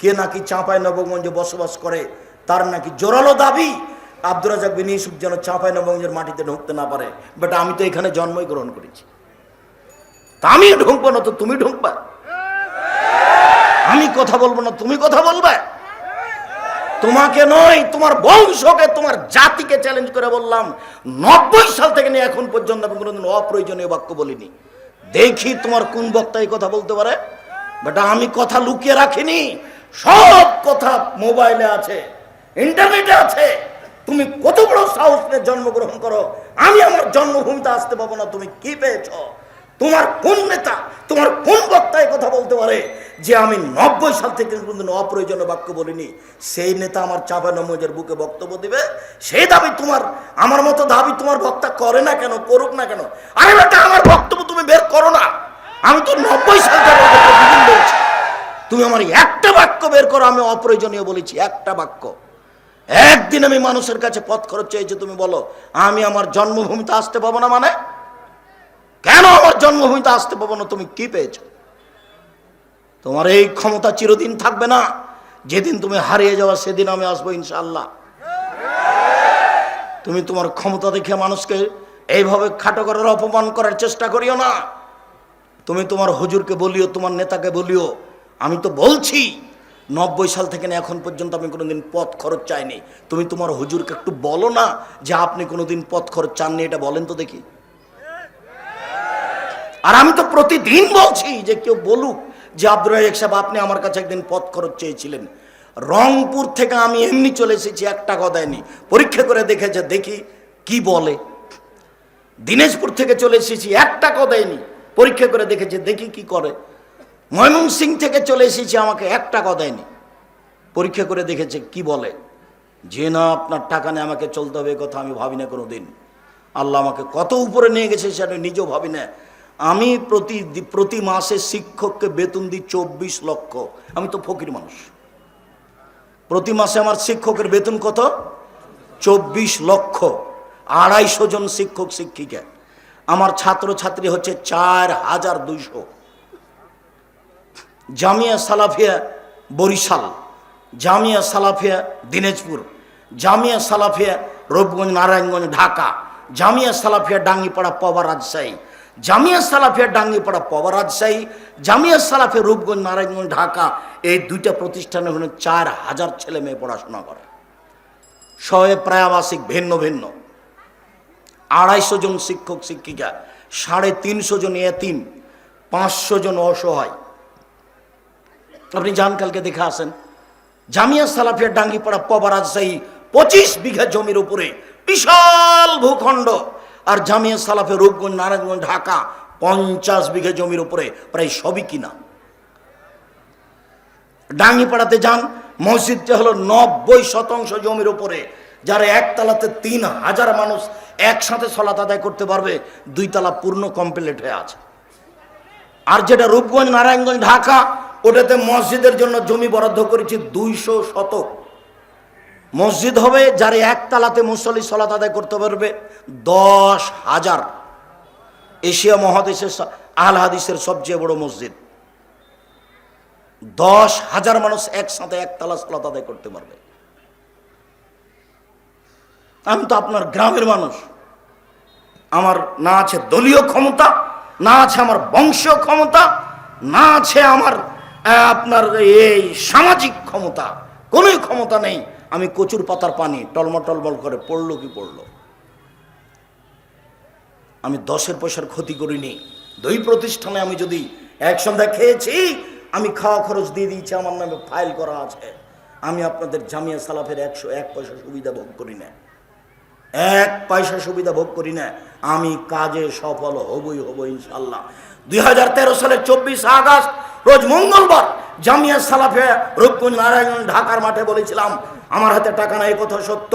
কে নাকি চাঁপাইনবাবগঞ্জে বসবাস করে, তার নাকি জোরালো দাবি আব্দুর রাজ্জাক বিন ইউসুফ যেন চাঁপাইনবাবগঞ্জের মাটিতে ঢুকতে না পারে। বাট আমি তো এখানে জন্মই গ্রহণ করেছি, তা আমি ঢুকবো না তো তুমি ঢুকবা? আমি কথা বলবো না তুমি কথা বলবে? তোমাকে নয়, তোমার বংশকে, তোমার জাতিকে চ্যালেঞ্জ করে বললাম, 90 সাল থেকে নিয়ে এখন পর্যন্ত আমি কোনোদিন অপ্রয়োজনীয় বাক্য বলিনি। দেখি তোমার কোন বক্তা এই কথা বলতে পারে। বাট আমি কথা লুকিয়ে রাখিনি, সব কথা মোবাইলে আছে, ইন্টারনেটে আছে। তুমি কত বড় সাহস নিয়ে জন্মগ্রহণ করো, আমি আমার জন্মভূমিতে আসতে পাবো না? তুমি কি পেয়েছ? তোমার কোন নেতা, তোমার কোন বক্তা এই কথা বলতে পারে যে আমি 90 সাল থেকে কোনদিন অপ্রয়োজনীয় বাক্য বলিনি? সেই নেতা আমার চাঁপাইনবাবগঞ্জের বুকে বক্তব্য দিবে, সেই দাবি তোমার, আমার মতো দাবি তোমার বক্তা করে না কেন, করুক না কেন? আরে বেটা, আমার বক্তব্য তুমি বের করো না। আমি তো 90 সাল থেকে প্রতিদিন বলছি, তুমি আমার একটা বাক্য বের করো আমি অপ্রয়োজনীয় বলেছি, একটা বাক্য। একদিন আমি মানুষের কাছে পথ খরচ চেয়েছি, তুমি বলো আমি আমার জন্মভূমিতে আসতে পাবো না? মানে কেন আমার জন্মভূমিতে আসতে পাবো না? তুমি কি পেয়েছো? তোমার এই ক্ষমতা চিরদিন থাকবে না। যেদিন তুমি হারিয়ে যাওয়া সেদিন আমি আসবো ইনশাআল্লাহ। তুমি তোমার ক্ষমতা দেখে মানুষকে এইভাবে খাটো করার, অপমান করার চেষ্টা করিও না। তুমি তোমার হুজুরকে বলিও, তোমার নেতাকে বলিও, আমি তো বলছি 90 সাল থেকে এখন পর্যন্ত আমি কোনোদিন পথ খরচ চাইনি। তুমি তোমার হুজুরকে একটু বলো না যে আপনি কোনোদিন পথ খরচ চাননি, এটা বলেন তো দেখি। আর আমি তো প্রতিদিন বলছি যে কেউ বলুক যে আব্দুর রাজ্জাক সাহেব আপনি আমার কাছে একদিন পথ খরচ চেয়েছিলেন। রংপুর থেকে আমি এমনি চলে এসেছি, 1 টাকা দেয়নি, পরীক্ষা করে দেখেছে, দেখি কি বলে। দিনাজপুর থেকে চলে এসেছি, 1 টাকা দেয়নি, পরীক্ষা করে দেখেছে, দেখি কি করে। ময়মনসিংহ থেকে চলে এসেছি, আমাকে 1 টাকা দেয়নি, পরীক্ষা করে দেখেছে কি বলে। যে না আপনার টাকা নিয়ে আমাকে চলতে হবে, এ কথা আমি ভাবি না কোনো দিন। আল্লাহ আমাকে কত উপরে নিয়ে গেছে সেটা নিজেও ভাবি না। আমি প্রতি মাসে শিক্ষককে বেতন দিই 24 লক্ষ। আমি তো ফকির মানুষ। প্রতি মাসে আমার শিক্ষকের বেতন কত? 24 লক্ষ। 250 জন শিক্ষক শিক্ষিকা। আমার ছাত্র ছাত্রী হচ্ছে 4200। জামিয়া সালাফিয়া বরিশাল, জামিয়া সালাফিয়া দিনাজপুর, জামিয়া সালাফিয়া রূপগঞ্জ নারায়ণগঞ্জ ঢাকা, জামিয়া সালাফিয়া ডাঙ্গিপাড়া পবা রাজশাহী, জামিয়া সালাফিয়া ডাঙ্গিপাড়া পবা রাজশাহী, জামিয়া সালাফিয়া রূপগঞ্জ নারায়ণগঞ্জ ঢাকা। এই 2টা প্রতিষ্ঠানে হলো 4000 ছেলে মেয়ে পড়াশোনা করে, সবে প্রায় আবাসিক ভিন্ন ভিন্ন। 250 জন শিক্ষক শিক্ষিকা, 350 জন এতিম, 500 জন অসহায়। আপনি যান কালকে দেখে আসেন। জামিয়া সালাফিয়া ডাঙ্গিপাড়া পবা রাজশাহী 25 বিঘা জমির উপরে বিশাল ভূখণ্ড। আর জামিয়া সালাফিয়া রূপগঞ্জ নারায়ণগঞ্জ ঢাকা 50 বিঘা জমির উপরে, প্রায় সবই কিনা। ডাঙ্গিপাড়াতে যান, মসজিদটা হলো 90% জমির উপরে, যারা একতলাতে 3000 মানুষ একসাথে সালাত আদায় করতে পারবে, 2 তলা পূর্ণ কমপ্লিট হয়ে আছে। আর যেটা রূপগঞ্জ নারায়ণগঞ্জ ঢাকা, ওটাতে মসজিদের জন্য জমি বরাদ্দ করেছি 200 শতক। মসজিদ হবে যার একতলাতে মুসল্লি সালাত আদায় করতে পারবে 10,000। এশিয়া মহাদেশের আহলে হাদিসের সবচেয়ে বড় মসজিদ। 10,000 মানুষ একসাথে একতলা সালাত আদায় করতে পারবে। আমি তো আপনার গ্রামের মানুষ। আমার না আছে দলীয় ক্ষমতা, না আছে আমার বংশীয় ক্ষমতা, না আছে আমার আপনার এই সামাজিক ক্ষমতা, কোনোই ক্ষমতা নেই। আমি কচুর পাতার পানি টলমল টলমল করে পড়লো কি পড়লো। আমি 10 পয়সার ক্ষতি করিনি। 2 প্রতিষ্ঠানে আমি যদি এক সন্ধ্যা খেয়েছি, আমি খাওয়া খরচ দিয়ে দিয়েছি, আমার নামে ফাইল করা আছে। আমি আপনাদের জামিয়া সালাফের 101 পয়সা সুবিধা ভোগ করি না, 1 পয়সা সুবিধা ভোগ করি না। আমি কাজে সফল হবই হব ইনশাল্লাহ। 2013 সালের 24 আগস্ট রোজ মঙ্গলবার জামিয়া সালাফিয়া রূপগঞ্জ নারায়ণগঞ্জ ঢাকার মাঠে বলেছিলাম, আমার হাতে টাকা নাই এ কথা সত্য,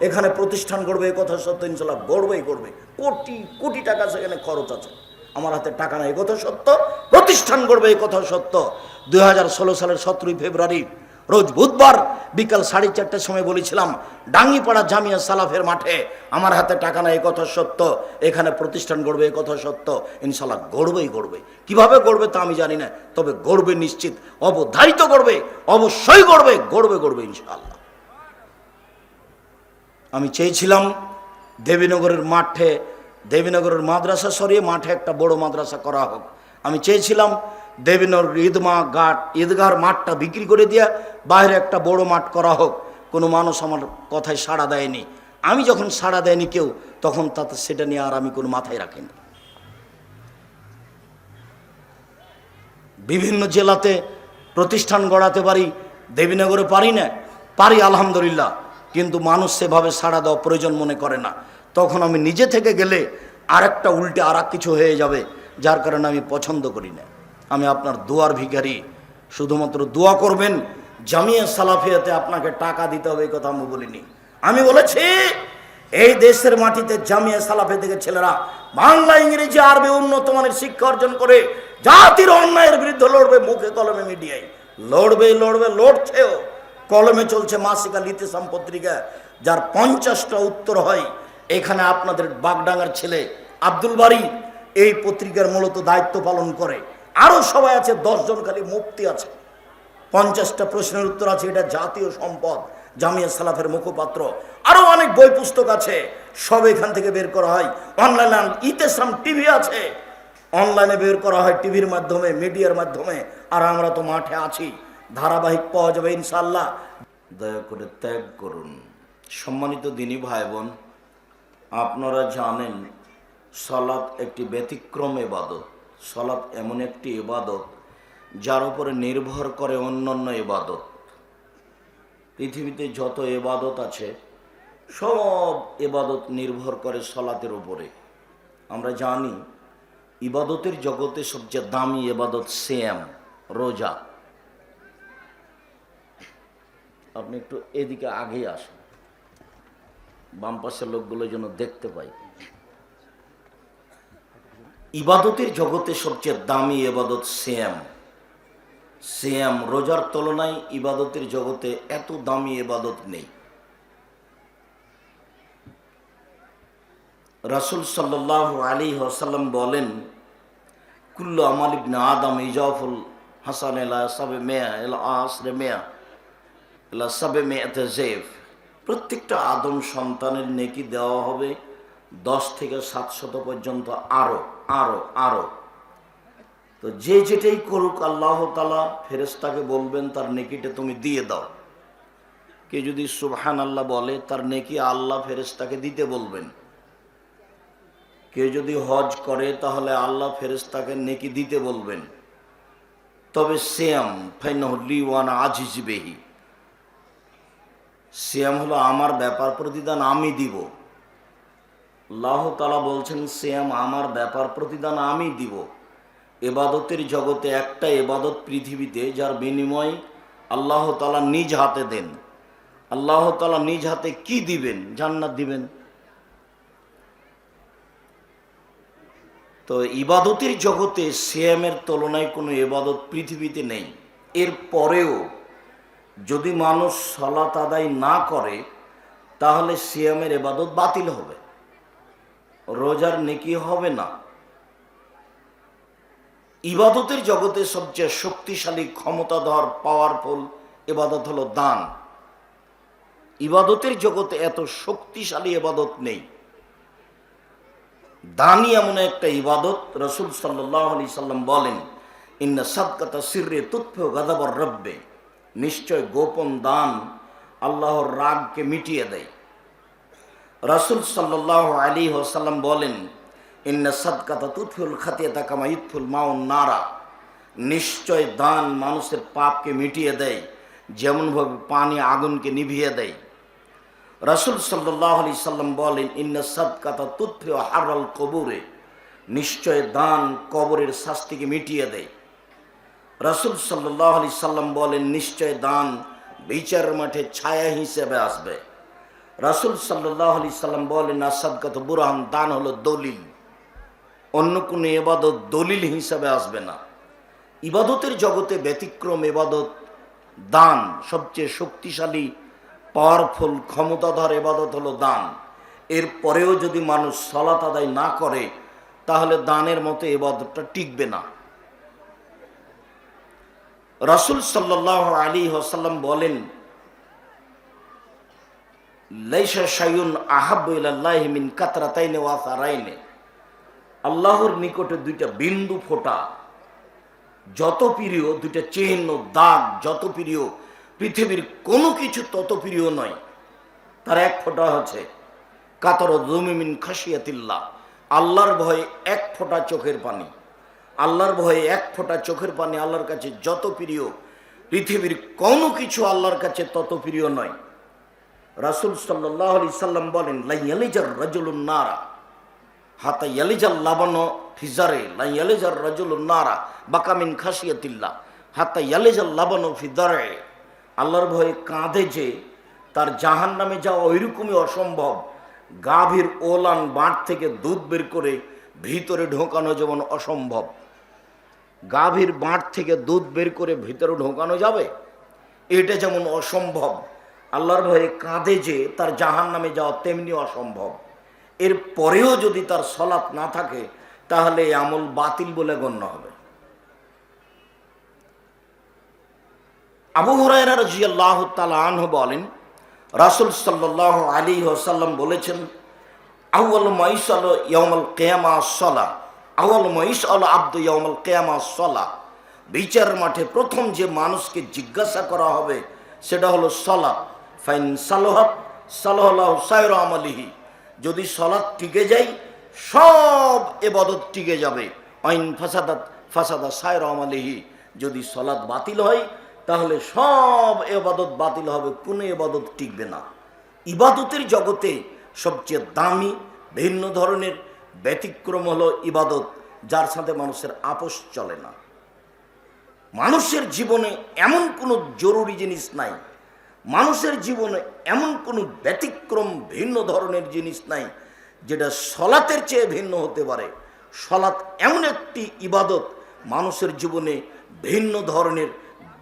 এখানে প্রতিষ্ঠান গড়বে এ কথা সত্য, ইনশাল্লাহ গড়বেই গড়বে। কোটি কোটি টাকা সেখানে খরচ আছে। আমার হাতে টাকা নাই এ কথা সত্য, প্রতিষ্ঠান গড়বে এই কথা সত্য। 2016 সালের 17 ফেব্রুয়ারি রোজ বুধবার বিকাল 4:30টার সময় বলেছিলাম ডাঙ্গিপাড়া জামিয়া সালাফের মাঠে আমার হাতে টাকা নাই, কথা সত্য, এখানে প্রতিষ্ঠান গড়বে, এ কথা সত্য, ইনশাল্লাহ গড়বেই গড়বে। কিভাবে গড়বে তা আমি জানি না, তবে গড়বে নিশ্চিত, অবধারিত গড়বে, অবশ্যই গড়বে, গড়বে গড়বে ইনশাআল্লাহ। আমি চেয়েছিলাম দেবীনগরের মাঠে, দেবীনগরের মাদ্রাসা সরিয়ে মাঠে একটা বড় মাদ্রাসা করা হোক। আমি চেয়েছিলাম দেবীনগর ঈদগাহর মাঠটা বিক্রি করে দিয়ে বাইরে একটা বড় মাঠ করা হোক। কোনো মানুষ আমার কথায় সাড়া দেয়নি। আমি যখন সাড়া দেয়নি কেউ, তখন তাতে সেটা নিয়ে আর আমি কোনো মাথায় রাখিনি। বিভিন্ন জেলাতে প্রতিষ্ঠান গড়াতে পারি, দেবীনগরে পারি না, পারি আলহামদুলিল্লাহ, কিন্তু মানুষ সেভাবে সাড়া দেওয়া প্রয়োজন মনে করে না। তখন আমি নিজে থেকে গেলে আরেকটা উল্টে আর কিছু হয়ে যাবে, যার কারণে আমি পছন্দ করি না। আমি আপনার দোয়ার ভিখারি, শুধুমাত্র দোয়া করবেন। জামিয়া সালাফিয়াতে আপনাকে টাকা দিতে হবে এই কথা আমি বলিনি। আমি বলেছি এই দেশের মাটিতে জামিয়া সালাফিয়া থেকে ছেলেরা বাংলা, ইংরেজি, আরবি উন্নত মানের শিক্ষা অর্জন করে জাতির অন্যায়ের বিরুদ্ধে লড়বে, মুখে কলমে মিডিয়ায় লড়বে, লড়ছেও। কলমে চলছে মাসিকা লিতেসাম পত্রিকা, যার 50টা উত্তর হয়। এখানে আপনাদের বাগডাঙ্গার ছেলে আব্দুল বারী এই পত্রিকার মূলত দায়িত্ব পালন করে। আরো সবাই আছে, 10 জন খালি মুফতি আছে, 50টা প্রশ্নের উত্তর আছে। এটা জাতীয় সম্পদ, জামিয়া সালাফের মুখপাত্র। আরো অনেক বই পুস্তক আছে, সব এখান থেকে বের করা হয়। অনলাইনে ইতেসাম টিভি আছে, অনলাইনে বের করা হয় টিভির মাধ্যমে, মিডিয়ার মাধ্যমে। আর আমরা তো মাঠে আছি, ধারাবাহিক পাওয়া যাবে ইনশাআল্লাহ। দয়া করে ত্যাগ করুন। সম্মানিত দিনী ভাই বোন, আপনারা জানেন সালাত একটি ব্যতিক্রম ইবাদত। সালাত এমন একটি ইবাদত যার উপরে নির্ভর করে অন্যান্য ইবাদত। পৃথিবীতে যত ইবাদত আছে সব ইবাদত নির্ভর করে সালাতের উপরে। আমরা জানি ইবাদতের জগতে সবচেয়ে দামি ইবাদত সিয়াম, রোজা। আপনি একটু এদিকে আগে আসুন, বাম পাশের লোকগুলো যেন দেখতে পাই। ইবাদতের জগতে সবচেয়ে দামি ইবাদত সিয়াম। সিয়াম, রোজার তুলনায় ইবাদতের জগতে এত দামি ইবাদত নেই। রাসূল সাল্লাল্লাহু আলাইহি ওয়াসাল্লাম বলেন, কুল্লু আমাল ইবনে আদম ইজাফুল হাসান ইলা সাবে মিয়া ইলা আসরে মিয়া ইলা সাবে মিয়াতে যায়ফ। প্রত্যেকটা আদম সন্তানের নেকি দেওয়া হবে 10 থেকে 700 পর্যন্ত, আরো আরো আরো। তো যে যেটাই করুক আল্লাহ তাআলা ফেরেশতাকে বলবেন তার নেকিটা তুমি দিয়ে দাও। কে যদি সুবহানাল্লাহ বলে তার নেকি আল্লাহ ফেরেশতাকে দিতে বলবেন। কেউ যদি হজ করে তাহলে আল্লাহ ফেরেশতাকে নেকি দিতে বলবেন। তবে সিয়াম ফাইনাহু লি ওয়া আনা আজিজু বিহি, সিয়াম হলো আমার ব্যাপার প্রতিদান, আমি দিব। আল্লাহ তাআলা বলছেন সিয়াম আমার ব্যাপার প্রতিদান আমি দিব। ইবাদতের জগতে একটা ইবাদত পৃথিবীতে যার বিনিময় আল্লাহ তাআলা নিজ হাতে দেন। আল্লাহ তাআলা নিজ হাতে কি দিবেন? জান্নাত দিবেন। তো ইবাদতের জগতে সিয়ামের তুলনায় কোনো ইবাদত পৃথিবীতে নেই। এর পরেও যদি মানুষ সালাত আদায় না করে তাহলে সিয়ামের ইবাদত বাতিল হবে, রোজার নেকি হবে না। ইবাদতের জগতে সবচেয়ে শক্তিশালী, ক্ষমতাধর, পাওয়ারফুল ইবাদত হলো দান। ইবাদতের জগতে এত শক্তিশালী ইবাদত নেই। দানই এমন একটা ইবাদত, রাসূল সাল্লাল্লাহু আলাইহি সাল্লাম বলেন, ইন্না সাদকাতা সিররে তুতফিউ গাযাবার রাব্বে, নিশ্চয় গোপন দান আল্লাহর রাগকে মিটিয়ে দেয়। রাসূল সাল্লাল্লাহু আলাইহি ওয়াসাল্লাম বলেন, ইন্না সাদকাতা তুতফিউল খাতিয়াতা কামা ইতফুল মাউন নারা, নিশ্চয় দান মানুষের পাপকে মিটিয়ে দেয় যেমনভাবে পানি আগুনকে নিভিয়ে দেয়। রাসূল সাল্লাল্লাহু আলাইহি সাল্লাম বলেন, ইন্না সাদকাতা তুতফিউ হারাল কবুরে, নিশ্চয় দান কবরের শাস্তিকে মিটিয়ে দেয়। রাসূল সাল্লাল্লাহু আলাইহি সাল্লাম বলেন, নিশ্চয় দান বিচারের মাঠে ছায়া হিসেবে আসবে। রাসূল সাল্লাল্লাহু আলাইহি সাল্লাম বলেন, আসাদকাত বুরহান, দান হলো দলিল, অন্য কোনো ইবাদত দলিল হিসাবে আসবে না। ইবাদতের জগতে ব্যতিক্রম ইবাদত দান, সবচেয়ে শক্তিশালী পাওয়ারফুল ক্ষমতাধর ইবাদত হলো দান। এরপরেও যদি মানুষ সালাত আদায় না করে তাহলে দানের মতো ইবাদতটা টিকবে না। রাসূল সাল্লাল্লাহু আলাইহি ওয়াসাল্লাম বলেন, লাইসা শাইউন আহাব্বু ইলাল্লাহি মিন কাতরাতাইনি ওয়া আসারাইনি। আল্লাহর নিকটে দুইটা বিন্দু ফোঁটা যত প্রিয়, দুইটা চিহ্ন দাগ যত প্রিয়, পৃথিবীর কোনো কিছু তত প্রিয় নয়। তার এক ফোঁটা হচ্ছে কাতরুযুমি মিন খাশিয়াতিল্লাহ, আল্লাহর ভয়ে এক ফোঁটা চোখের পানি। আল্লাহর ভয়ে এক ফোঁটা চোখের পানি আল্লাহর কাছে যত প্রিয়, পৃথিবীর কোনো কিছু আল্লাহর কাছে তত প্রিয় নয়। রাসূল সাল্লাল্লাহু আলাইহি সাল্লাম বলেন, লা ইয়ালিজার রাজুলুন নারা হাতা ইয়ালিজাল লাবানু ফি জারে, লা ইয়ালিজার রাজুলুন নারা বাকা মিন খাশিয়াতিল্লাহ হাতা ইয়ালিজাল লাবানু ফি দারে। আল্লাহর ভয়ে কাঁদে যে তার জাহান্নামে যাওয়া ওইরকমই অসম্ভব। গাভীর ওলান বাঁট থেকে দুধ বের করে ভিতরে ঢোকানো যেমন অসম্ভব, গাভীর বাঁট থেকে দুধ বের করে ভিতরে ঢোকানো যাবে, এটা যেমন অসম্ভব, আল্লাহর ভয়ে কাঁদে যে তার জাহান্নামে যাওয়া তেমনি অসম্ভব। এর পরেও যদি তার সালাত না থাকে তাহলে এই আমল বাতিল বলে গণ্য হবে। আবু হুরায়রা রাদিয়াল্লাহু তাআলা আনহু বলেন, রাসূল সাল্লাল্লাহু আলাইহি ওয়াসাল্লাম বলেছেন, আউয়ালু মা ইউসালু ইয়াউমাল কিয়ামা আস-সালাহ, আউয়ালু মা ইউসালু আবদু ইয়াউমাল কিয়ামা আস-সালাহ। বিচার মাঠে প্রথম যে মানুষকে জিজ্ঞাসা করা হবে সেটা হলো সালাত। ফাইন সালাহাত সালাহাল্লাহু সাইরা আমালিহি, যদি সালাত টিকে যায় সব ইবাদত টিকে যাবে। আইন ফাসাদাত ফাসাদা সাইরা আমালিহি, যদি সালাত বাতিল হয় তাহলে সব ইবাদত বাতিল হবে, কোনো ইবাদত টিকবে না। ইবাদতের জগতে সবচেয়ে দামি ভিন্ন ধরনের ব্যতিক্রম হলো ইবাদত, যার সাথে মানুষের আপোষ চলে না। মানুষের জীবনে এমন কোনো জরুরি জিনিস নাই, মানুষের জীবনে এমন কোনো ব্যতিক্রম ভিন্ন ধরনের জিনিস নাই যেটা সলাতের চেয়ে ভিন্ন হতে পারে। সলাত এমন একটি ইবাদত মানুষের জীবনে ভিন্ন ধরনের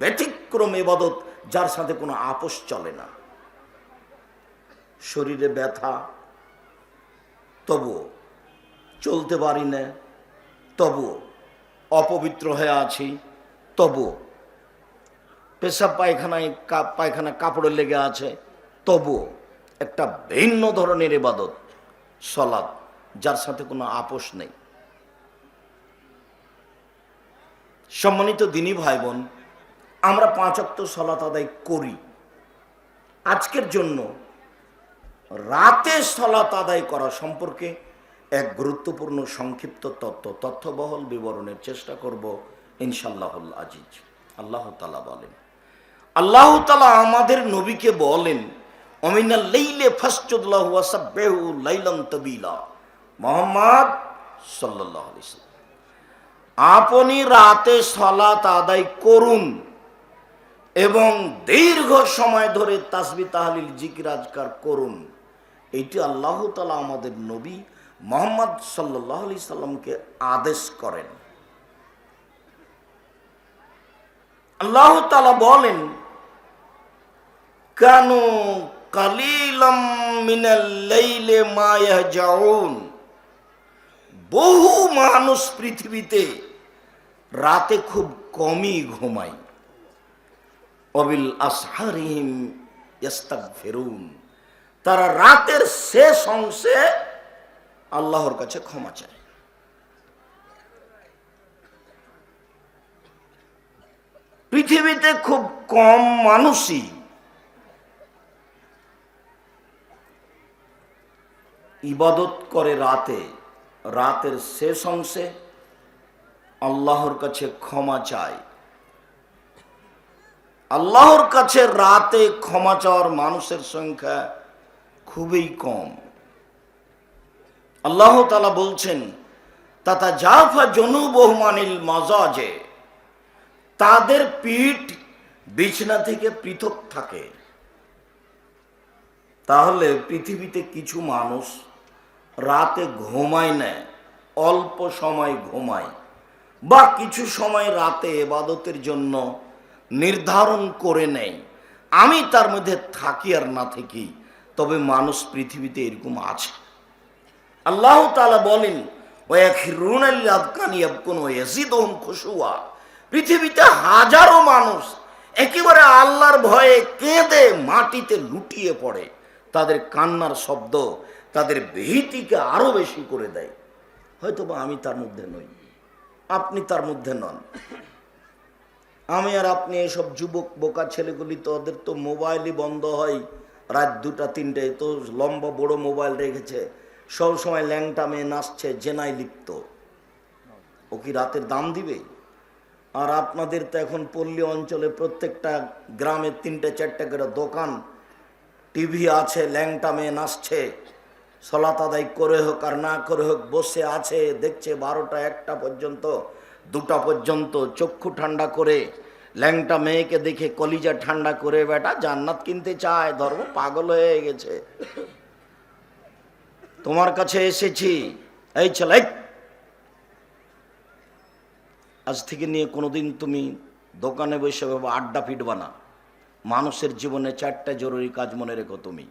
ব্যতিক্রম ইবাদত, যার সাথে কোনো আপোষ চলে না। শরীরে ব্যথা, তবুও চলতে পারি না, তবুও অপবিত্র হয়ে আছি, তবুও পেশাব পায়খানা কাপড়ে লেগে আছে, তবুও একটা ভিন্ন ধরনের ইবাদত সালাত, যার সাথে কোনো আপোষ নেই। সম্মানিত দিনী ভাই বোন, আমরা 5 ওয়াক্ত সালাত আদায় করি। আজকের জন্য রাতে সালাত আদায় করা সম্পর্কে এক গুরুত্বপূর্ণ সংক্ষিপ্ত তথ্যবহল বিবরণের চেষ্টা করব ইনশাআল্লাহুল আজিজ। আল্লাহ তাআলা বলেন, আল্লাহ তাআলা আমাদের নবীকে বলেন, অমিনাল লাইলি ফাসজুদ লাহু ওয়াসাব্বিহু লাইলান তাবিলা। মুহাম্মদ সাল্লাল্লাহু আলাইহি ওয়াসাল্লাম, আপনি রাতে সালাত আদায় করুন এবং দীর্ঘ সময় ধরে তাসবিহ তাহলিল জিকির আজকার করুন। এটি আল্লাহ তাআলা আমাদের নবী মুহাম্মদ সাল্লাল্লাহু আলাইহি সাল্লামকে আদেশ করেন। আল্লাহ তাআলা বলেন, কানু কালিলাম মিনাল লাইলি মা ইয়াহজাউন। বহু মানুষ পৃথিবীতে রাতে খুব কমই ঘুমায়। অবিল আসহারিহিম ইস্তাগফিরুন, তারা রাতের শেষ অংশে আল্লাহর কাছে ক্ষমা চায়। পৃথিবীতে খুব কম মানুষই ইবাদত করে রাতে, রাতের শেষ অংশে আল্লাহর কাছে ক্ষমা চায়। আল্লাহর কাছে রাতে ক্ষমা চাওয়ার মানুষের সংখ্যা খুবই কম। আল্লাহ তাআলা বলছেন, তাতাজাফা জুনুবুহুম আনিল মাজাজে, তাদের পিঠ বিছানা থেকে পৃথক থাকে। তাহলে পৃথিবীতে কিছু মানুষ রাতে ঘুমায় না, অল্প সময় ঘুমায়, বা কিছু সময় রাতে ইবাদতের জন্য নির্ধারণ করে নেয়, আমি তার মধ্যে থাকি আর না থাকি, তবে মানুষ পৃথিবীতে এরকম আছে। আল্লাহ তাআলা বলেন, পৃথিবীতে হাজারো মানুষ একেবারে আল্লাহর ভয়ে কেঁদে মাটিতে লুটিয়ে পড়ে, তাদের কান্নার শব্দ তাদের ভীতিকে আরো বেশি করে দেয়। হয়তো বা আমি তার মধ্যে নই, আপনি তার মধ্যে নন। আমি আর আপনি এসব যুবক বোকা ছেলেগুলি, তো ওদের তো মোবাইলই বন্ধ হয় রাত 2টা 3টায়, তো লম্বা বড় মোবাইল রেখেছে, সব সময় ল্যাংটা মেয়ে নাচছে, জেনায় লিপ্ত। ও কি রাতের দাম দিবে? আর আপনাদের তো এখন পল্লী অঞ্চলে প্রত্যেকটা গ্রামে 3টে 4টে করে দোকান, টিভি আছে, ল্যাংটা মেয়ে নাচছে, সলাত আদায় করে হোক আর না করে হোক বসে আছে, দেখছে 12টা 1টা পর্যন্ত, 2টা পর্যন্ত, চক্ষু ঠান্ডা করে ল্যাংটা মেয়েকে দেখে কলিজা ঠান্ডা করে বেটা জান্নাত কিনতে চায়, ধর্ম পাগল হয়ে গেছে। তোমার কাছে এসেছি, এই ছেলে, আজ থেকে নিয়ে কোনোদিন তুমি দোকানে বসে আড্ডা ফিটবা না। মানুষের জীবনে 4টা জরুরি কাজ মনে রেখো তুমি।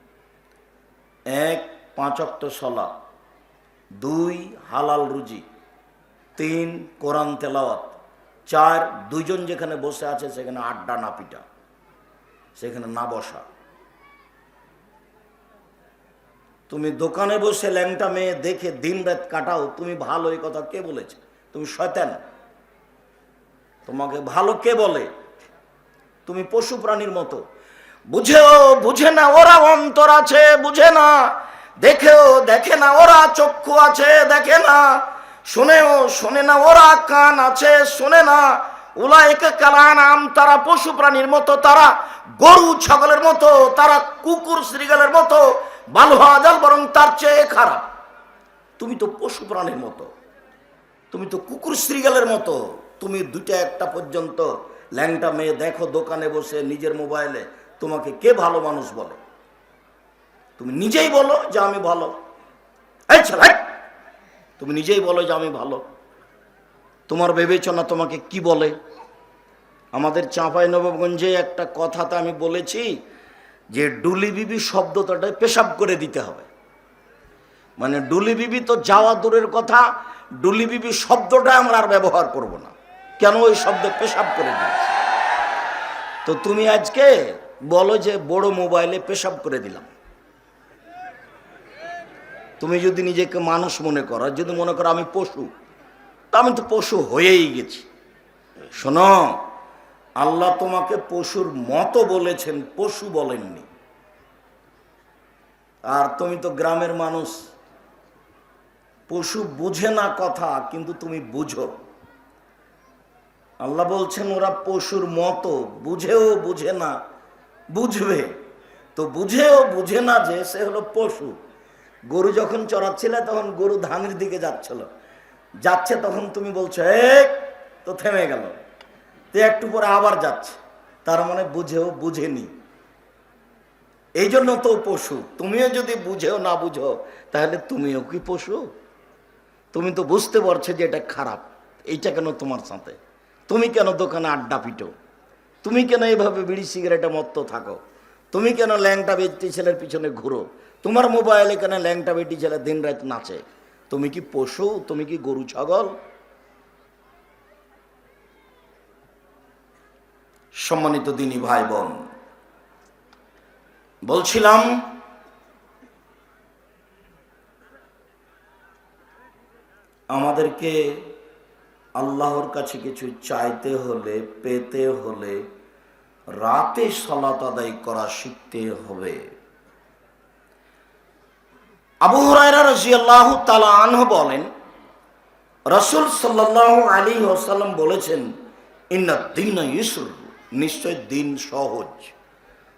1, 5 ওয়াক্ত সালাত, 2, হালাল রুজি, 3, কোরআন তেলাওয়াত, 4, দুইজন যেখানে বসে আছে সেখানে আড্ডা না পিটা, সেখানে না বসা। তুমি দোকানে বসে ল্যাংটা মেয়ে দেখে দিন রাত কাটাও, তুমি ভালো, এই কথা কে বলেছে? তুমি শয়তান। তোমাকে ভালো কে বলে? তুমি পশু প্রাণীর মতো, বুঝেও বুঝে না ওরা অন্তর আছে, বুঝে না, দেখেও দেখে না ওরা চক্ষু আছে, দেখে না, শুনেও শোনে না ওরা কান আছে, শোনে না। উলাইকা কালানাম, তারা পশু প্রাণীর মতো, তারা গরু ছাগলের মতো, তারা কুকুর শ্রীগালের মতো, বালহাজাল, বরং তার চেয়ে খারাপ। তুমি তো পশু প্রাণীর মতো, তুমি তো কুকুর শ্রীগালের মতো। তুমি 2টা 1টা পর্যন্ত ল্যাংটা মেয়ে দেখো দোকানে বসে নিজের মোবাইলে, তোমাকে কে ভালো মানুষ বলে? তুমি নিজেই বলো যে আমি ভালো। এই ছেলে, তুমি নিজেই বলো যে আমি ভালো। তোমার বিবেচনা তোমাকে কি বলে? আমাদের চাঁপাইনবাবগঞ্জে একটা কথাতে আমি বলেছি যে ডুলি বিবি শব্দটাকে পেশাব করে দিতে হবে। মানে ডুলি বিবি তো যাওয়া দূরের কথা, ডুলি বিবি শব্দটা আমরা আর ব্যবহার করব না। কেন? ওই শব্দ পেশাব করে দিয়েছে। তো তুমি আজকে বলো যে বড় মোবাইলে পেশাব করে দিলাম। তুমি যদি নিজেকে মানুষ মনে করো, যদি মনে করো আমি পশু, তা আমি তো পশু হয়েই গেছি। শোনো, আল্লাহ তোমাকে পশুর মতো বলেছেন, পশু বলেননি। আর তুমি তো গ্রামের মানুষ, পশু বুঝে না কথা, কিন্তু তুমি বুঝো। আল্লাহ বলছেন ওরা পশুর মতো, বুঝেও বুঝে না, বুঝবে। তো বুঝেও বুঝে না যে সে হলো পশু। গরু যখন চড়াচ্ছিলে তখন গরু ধানের দিকে যাচ্ছে, তখন তুমি বলছো এক, তো থেমে গেল, তো একটু পরে আবার যাচ্ছে, তার মানে বুঝেও বুঝেনি। এই জন্য তো পশু। তুমিও যদি বুঝেও না বুঝো, তাহলে তুমিও কি পশু? তুমি তো বুঝতে পারছো যে এটা খারাপ, এইটা কেন তোমার সাথে? তুমি কেন দোকানে আড্ডা পিটো? তুমি কেন এইভাবে বিড়ি সিগারেটে মত্ত থাকো? তুমি কেন ল্যাংটা বেটি ছেলের পিছনে ঘুরো? তোমার মোবাইলে কেন ল্যাংটা বেটি ছেলে দিন রাত নাচে? তুমি কি পশু? তুমি কি গরু ছাগল? সম্মানিত দিনী ভাই বোন, বলছিলাম আমাদেরকে আল্লাহর কাছে কিছু চাইতে হলে, পেতে হলে রাতে সালাত আদায় করা শিখতে হবে। আবু হুরায়রা রাদিয়াল্লাহু তাআলা আনহু বলেন, রাসূল সাল্লাল্লাহু আলাইহি ওয়াসাল্লাম বলেছেন, ইন্নাদ দীনা ইউসর, নিশ্চয় দিন সহজ।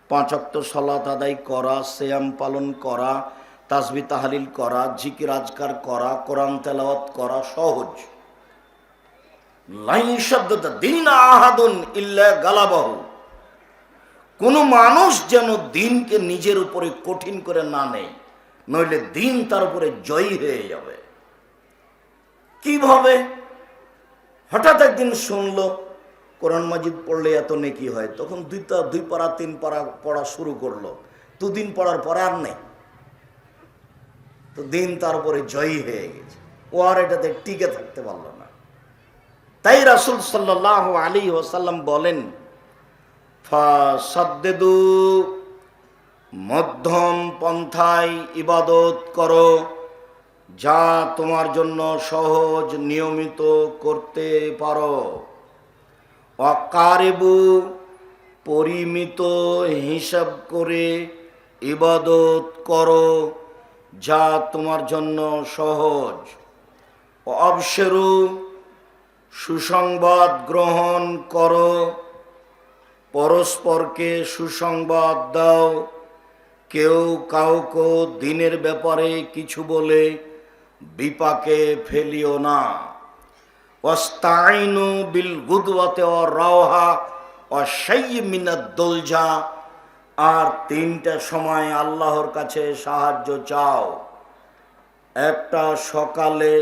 5 ওয়াক্ত সালাত আদায় করা, সিয়াম পালন করা, তাসবিহ তাহলিল করা, জিকির আজকার করা, কোরআন তেলাওয়াত করা সহজ। লা ইশাদ্দাদ দীন আহাদুন ইল্লা গালাবাহু, কোন মানুষ যেন দিনকে নিজের উপরে কঠিন করে না নেয়, নইলে দিন তার উপরে জয়ী হয়ে যাবে। কিভাবে? হঠাৎ একদিন শুনলো কোরআন মাজিদ পড়লে এত নেকি হয়, তখন দুই পারা 3 পারা পড়া শুরু করলো, 2 দিন পড়ার পর আর নেই, তো দিন তারপরে জয়ী হয়ে গেছে, ও আর এটাতে টিকে থাকতে পারলো না। তাই রাসূল সাল্লাল্লাহু আলাইহি ওয়াসাল্লাম বলেন, ফাসাদ্দিদু, মধ্যম পন্থায় ইবাদত করো, যা তোমার জন্য সহজ, নিয়মিত করতে পারো। অকারিবু, পরিমিত হিসাব করে ইবাদত করো, যা তোমার জন্য সহজ। অবশেরু, সুসংবাদ গ্রহণ করো, পরস্পরকে সুসংবাদ দাও, কেউ কাউকে দিনের ব্যাপারে কিছু বলে বিপাকে ফেলিও না। ওয়াস্তাইনু বিল গুদওয়াতি ওয়ার রাওহা ওয়া শাইয়্যি মিনাদ দুলজা, আর 3টা সময় আল্লাহর কাছে সাহায্য চাও, একটা সকালে,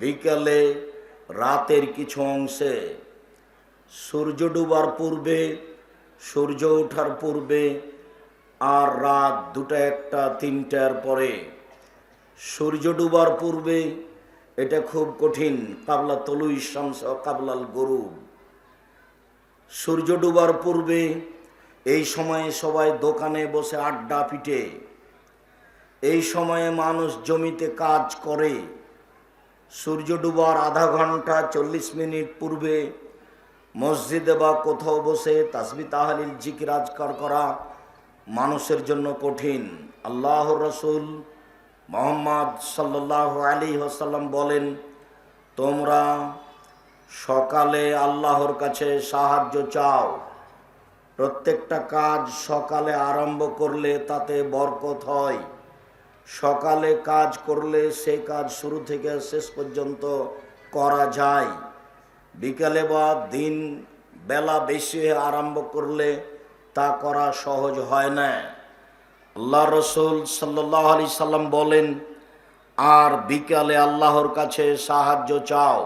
বিকালে, রাতের কিছু অংশে, সূর্য ডুবার পূর্বে, সূর্য ওঠার পূর্বে, আর রাত 2টা, 1টা, 3টার পরে। সূর্য ডুবার পূর্বে এটা খুব কঠিন, কাবলা তলুই শামস কাবলাল গরুব। সূর্য ডুবার পূর্বে এই সময়ে সবাই দোকানে বসে আড্ডা পিটে, এই সময়ে মানুষ জমিতে কাজ করে। সূর্য ডুবার আধা ঘন্টা 40 মিনিট পূর্বে মসজিদে বা কোথাও বসে তাসবিহ তাহলিল জিকির আজকার করা মানুষের জন্য কঠিন। আল্লাহর রাসূল মুহাম্মদ সাল্লাল্লাহু আলাইহি ওয়াসাল্লাম বলেন, তোমরা সকালে আল্লাহর কাছে সাহায্য চাও। প্রত্যেকটা কাজ সকালে আরম্ভ করলে তাতে বরকত হয়। সকালে কাজ করলে সে কাজ শুরু থেকে শেষ পর্যন্ত করা যায়। বিকালে বা দিন বেলা বেশি আরম্ভ করলে তা করা সহজ হয় না। আল্লাহ রসুল সাল্লাল্লাহু আলাইহি সাল্লাম বলেন, আর বিকালে আল্লাহর কাছে সাহায্য চাও।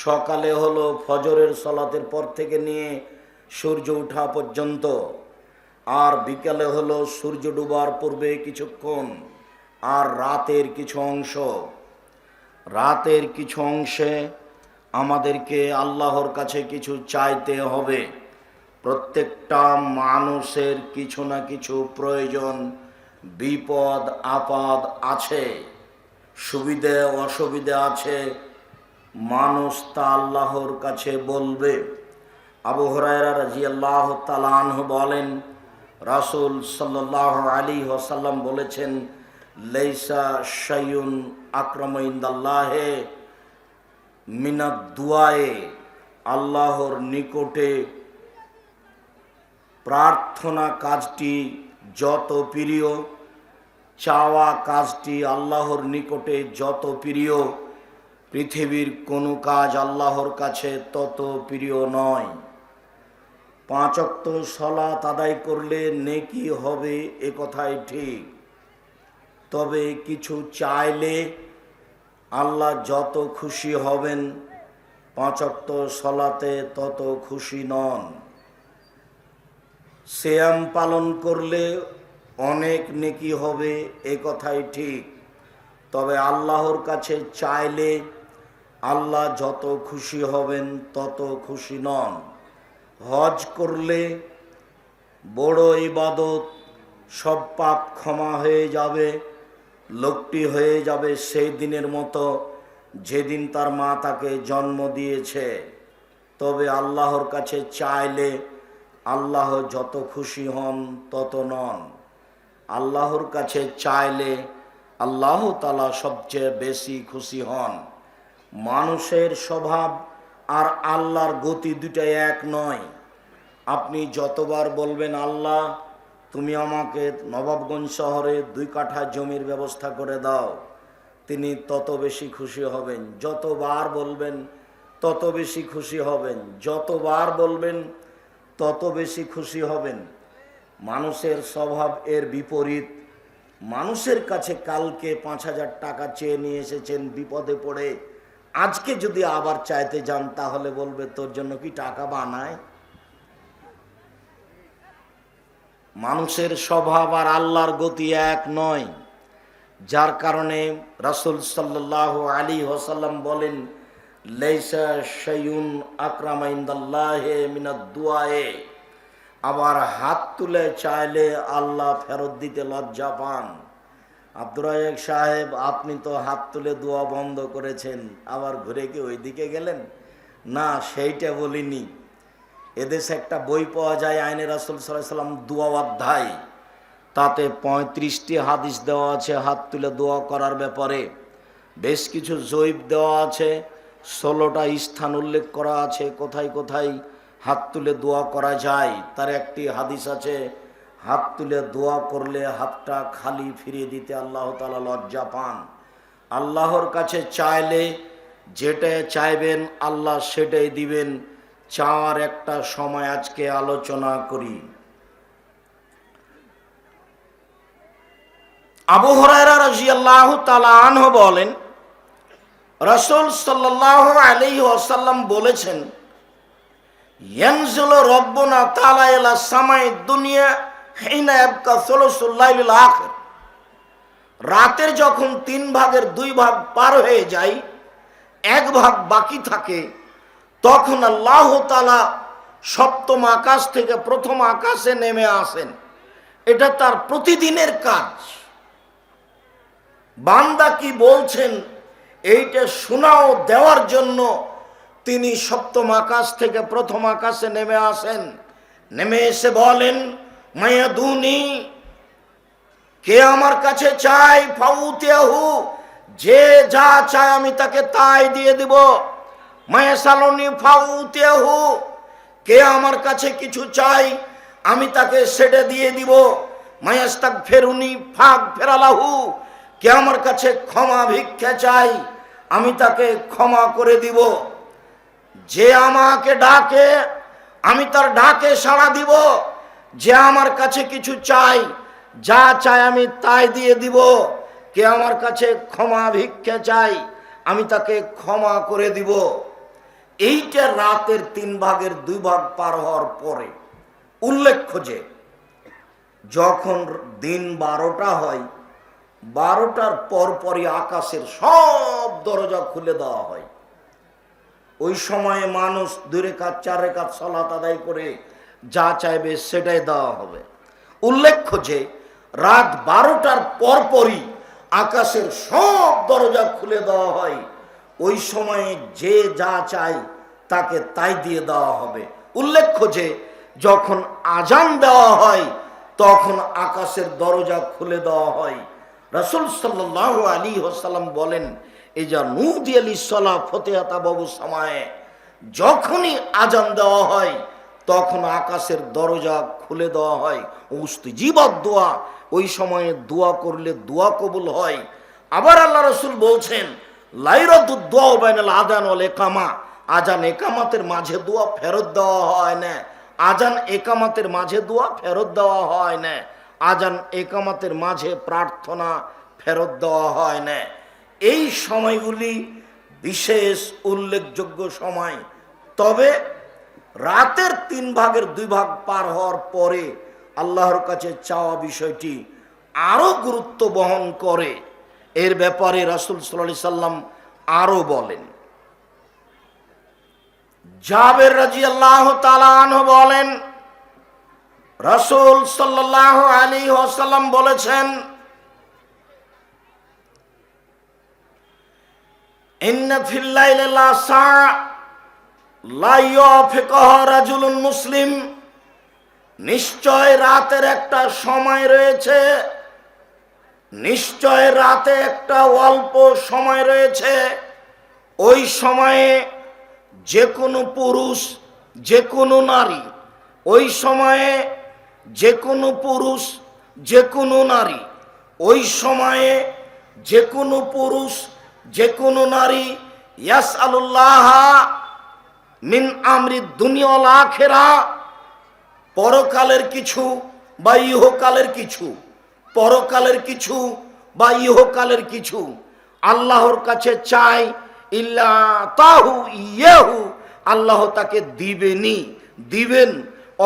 সকালে হলো ফজরের সালাতের পর থেকে নিয়ে সূর্য ওঠা পর্যন্ত, আর বিকালে হলো সূর্য ডুবার পূর্বে কিছুক্ষণ, আর রাতের কিছু অংশ। রাতের কিছু অংশে আমাদেরকে আল্লাহর কাছে কিছু চাইতে হবে। প্রত্যেকটা মানুষের কিছু না কিছু প্রয়োজন, বিপদ আপদ আছে, সুবিধে অসুবিধে আছে, মানুষ তা আল্লাহর কাছে বলবে। আবু হুরায়রা রাদিয়াল্লাহু তাআলা আনহু বলেন, রাসূল সাল্লাল্লাহু আলাইহি ওয়াসাল্লাম বলেছেন, লাইসা শাইউন আকরামু ইনদাল্লাহি মিনাদ দুআয়ে, আল্লাহর নিকটে প্রার্থনা কাজটি যত প্রিয়, চাওয়া কাজটি আল্লাহর নিকটে যত প্রিয়, পৃথিবীর কোনো কাজ আল্লাহর কাছে তত প্রিয় নয়। 5 ওয়াক্ত সালাত আদায় করলে নেকি হবে, এ কথাই ঠিক। তবে কিছু চাইলে আল্লাহ যত খুশি হবেন, 5 ওয়াক্ত সালাতে তত খুশি নন। সিয়াম পালন করলে অনেক নেকি হবে, এ কথাই ঠিক। তবে আল্লাহর কাছে চাইলে আল্লাহ যত খুশি হবেন তত খুশি নন। হজ করলে বড় ইবাদত, সব পাপ ক্ষমা হয়ে যাবে, লোকটি হয়ে যাবে সেই দিনের মতো যেদিন তার মা তাকে জন্ম দিয়েছে। তবে আল্লাহর কাছে চাইলে আল্লাহ যত খুশি হন তত নন। আল্লাহর কাছে চাইলে আল্লাহ তাআলা সবচেয়ে বেশি খুশি হন। মানুষের স্বভাব আর আল্লাহর গতি দুটাই এক নয়। আপনি যতবার বলবেন, আল্লাহ তুমি আমাকে নবাবগঞ্জ শহরে 2 কাঠা জমির ব্যবস্থা করে দাও, তিনি তত বেশি খুশি হবেন। যতবার বলবেন তত বেশি খুশি হবেন, যতবার বলবেন তত বেশি খুশি হবেন। মানুষের স্বভাব এর বিপরীত। মানুষের কাছে কালকে 5,000 টাকা চেয়ে নিয়ে এসেছেন বিপদে পড়ে, আজকে যদি আবার চাইতে যান তাহলে বলবে তোর জন্য কি টাকা বানায়? মানুষের স্বভাব আর আল্লাহর গতি এক নয়, যার কারণে রাসূল সাল্লাল্লাহু আলাইহি ওয়াসাল্লাম বলেন, লাইসা শাইউন আকরামা ইনদাল্লাহি মিনাদ দুআয়ে। আবার হাত তুলে চাইলে আল্লাহ ফেরত দিতে লজ্জা পান। আব্দুর রাজ্জাক সাহেব, আপনি তো হাত তুলে দোয়া বন্ধ করেছেন, আবার ঘুরে কি ওই দিকে গেলেন? না, সেইটা বলিনি। এদেশে একটা বই পাওয়া যায়, আইনে রাসূল সাল্লাল্লাহু আলাইহি ওয়াসাল্লাম দোয়া অধ্যায়, তাতে 35টি হাদিস দেওয়া আছে হাত তুলে দোয়া করার ব্যাপারে। বেশ কিছু জৈব দেওয়া আছে, 16টা স্থান উল্লেখ করা আছে কোথায় কোথায় হাত তুলে দোয়া করা যায়। তার একটি হাদিস আছে, হাত তুলে দোয়া করলে হাতটা খালি ফিরিয়ে দিতে আল্লাহ তাআলা লজ্জা পান। আল্লাহর কাছে চাইলে যেটা চাইবেন আল্লাহ সেটাই দিবেন। চাওয়ার একটা সময় আজকে আলোচনা করি। আবু হুরায়রা রাদিয়াল্লাহু তাআলা আনহু বলেন, রাসূল সাল্লাল্লাহু আলাইহি ওয়াসাল্লাম বলেছেন, ইয়ানজিলু রাব্বুনা তাআলা ইলা সামাই দুনিয়া হিনা ইয়াবকা সুলুসুল লাইলিল আখির। রাতের যখন 3 ভাগের 2 ভাগ পার হয়ে যায়, 1 ভাগ বাকি থাকে, তখন আল্লাহ তাআলা সপ্তম আকাশ থেকে প্রথম আকাশে নেমে আসেন। এটা তার প্রতিদিনের কাজ। বান্দা কি বলছেন এইটা শোনাও দেওয়ার জন্য তিনি সপ্তম আকাশ থেকে প্রথম আকাশে নেমে আসেন। নেমে এসে বলেন, মায়াদুনি, কে আমার কাছে চাই, ফাউতিয়াহু, যে যা চায় আমি তাকে তাই দিয়ে দিব। মায়াসালুনি ফাউতিয়াহু, কে আমার কাছে কিছু চাই আমি তাকে সেটা দিয়ে দিব। মায়াস্তাগফিরুনি ফাগফিরালাহু, কে আমার কাছে ক্ষমা ভিক্ষা চাই আমি তাকে ক্ষমা করে দিব। যে আমাকে ডাকে আমি তার ডাকে সাড়া দিব। যে আমার কাছে কিছু চাই, যা চাই আমি তাই দিয়ে দিব। কে আমার কাছে ক্ষমা ভিক্ষা চাই আমি তাকে ক্ষমা করে দিব। এইটা রাতের 3 ভাগের 2 ভাগ পার হওয়ার পরে। উল্লেখ্য যে যখন দিন 12টা হয়, 12টার পরপরই আকাশের সব দরজা খুলে দেওয়া হয়। ওই সময়ে মানুষ 2 রাকাত 4 রাকাত সালাত আদায় করে যা চাইবে সেটাই দেওয়া হবে। উল্লেখ্য যে রাত 12টার পরপরই আকাশের সব দরজা খুলে দেওয়া হয়। ওই সময়ে যে যা চায় তাকে তাই দিয়ে দেওয়া হবে। উল্লেখ্য যে যখন আজান দেওয়া হয় তখন আকাশের দরজা খুলে দেওয়া হয়। রাসূল সাল্লাল্লাহু আলাইহি ওয়াসাল্লাম বলেন, এই যা নুদিয়া লিসসালাহ ফতিহাতা বাবু সামায়ে, যখনই আজান দেওয়া হয় তখন আকাশের দরজা খুলে দেওয়া হয়। উস্তিজিবাত দোয়া, ওই সময়ে দোয়া করলে দোয়া কবুল হয়। আবার আল্লাহ রাসূল বলছেন, লাইরাতুদ দুআ বাইনাল আযান ওয়াল ইকামা, আজান একামাতের মাঝে দোয়া ফেরত দেওয়া হয় না। আজান একামাতের মাঝে দোয়া ফেরত দেওয়া হয় না। আজান একামাতের মাঝে প্রার্থনা ফেরত দেওয়া হয় না। এই সময়গুলি বিশেষ উল্লেখযোগ্য সময়। তবে রাতের 3 ভাগের 2 ভাগ পার হওয়ার পরে আল্লাহর কাছে চাওয়া বিষয়টি আরো গুরুত্ব বহন করে। এর ব্যাপারে রাসূল সাল্লাল্লাহু আলাইহি সাল্লাম আরো বলেন। জাবের রাদিয়াল্লাহু তাআলা আনহু বলেন, রাসূল সাল্লাল্লাহু আলাইহি ওয়াসাল্লাম বলেছেন, ইন্না ফিল লাইলি লা সাআ লা ইয়াফিকুহা রাজুলুন মুসলিম, নিশ্চয় রাতের একটা সময় রয়েছে, নিশ্চয় রাতে একটা অল্প সময় রয়েছে। ওই সময়ে যে কোনো পুরুষ যে কোনো নারী, ওই সময়ে যে কোনো পুরুষ যে কোনো নারী, ওই সময়ে যে কোনো পুরুষ যে কোনো নারী ইয়াসআলুল্লাহ মিন আমরি দুনিয়া ওয়াল আখিরা, পরকালের কিছু বা ইহকালের কিছু, পরকালের কিছু বা ইহকালের কিছু আল্লাহর কাছে চায়। ইল্লা তাহু ইয়াহু, আল্লাহ তাকে দিবেনই, দিবেন,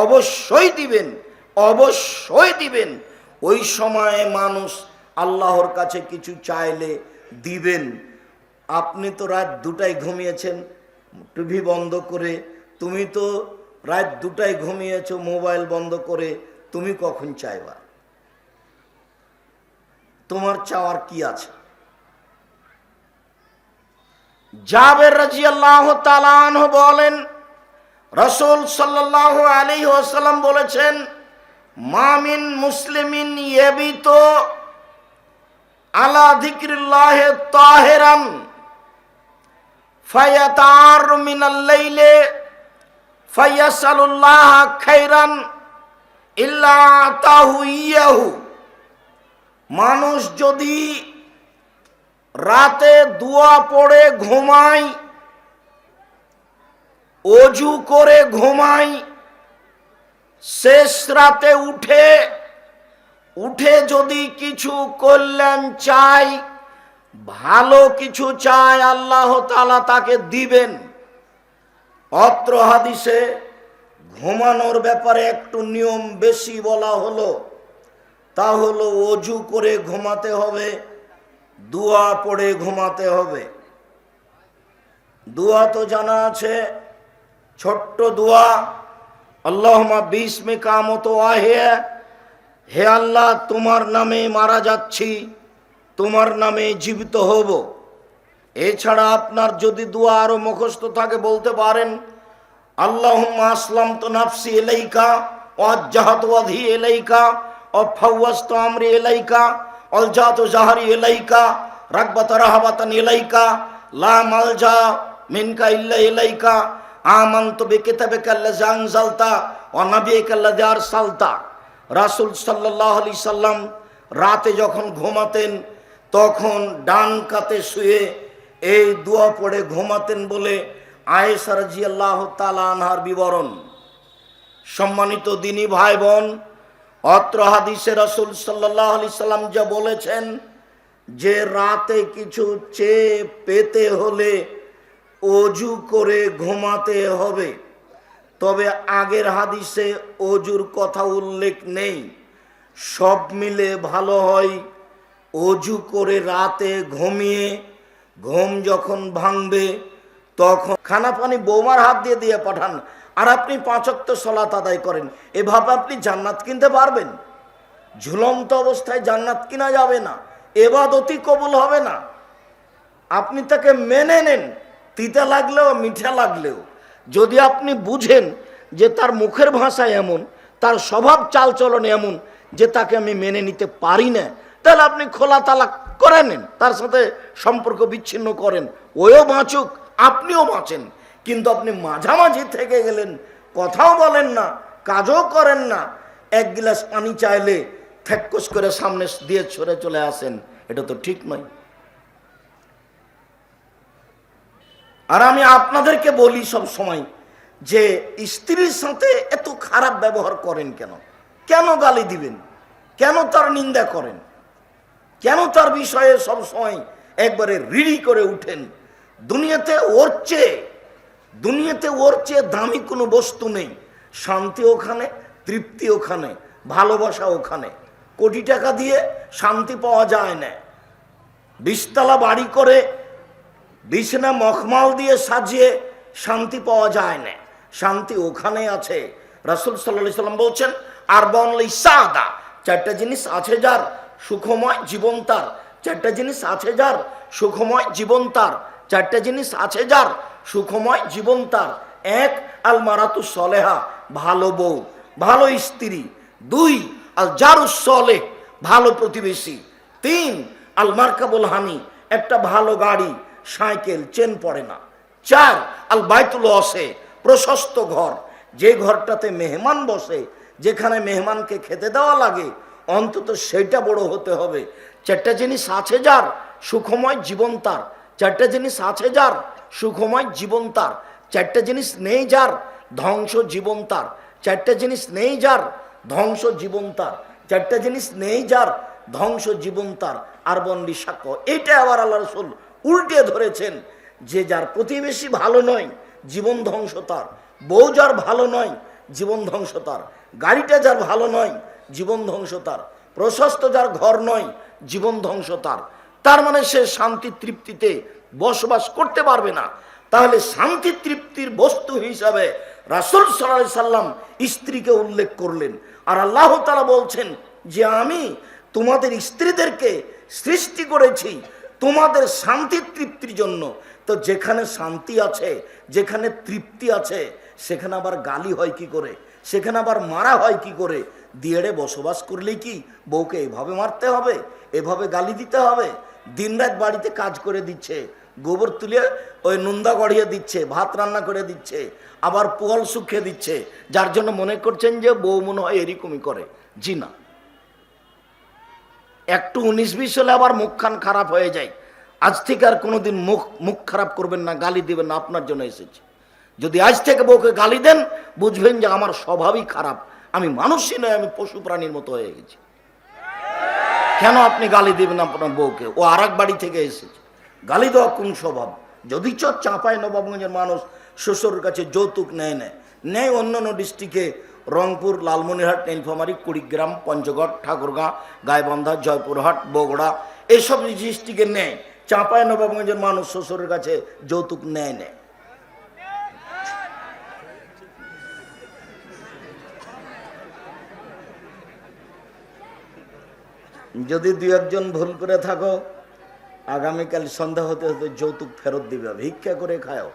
অবশ্যই দিবেন, অবশ্যই দিবেন। ওই সময়ে মানুষ আল্লাহর কাছে কিছু চাইলে দিবেন। আপনি তো রাত 2টায় ঘুমিয়েছেন টিভি বন্ধ করে, তুমি তো রাত 2টায় ঘুমিয়েছো মোবাইল বন্ধ করে, তুমি কখন চাইবা? তোমার চাওয়ার কি আছে? জাবের রাদিয়াল্লাহু তাআলা আনহু বলেন, রাসূল সাল্লাল্লাহু আলাইহি ওয়াসাল্লাম বলেছেন, মা মিন মুসলিমিন ইয়াবিতু আলা যিকরিল্লাহি তাহিরান ফায়াতার মিনাল লাইলি ফায়াসালুল্লাহ খাইরান ইল্লা তাহু ইয়াহু। মানুষ যদি রাতে দোয়া পড়ে ঘুমায়, অজু করে ঘুমায়, শেষ রাতে উঠে যদি কিছু কল্যাণ চাই, ভালো কিছু চায়, আল্লাহ তাআলা তাকে দিবেন। অত্র হাদিসে ঘুমানোর ব্যাপারে একটু নিয়ম বেশি বলা হলো, তা হলো অজু করে ঘুমাতে হবে, দোয়া পড়ে ঘুমাতে হবে। দোয়া তো জানা আছে, ছোট্ট দোয়া, আল্লাহুম্মা বিসমিকা আমুতু ওয়া আহইয়া, হে আল্লাহ তোমার নামে মারা যাচ্ছি, তোমার নামে জীবিত হব। এছাড়া আপনার যদি দোয়া আরো মুখস্থ থাকে বলতে পারেন, আল্লাহুম্মা আসলামতু নাফসি ইলাইকা ওয়া ওয়াজ্জাহতু ওয়াজহি ইলাইকা ওয়া ফাওয়াজতু আমরি ইলাইকা আলজাতু জাহরি ইলাইকা রাগবাতা রাহাবাতান ইলাইকা লা মালজা মিনকা ইল্লা ইলাইকা আমানতু বিকিতাবিকা আল্লাযী আনজালতা ওয়া নাবিয়িকা আল্লাযী আরসালতা। রাসূল সাল্লাল্লাহু আলাইহি সাল্লাম রাতে যখন ঘুমাতেন তখন ডান কাতে শুয়ে এই দোয়া পড়ে ঘুমাতেন বলে আয়েশা রাদিয়াল্লাহু তাআলা আনহার বিবরণ। সম্মানিত দিনী ভাই বোন, অত্র হাদিসে রাসূল সাল্লাল্লাহু আলাইহি সাল্লাম যা বলেছেন যে রাতে কিছু চেয়ে পেতে হলে অজু করে ঘুমাতে হবে, তবে আগের হাদিসে অজুর কথা উল্লেখ নেই। সব মিলে ভালো হয় অজু করে রাতে ঘুমিয়ে ঘুম যখন ভাঙবে তখন খানা পানি বৌমার হাত দিয়ে দিয়ে পাঠান, আর আপনি 5 ওয়াক্ত সালাত আদায় করেন। এভাবে আপনি জান্নাত কিনতে পারবেন? ঝুলন্ত অবস্থায় জান্নাত কিনা যাবে না, ইবাদতই কবুল হবে না। আপনি তাকে মেনে নেন, তিতা লাগলেও মিঠা লাগলেও। যদি আপনি বুঝেন যে তার মুখের ভাষা এমন, তার স্বভাব চালচলন এমন যে তাকে আমি মেনে নিতে পারি না, তাহলে আপনি খোলা তালাক করে নেন, তার সাথে সম্পর্ক বিচ্ছিন্ন করেন। ওও বাঁচুক, আপনিও বাঁচেন। কিন্তু আপনি মাঝামাঝি থেকে গেলেন, কথাও বলেন না, কাজও করেন না, 1 গ্লাস পানি চাইলে ঠেক্কস করে সামনে দিয়ে সরে চলে আসেন, এটা তো ঠিক নয়। আর আমি আপনাদেরকে বলি সব সময় যে স্ত্রীর সাথে এত খারাপ ব্যবহার করেন কেন? কেন গালি দিবেন? কেন তার নিন্দা করেন? কেন তার বিষয়ে সব সময় একবারে রিড়ি করে উঠেন? দুনিয়াতে ওর চেয়ে দামি কোনো বস্তু নেই। শান্তি ওখানে, তৃপ্তি ওখানে, ভালোবাসা ওখানে। কোটি টাকা দিয়ে শান্তি পাওয়া যায় না। 20 তলা বাড়ি করে বিছানা মখমাল দিয়ে সাজিয়ে শান্তি পাওয়া যায় না। শান্তি ওখানে আছে। রাসূল সাল্লাল্লাহু আলাইহি সাল্লাম বলছেন, আরবাউন লিসাদা, 4টা জিনিস আছে যার সুখময় জীবন তার। 4টা জিনিস আছে যার সুখময় জীবন তার। 4টা জিনিস আছে যার সুখময় জীবন তার। 1 আল মারাতু সলেহা, ভালো বউ, ভালো স্ত্রী। 2 আল জারুস সলেহ, ভালো প্রতিবেশী। 3 আল মারকাবুল হানি, একটা ভালো গাড়ি, সাইকেল, চেন পড়ে না। 4 আল বাইতুল ওয়াসে, প্রশস্ত ঘর, যে ঘরটাতে মেহমান বসে, যেখানে মেহমানকে খেতে দেওয়া লাগে, অন্তত সেটা বড় হতে হবে। 4টা জিনিস আছে যার সুখময় জীবন তার। 4টা জিনিস আছে যার সুখময় জীবন তার। 4টা জিনিস নেই যার ধ্বংস জীবন তার। 4টা জিনিস নেই যার ধ্বংস জীবন তার। 4টা জিনিস নেই যার ধ্বংস জীবন তার। আর বন্দি সাক্ষ্য, এইটা আবার আল্লাহ রাসূল উল্টে ধরেছেন যে যার প্রতিবেশী ভালো নয় জীবন ধ্বংস তার, বউ যার ভালো নয় জীবন ধ্বংস তার, গাড়িটা যার ভালো নয় জীবন ধ্বংস তার, প্রশস্ত যার ঘর নয় জীবন ধ্বংস তার। তার মানে সে শান্তি তৃপ্তিতে বসবাস করতে পারবে না। তাহলে শান্তি তৃপ্তির বস্তু হিসাবে রাসূল সাল্লাল্লাহু আলাইহি সাল্লাম স্ত্রীকে উল্লেখ করলেন। আর আল্লাহ তাআলা বলছেন যে আমি তোমাদের স্ত্রীদেরকে সৃষ্টি করেছি তোমাদের শান্তি তৃপ্তির জন্য। তো যেখানে শান্তি আছে, যেখানে তৃপ্তি আছে, সেখানে আবার গালি হয় কি করে, সেখানে আবার মারা হয় কি করে? দিয়েড়ে বসবাস করলে কি বউকে এভাবে মারতে হবে, এভাবে গালি দিতে হবে? দিনরাত বাড়িতে কাজ করে দিচ্ছে, গোবর তুলে ওই নুন্দা গড়িয়ে দিচ্ছে, ভাত রান্না করে দিচ্ছে, আবার পোয়াল শুকিয়ে দিচ্ছে, যার জন্য মনে করছেন যে বউ মনে হয় এরকমই করে। জি না, একটু 19-20 হলে আবার মুখখান খারাপ হয়ে যায়। আজ থেকে আর কোনোদিন মুখ খারাপ করবেন না, গালি দিবেন না, আপনার জন্য এসেছি। যদি আজ থেকে বউকে গালি দেন বুঝবেন যে আমার স্বভাবই খারাপ, আমি মানুষই নয়, আমি পশু প্রাণীর মতো হয়ে গেছি। কেন আপনি গালি দিবেন আপনার বউকে? ও আর এক বাড়ি থেকে এসেছে। গালি দেওয়া কোন স্বভাব? যদি চাঁপাই নবাবগঞ্জের মানুষ শ্বশুরের কাছে যৌতুক নেয় অন্যান্য ডিস্ট্রিক্টে রংপুর, লালমনিরহাট, নীলফামারী, কুড়িগ্রাম, পঞ্চগড়, ঠাকুরগাঁ, গাইবান্ধা, জয়পুরহাট, বগুড়া এইসব ডিস্ট্রিক্টে নেয়। চাঁপাই নবাবগঞ্জের মানুষ শ্বশুরের কাছে যৌতুক নেয়। যদি দুই একজন ভুল করে থাকো, আগামীকাল সন্ধ্যা হতে হতে যৌতুক ফেরত দিবে, ভিক্ষা করে খাও।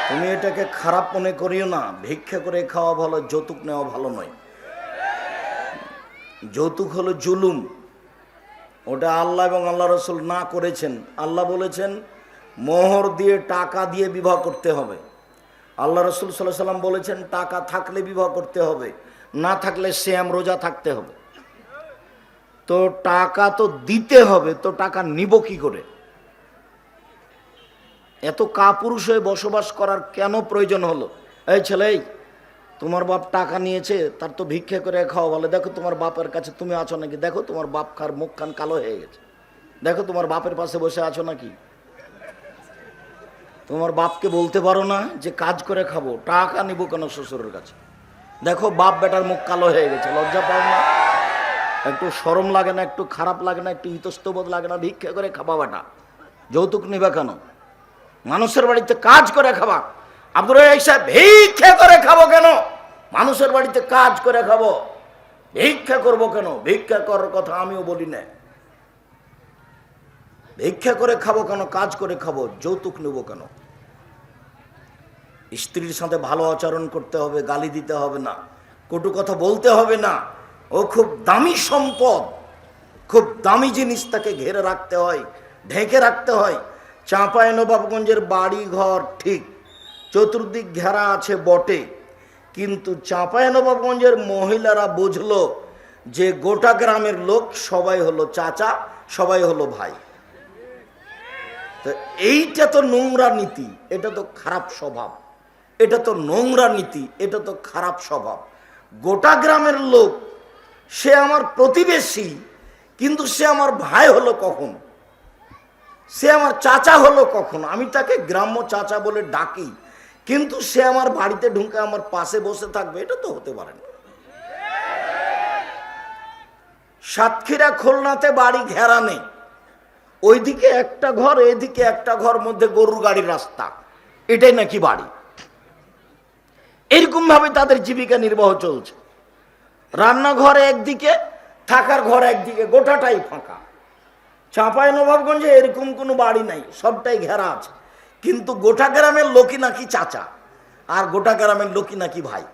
তুমি এটাকে খারাপ মনে করিও না, ভিক্ষা করে খাওয়া ভালো, যৌতুক নেওয়া ভালো নয়। যৌতুক হলো জুলুম, ওটা আল্লাহ এবং আল্লাহ রসুল না করেছেন। আল্লাহ বলেছেন মোহর দিয়ে, টাকা দিয়ে বিবাহ করতে হবে। আল্লাহ রসুল সাল্লাল্লাহু আলাইহি সাল্লাম বলেছেন টাকা থাকলে বিবাহ করতে হবে, না থাকলে সিয়াম রোজা থাকতে হবে। তো টাকা তো দিতে হবে, তো টাকা নিব কি করে? এত কাপুরুষ হয়ে বসবাস করার কেন প্রয়োজন হলো? এই ছেলে, তোমার বাপ টাকা নিয়েছে, তার তো ভিক্ষা করে খাওয়া ভালো। দেখো তোমার বাপের কাছে তুমি আছো নাকি, দেখো তোমার বাপ খার মুখ খান কালো হয়ে গেছে, দেখো তোমার বাপের পাশে বসে আছো নাকি। তোমার বাপকে বলতে পারো না যে কাজ করে খাবো, টাকা নিব কেন শ্বশুরের কাছে? দেখো বাপ বেটার মুখ কালো হয়ে গেছে, লজ্জা পাও না? একটু শরম লাগে না? একটু খারাপ লাগে না? একটু ইতস্তবোধ লাগে না? ভিক্ষা করে খাবা বেটা, যৌতুক নিবা কেন? মানুষের বাড়িতে কাজ করে খাবা। আব্দুর রাজ্জাক সাহেব, ভিক্ষা করে খাবো কেন? মানুষের বাড়িতে কাজ করে খাবো, ভিক্ষা করবো কেন? ভিক্ষা করার কথা আমিও বলি না। ভিক্ষা করে খাবো কেন? কাজ করে খাবো, যৌতুক নেবো কেন? স্ত্রীর সাথে ভালো আচরণ করতে হবে, গালি দিতে হবে না, কটু কথা বলতে হবে না। ও খুব দামি সম্পদ, খুব দামি জিনিস, তাকে ঘেরে রাখতে হয়, ঢেকে রাখতে হয়। চাঁপাই নবাবগঞ্জের বাড়ি ঘর ঠিক চতুর্দিক ঘেরা আছে বটে, কিন্তু চাঁপাই নবাবগঞ্জের মহিলারা বুঝলো যে গোটা গ্রামের লোক সবাই হলো চাচা, সবাই হলো ভাই। তো এইটা তো নোংরা নীতি, এটা তো খারাপ স্বভাব, এটা তো নোংরা নীতি, এটা তো খারাপ স্বভাব। গোটা গ্রামের লোক, সে আমার প্রতিবেশী, কিন্তু সে আমার ভাই হলো কখন? সে আমার চাচা হলো কখন? আমি তাকে গ্রাম্য চাচা বলে ডাকি, কিন্তু সে আমার বাড়িতে ঢুকে আমার পাশে বসে থাকবে, এটা তো হতে পারে না। সাতক্ষীরা খুলনাতে বাড়ি ঘেরা নেই, ওইদিকে একটা ঘর, এদিকে একটা ঘর, মধ্যে গরুর গাড়ির রাস্তা, এটাই নাকি বাড়ি। এরকম ভাবে তাদের জীবিকা নির্বাহ চলছে। রান্নাঘর একদিকে, থাকার ঘর একদিকে, গোটাটাই ফাঁকা। চাঁপাই নবাবগঞ্জে এরকম কোনো বাড়ি নাই, সবটাই ঘেরা আছে, কিন্তু গোটা গ্রামের লোকই নাকি চাচা, আর গোটা গ্রামের লোকই নাকি ভাই।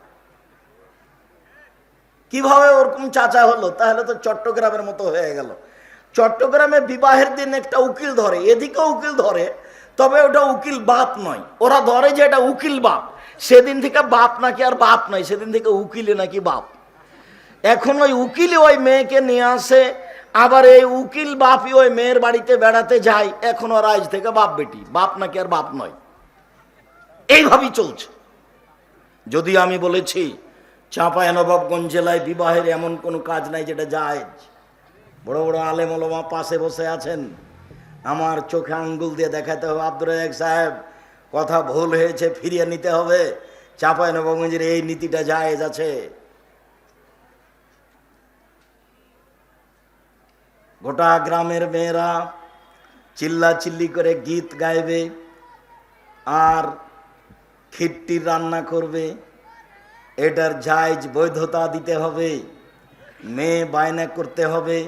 কিভাবে ওরকম চাচা হলো? তাহলে তো চট্টগ্রামের মতো হয়ে গেল। চট্টগ্রামে বিবাহের দিন একটা উকিল ধরে, এদিকে উকিল ধরে, তবে ওটা উকিল বাপ নয়। ওরা ধরে যে এটা উকিল বাপ, সেদিন থেকে বাপ নাকি আর বাপ নয়, সেদিন থেকে উকিলে নাকি বাপ। এখন ওই উকিলে ওই মেয়েকে নিয়ে আসে, আবার এই উকিল বাপই ওই মেয়ের বাড়িতে বেড়াতে যায়। এখন ওরা আজ থেকে বাপ বেটি, বাপ নাকি আর বাপ নয়, এইভাবেই চলছে। যদি আমি বলেছি চাঁপাইনবাবগঞ্জ জেলায় বিবাহের এমন কোনো কাজ নাই যেটা জায়েজ। বড় বড় আলেম ওলামা পাশে বসে আছেন, আমার চোখে আঙ্গুল দিয়ে দেখাতে হবে আব্দুর রাজ্জাক সাহেব কথা ভুল হয়েছে, ফিরিয়ে নিতে হবে। চাঁপাইনবাবগঞ্জের এই নীতিটা জায়েজ আছে। গোটা গ্রামের মেয়েরা চিল্লা চিল্লি করে গীত গাইবে আর খিট্টির রান্না করবে, এটার জায়েজ বৈধতা দিতে হবে। মেয়ে বায়না করতে হবে,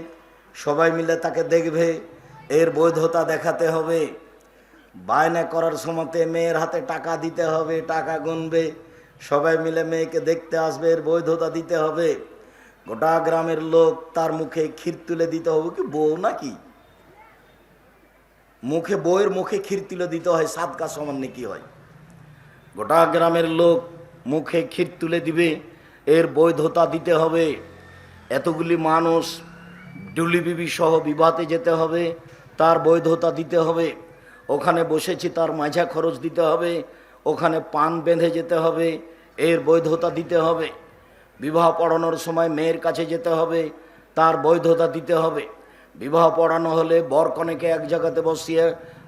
সবাই মিলে তাকে দেখবে, এর বৈধতা দেখাতে হবে। বায়না করার সময়তে মেয়ের হাতে টাকা দিতে হবে, টাকা গুনবে, সবাই মিলে মেয়েকে দেখতে আসবে, এর বৈধতা দিতে হবে। গোটা গ্রামের লোক তার মুখে ক্ষীর তুলে দিতে হবে। কি বউ নাকি মুখে, বউয়ের মুখে ক্ষীর তুলে দিতে হয়, সাদকা সমান নাকি হয়। গোটা গ্রামের লোক মুখে ক্ষীর তুলে দিবে, এর বৈধতা দিতে হবে। এতগুলি মানুষ ডুলি বিবি সহ বিবাহতে যেতে হবে, তার বৈধতা দিতে হবে। ওখানে বসেছি তার মাঝা খরচ দিতে হবে, ওখানে পান বেঁধে যেতে হবে, এর বৈধতা দিতে হবে। বিবাহ পড়ানোর সময় মেয়ের কাছে যেতে হবে, তার বৈধতা দিতে হবে। বিবাহ পড়ানো হলে বর কনেকে এক জায়গাতে বসিয়ে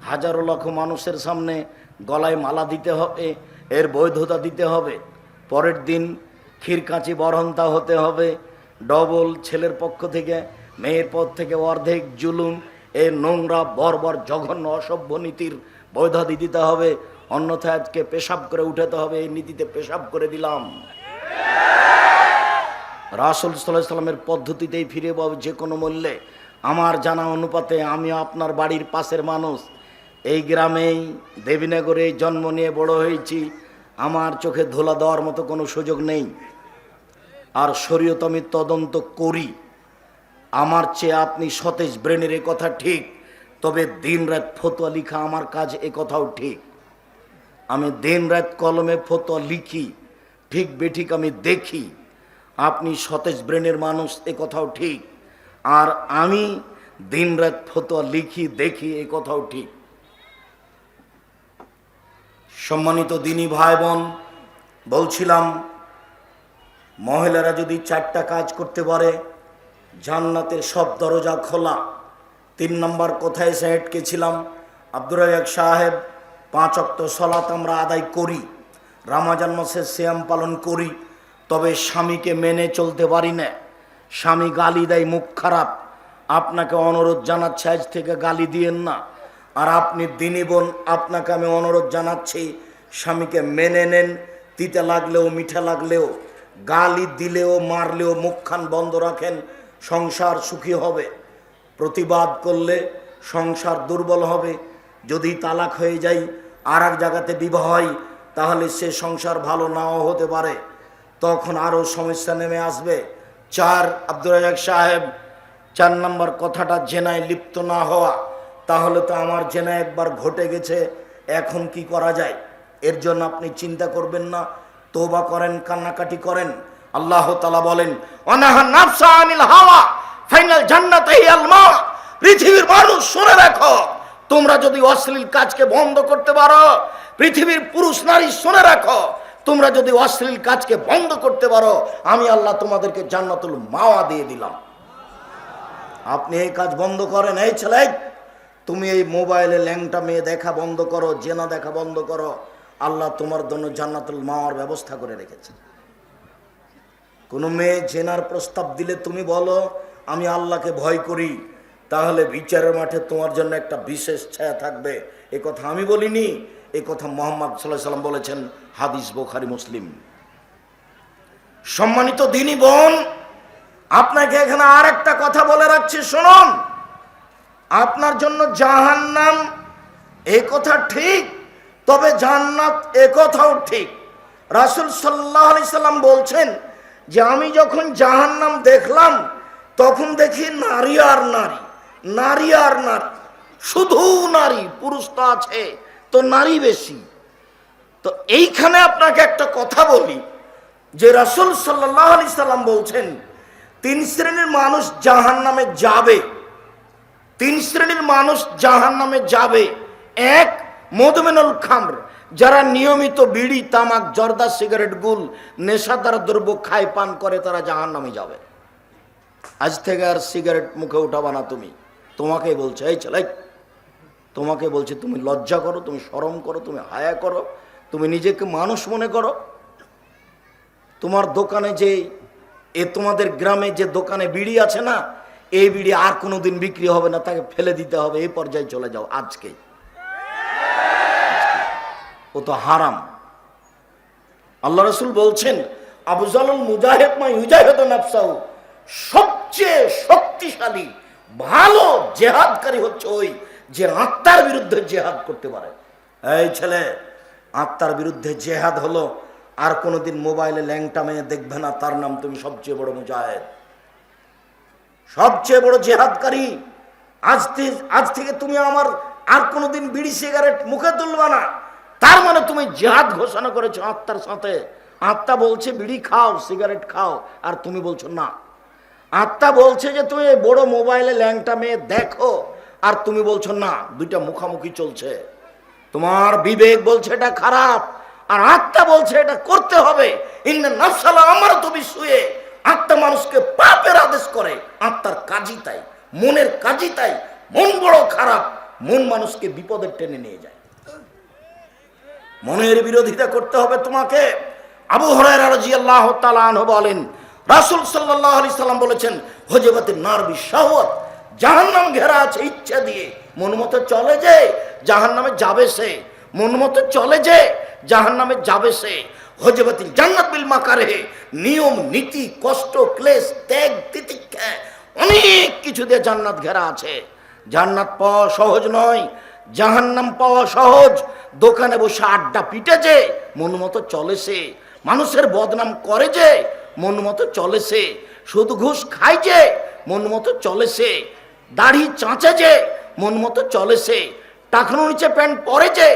হাজারো লক্ষ মানুষের সামনে গলায় মালা দিতে হবে, এর বৈধতা দিতে হবে। পরের দিন ক্ষীরকাঁচি বরহন্তা হতে হবে, ডবল ছেলের পক্ষ থেকে, মেয়ের পক্ষ থেকে অর্ধেক জুলুম, এই নোংরা বর্বর জঘন্য অসভ্য নীতির বৈধতা দিতে হবে। অন্যথায় আজকে পেশাব করে উঠাতে হবে, এই নীতিতে পেশাব করে দিলাম। রাসূল সাল্লাল্লাহু আলাইহি সাল্লামের পদ্ধতিতেই ফিরে পাবো যে কোনো মূল্যে। আমার জানা অনুপাতে আমি আপনার বাড়ির পাশের মানুষ, এই গ্রামেই দেবীনগরে জন্ম নিয়ে বড় হয়েছি, আমার চোখে ধুলা দেওয়ার মতো কোনো সুযোগ নেই। আর শরীয়ত আমি তদন্ত করি। আমার চেয়ে আপনি সতেজ ব্রেনের এ কথা ঠিক, তবে দিন রাত ফতোয়া লিখা আমার কাজ, এ কথাও ঠিক। আমি দিন রাত কলমে ফতোয়া লিখি, ঠিক বেঠিক আমি দেখি। আপনি সতেজ ব্রেনের মানুষ, এ কথাও ঠিক। আর আমি দিন রাত ফতোয়া লিখি, দেখি, এ কথাও ঠিক। সম্মানিত দিনী ভাই বোন, বলছিলাম মহিলারা যদি 4টা কাজ করতে পারে জান্নাতের সব দরজা খোলা। 3 নম্বর কোথায় এসে আটকেছিলাম? আব্দুর রাজ্জাক সাহেব 5 ওয়াক্ত সালাত আমরা আদায় করি, রমজান মাসে সিয়াম পালন করি, তবে স্বামীকে মেনে চলতে পারি না। স্বামী গালি দেয়, মুখ খারাপ। আপনাকে অনুরোধ জানাচ্ছি আজ থেকে গালি দিয়েন না। আর আপনি দিনী বোন, আপনাকে আমি অনুরোধ জানাচ্ছি স্বামীকে মেনে নেন। তিতা লাগলেও মিঠা লাগলেও, গালি দিলেও মারলেও মুখখান বন্ধ রাখেন, সংসার সুখী হবে। প্রতিবাদ করলে সংসার দুর্বল হবে। যদি তালাক হয়ে যায়, আর এক জায়গাতে বিবাহ হয়, তাহলে সে সংসার ভালো নাও হতে পারে, তখন আরও সমস্যা নেমে আসবে। 4 আব্দুর রাজ্জাক সাহেব 4 নম্বর কথাটা, জেনায় লিপ্ত না হওয়া। তাহলে তো আমার জেনা একবার ঘটে গেছে, এখন কি করা যায়? এর জন্য আপনি চিন্তা করবেন না, তওবা করেন, কান্নাকাটি করেন। আল্লাহ তাআলা বলেন, ওয়ানাহা নাফসা আনিল হাওয়া ফাইনাল জান্নাত হিয়াল মা। পৃথিবীর মানুষ শুনে রাখো, তোমরা যদি অশ্লীল কাজকে বন্ধ করতে পারো, পৃথিবীর পুরুষ নারী শুনে রাখো, তোমরা যদি অশ্লীল কাজকে বন্ধ করতে পারো, আমি আল্লাহ তোমাদেরকে জান্নাতুল মাওয়া দিয়ে দিলাম। আপনি এই কাজ বন্ধ করেন। এই ছেলে, তুমি এই মোবাইলে ল্যাংটা মেয়ে দেখা বন্ধ করো, জেনা দেখা বন্ধ করো, আল্লাহ তোমার জন্য জান্নাতুল মাওয়ার ব্যবস্থা করে রেখেছে। কোনো মেয়ে জেনার প্রস্তাব দিলে তুমি বলো আমি আল্লাহকে ভয় করি, তাহলে বিচারের মাঠে তোমার জন্য একটা বিশেষ ছায়া থাকবে। এ কথা আমি বলিনি, এ কথা মুহাম্মদ সাল্লাল্লাহু আলাইহি ওয়াসাল্লাম বলেছেন, হাদিস বুখারী মুসলিম। সম্মানিত দিনী বোন, আপনাকে এখানে আর একটা কথা বলে রাখছি, শুনুন। আপনার জন্য জাহান্নাম, এ কথা ঠিক, তবে জান্নাত, এ কথাও ঠিক। রাসূল সাল্লাল্লাহু আলাইহি সাল্লাম বলছেন যে আমি যখন জাহান্নাম দেখলাম, তখন দেখি নারী আর নারী, নারী আর নারী, শুধু নারী। পুরুষ তো আছে, তো নারী বেশি। তো এইখানে আপনাকে একটা কথা বলি যে রাসূল সাল্লাল্লাহু আলাইহি সাল্লাম বলছেন 3 শ্রেণীর মানুষ জাহান্নামে যাবে। 3 শ্রেণীর মানুষ জাহান্নামে যাবে। 1, মদমিনুল খামর, যারা নিয়মিত বিড়ি, তামাক, জর্দা, সিগারেট, গুল, নেশাদার দ্রব্য খায়, পান করে, তারা জাহান্নামে যাবে। আজ থেকে আর সিগারেট মুখে উঠাবা না তুমি, তোমাকেই বলছে। এই ছেলে, তোমাকে বলছে তুমি লজ্জা করো, তুমি শরম করো, তুমি হায়া করো, তুমি নিজেকে মানুষ মনে করো। তোমার দোকানে যে তোমাদের গ্রামে যে দোকানে বিড়ি আছে না, এই বিড়ি আর কোনোদিন বিক্রি হবে না, তাকে ফেলে দিতে হবে, এই পর্যায়ে চলে যাও আজকে। ও তো হারাম। আল্লাহ রাসূল বলছেন আফজালুল মুজাহিদ মা ইউজাহিদু নাফসাহু, সবচেয়ে শক্তিশালী ভালো জেহাদকারী হচ্ছে ওই যে আত্মার বিরুদ্ধে জেহাদ করতে পারে। এই ছেলে, আত্মার বিরুদ্ধে জেহাদ হলো আর কোনোদিন মোবাইলে ল্যাংটা মেয়ে দেখবে না, তার নাম তুমি সবচেয়ে বড় মুজাহিদ, সবচেয়ে বড় জেহাদকারী। আজ থেকে তুমি আমার আর কোনোদিন বিড়ি সিগারেট মুখে তুলবা না, তার মানে তুমি জিহাদ ঘোষণা করেছো আত্মার সাথে। আত্মা বলছে বিড়ি খাও, সিগারেট খাও, আর তুমি বলছো না। আত্মা বলছে যে তুমি বড় মোবাইলে ল্যাংটা মেয়ে দেখো, আর তুমি বলছো না। দুইটা মুখামুখি চলছে। তোমার বিবেক বলছে এটা খারাপ, আর আত্মা বলছে এটা করতে হবে। ইন্না নাফসালা আমারাতু বিসুয়ে, আত্মা মানুষকে পাপের আদেশ করে। আত্মার কাজই তাই, মনের কাজই তাই। মন বড় খারাপ, মন মানুষকে বিপদে টেনে নিয়ে যায়। মনের বিরোধিতা করতে হবে তোমাকে। আবু হুরায়রা রাদিয়াল্লাহু তাআলা আনহু বলেন, রাসূল সাল্লাল্লাহু আলাইহি সাল্লাম বলেছেন, হুজিবাতিন নার বিশাওয়াত, জাহান্নাম ঘেরা আছে ইচ্ছা দিয়ে। মন মতো চলে যে জাহান্নামে যাবে সে, মন মতো চলে যে জাহান্নামে যাবে সে। হুজিবাতিল জান্নাত বিল মাকারিহ, নিয়ম নীতি কষ্ট ক্লেশ ত্যাগ তিতিক্ষা অনেক কিছু দিয়ে জান্নাত ঘেরা আছে। জান্নাত পাওয়া সহজ নয়, জাহান্নাম পাওয়া সহজ। দোকানে বসে আড্ডা পিটে যে মন মতো চলে সে, মানুষের বদনাম করে যে মন মতো চলে সে, সুদ ঘুষ খায় যে মন মতো চলে সে, দাড়ি চাঁচে যে মন মতো চলে সে, টাকনো নিচে প্যান্ট পরে যে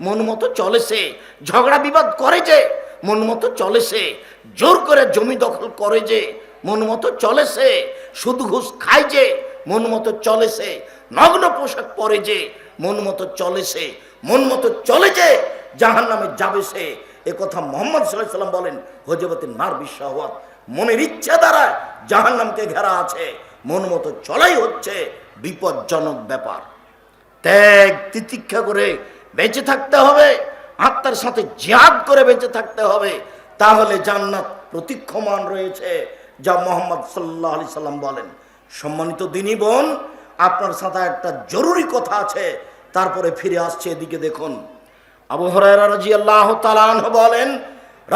মন মতো চলে সে, ঝগড়া বিবাদ করে যে মন মতো চলে সে, জোর করে জমি দখল করে যে মন মতো চলে সে, সুদ ঘুষ খায় যে মন মতো চলে সে, নগ্ন পোশাক পরে যে মন মতো চলে সে, মন মতো চলে যে জাহান্নামে যাবে সে। এ কথা মুহাম্মদ সাল্লাল্লাহু আলাইহি ওয়াসাল্লাম বলেন, হুজিবাতিন নার বিশাওয়াত, মনের ইচ্ছা দ্বারা জাহান্নামকে ঘেরা আছে। মন মতো চলাই হচ্ছে বিপজ্জনক ব্যাপার। ত্যাগ তিতিক্ষা করে বেঁচে থাকতে হবে, আত্মার সাথে জিহাদ করে বেঁচে থাকতে হবে, তাহলে জান্নাত প্রতীক্ষমান রয়েছে, যা মুহাম্মদ সাল্লাল্লাহু আলাইহি সাল্লাম বলেন। সম্মানিত দিনী বোন, আপনার সাথে একটা জরুরি কথা আছে, তারপরে ফিরে আসছে। এদিকে দেখুন, আবু হুরায়রা রাদিয়াল্লাহু তাআলা আনহু বলেন,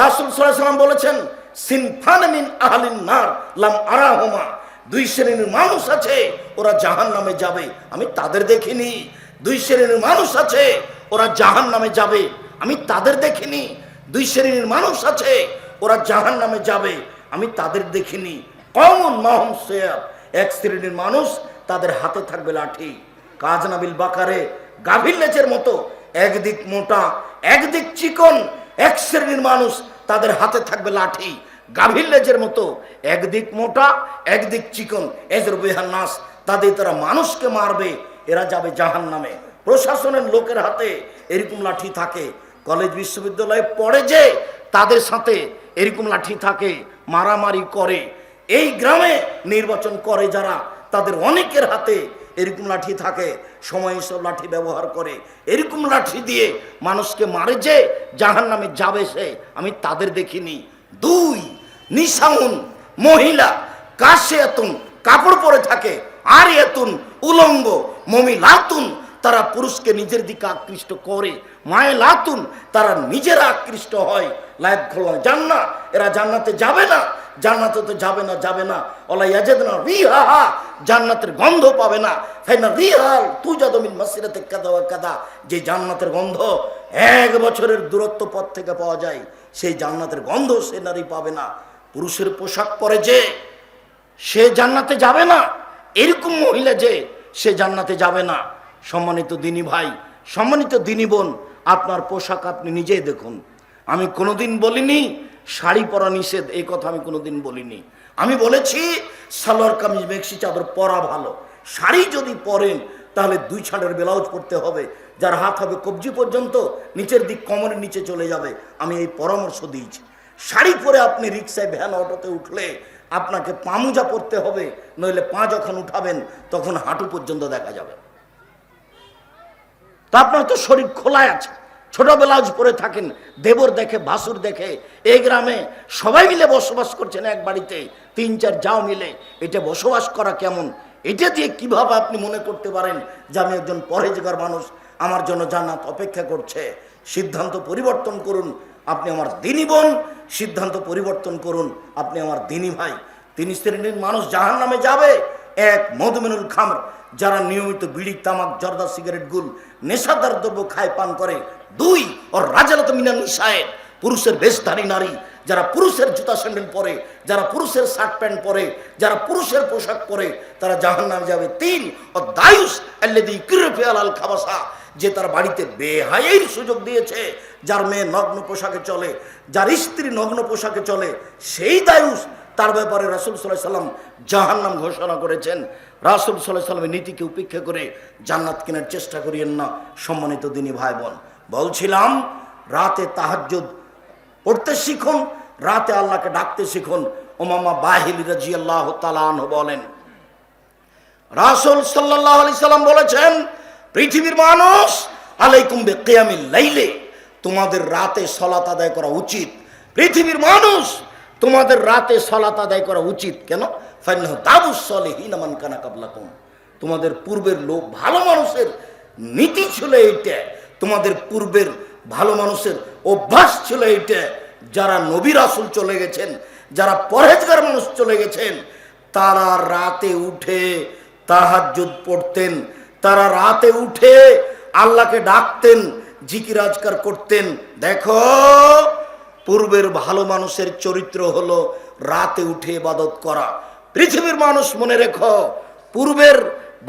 রাসূল সাল্লাল্লাহু আলাইহি ওয়াসাল্লাম বলেছেন, সিনফান মিন আহলিন নার লাম আরাহুমা, দুই শ্রেণীর মানুষ আছে ওরা জাহান্নামে যাবে, আমি তাদের দেখিনি। দুই শ্রেণীর মানুষ আছে ওরা জাহান্নামে যাবে, আমি তাদের দেখিনি। দুই শ্রেণীর মানুষ আছে ওরা জাহান্নামে যাবে, আমি তাদের দেখিনি। কওমুন মাহুম সিয়াব, এক শ্রেণীর মানুষ তাদের হাতে থাকবে লাঠি, কাজনাবিল বাকারে, গাভীর লেজের মতো, একদিক মোটা একদিক চিকন। এক শ্রেণীর মানুষ তাদের হাতে থাকবে লাঠি, গাভীর লেজের মতো, একদিক মোটা একদিক চিকন। এজরুবিহান নাস, তাদের তারা মানুষকে মারবে, এরা যাবে জাহান্নামে। প্রশাসনের লোকের হাতে এরকম লাঠি থাকে, কলেজ বিশ্ববিদ্যালয়ে পড়ে যে তাদের সাথে এরকম লাঠি থাকে, মারামারি করে। এই গ্রামে নির্বাচন করে যারা, তাদের অনেকের হাতে এরকম লাঠি থাকে, সময় সব লাঠি ব্যবহার করে, এরকম লাঠি দিয়ে মানুষকে মারে যে জাহান্নামে যাবে সে, আমি তাদের দেখিনি। দুই, নিসাউন, মহিলা, কাশিয়াতুন, কাপড় পরে থাকে, আর এতুন, উলঙ্গ, মমিলাতুন, তারা পুরুষকে নিজের দিকে আকৃষ্ট করে, মায়লাতুন, তারা নিজেরা আকৃষ্ট হয়। লায়াত খোলা জান্নাত, এরা জান্নাতে যাবে না, জান্নাতে তো যাবে না, যাবে না। ওলা ইয়াজিদনা রিহা, জান্নাতের গন্ধ পাবে না। ফাইনা রিহাল তুজাদু মিন মাসিরাতি কাদা ওয়া কাদা, যে জান্নাতের গন্ধ 1 বছরের দূরত্ব পথ থেকে পাওয়া যায়, সেই জান্নাতের গন্ধ সে নারী পাবে না। পুরুষের পোশাক পরে যে সে জান্নাতে যাবে না, এরকম মহিলা যে সে জান্নাতে যাবে না। সম্মানিত দিনী ভাই, সম্মানিত দিনী বোন, আপনার পোশাক আপনি নিজেই দেখুন। আমি কোনোদিন বলিনি শাড়ি পরা নিষেধ, এই কথা আমি কোনোদিন বলিনি। আমি বলেছি সালোয়ার কামিজ মেক্সি চাদর পরা ভালো। শাড়ি যদি পরেন তাহলে 2 ছাড়ের ব্লাউজ পরতে হবে, যার হাত হবে কবজি পর্যন্ত, নিচের দিক কোমরের নিচে চলে যাবে। আমি এই পরামর্শ দিয়েছি। শাড়ি পরে আপনি রিক্সায় ভ্যান অটোতে উঠলে আপনাকে পামুজা পরতে হবে, নইলে পা যখন উঠাবেন তখন হাঁটু পর্যন্ত দেখা যাবে। তো আপনার তো শরীর খোলায় আছে, ছোট ব্লাউজ পরে থাকেন, দেবর দেখে, ভাসুর দেখে, এই গ্রামে সবাই মিলে বসবাস করছেন এক বাড়িতে, 3-4 যাও মিলে। এটা বসবাস করা কেমন? এটা দিয়ে কিভাবে আপনি মনে করতে পারেন যে আমি একজন পরহেজগার মানুষ, আমার জন্য জান্নাত অপেক্ষা করছে? সিদ্ধান্ত পরিবর্তন করুন, আপনি আমার দিনী বোন। সিদ্ধান্ত পরিবর্তন করুন, আপনি আমার দিনী ভাই। 3 শ্রেণীর মানুষ জাহান্নামে যাবে। 1, মধুমেনুল খামর, যারা নিয়মিত বিড়ি, তামাক, জর্দা, সিগারেট, গুল, নেশাদার দ্রব্য খায়, পান করে। 2, ওর রাজালত মিনান নিসায়ে, পুরুষের বেশধারী নারী, যারা পুরুষের জুতা স্যান্ডেল পরে, যারা পুরুষের শার্ট প্যান্ট পরে, যারা পুরুষের পোশাক পরে, তারা জাহান্নামে যাবে। 3, ও দায়ুস আল্লাযী ইকরাফি আলাল খাবাসা, যে তার বাড়িতে বেহায়ার সুযোগ দিয়েছে, যার মেয়ে নগ্ন পোশাকে চলে, যার স্ত্রী নগ্ন পোশাকে চলে, সেই দায়ুস। তার ব্যাপারে রাসূল সাল্লাল্লাহু আলাইহি ওয়াসাল্লাম জাহান্নাম ঘোষণা করেছেন। রাসূল সাল্লাল্লাহু আলাইহি ওয়াসাল্লামের নীতিকে উপেক্ষা করে জান্নাত কেনার চেষ্টা করিয়েন না। সম্মানিত দিনী ভাই বোন, বলছিলাম রাতে তাহাজ্জুদ পড়তে শিখুন, রাতে আল্লাহকে ডাকতে শিখুন। উমামা বাহিলী রাদিয়াল্লাহু তাআলা আনহু বলেন, রাসূল সাল্লাল্লাহু আলাইহি সাল্লাম বলেছেন, পৃথিবীর মানুষ, আলাইকুম বিকিয়ামিল লাইলে, তোমাদের রাতে সালাত আদায় করা উচিত। পৃথিবীর মানুষ, তোমাদের রাতে সালাত আদায় করা উচিত। কেন? ফাইন্নাহু দাবুস সলিহিন মান কানা কাবলাকুম, তোমাদের পূর্বের লোক ভালো মানুষের নীতি ছিল এইটা, তোমাদের পূর্বের ভালো মানুষের অভ্যাস ছিল এইটা। যারা নবী রাসূল চলে গেছেন, যারা পরহেজগার মানুষ চলে গেছেন, তারা রাতে উঠে তাহাজ্জুদ পড়তেন, তারা রাতে উঠে আল্লাহকে ডাকতেন, জিকির আজকার করতেন। দেখো, পূর্বের ভালো মানুষের চরিত্র হলো রাতে উঠে ইবাদত করা। পৃথিবীর মানুষ মনে রেখো, পূর্বের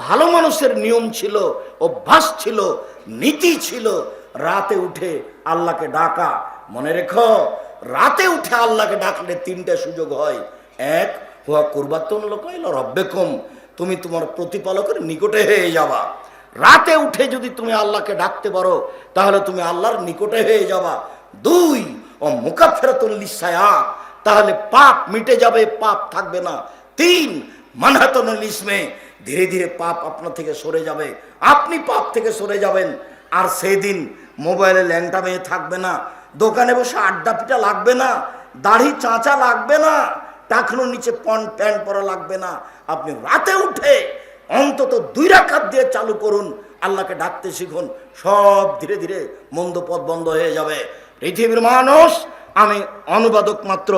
ভালো মানুষের নিয়ম ছিল, অভ্যাস ছিল, নীতি ছিল রাতে উঠে আল্লাহকে ডাকা। মনে রেখো, রাতে উঠে আল্লাহকে ডাকলে 3টা সুযোগ হয়। 1, হুয়া কুরবাতুন লাকুম ইলা রাব্বিকুম, তুমি তোমার প্রতিপালকের নিকটে হয়ে যাবা। রাতে উঠে যদি তুমি আল্লাহকে ডাকতে পারো, তাহলে তুমি আল্লাহর নিকটে হয়ে যাবা। 2, ও মুকাফফিরাতুল লিসায়াত, তাহলে পাপ মিটে যাবে, পাপ থাকবে না। 3, মানহাতুল ইসমে, ধীরে ধীরে পাপ আপনার থেকে সরে যাবে, আপনি পাপ থেকে সরে যাবেন। আর সেদিন মোবাইলে ল্যাংটা মেয়ে থাকবে না, দোকানে বসে আড্ডা পিটা লাগবে না, দাড়ি চাঁচা লাগবে না, টাকনুর নিচে প্যান্ট পরা লাগবে না। আপনি রাতে উঠে অন্তত 2 রাকাত দিয়ে চালু করুন, আল্লাহকে ডাকতে শিখুন, সব ধীরে ধীরে মন্দ পথ বন্ধ হয়ে যাবে। পৃথিবীর মানুষ, আমি অনুবাদক মাত্র,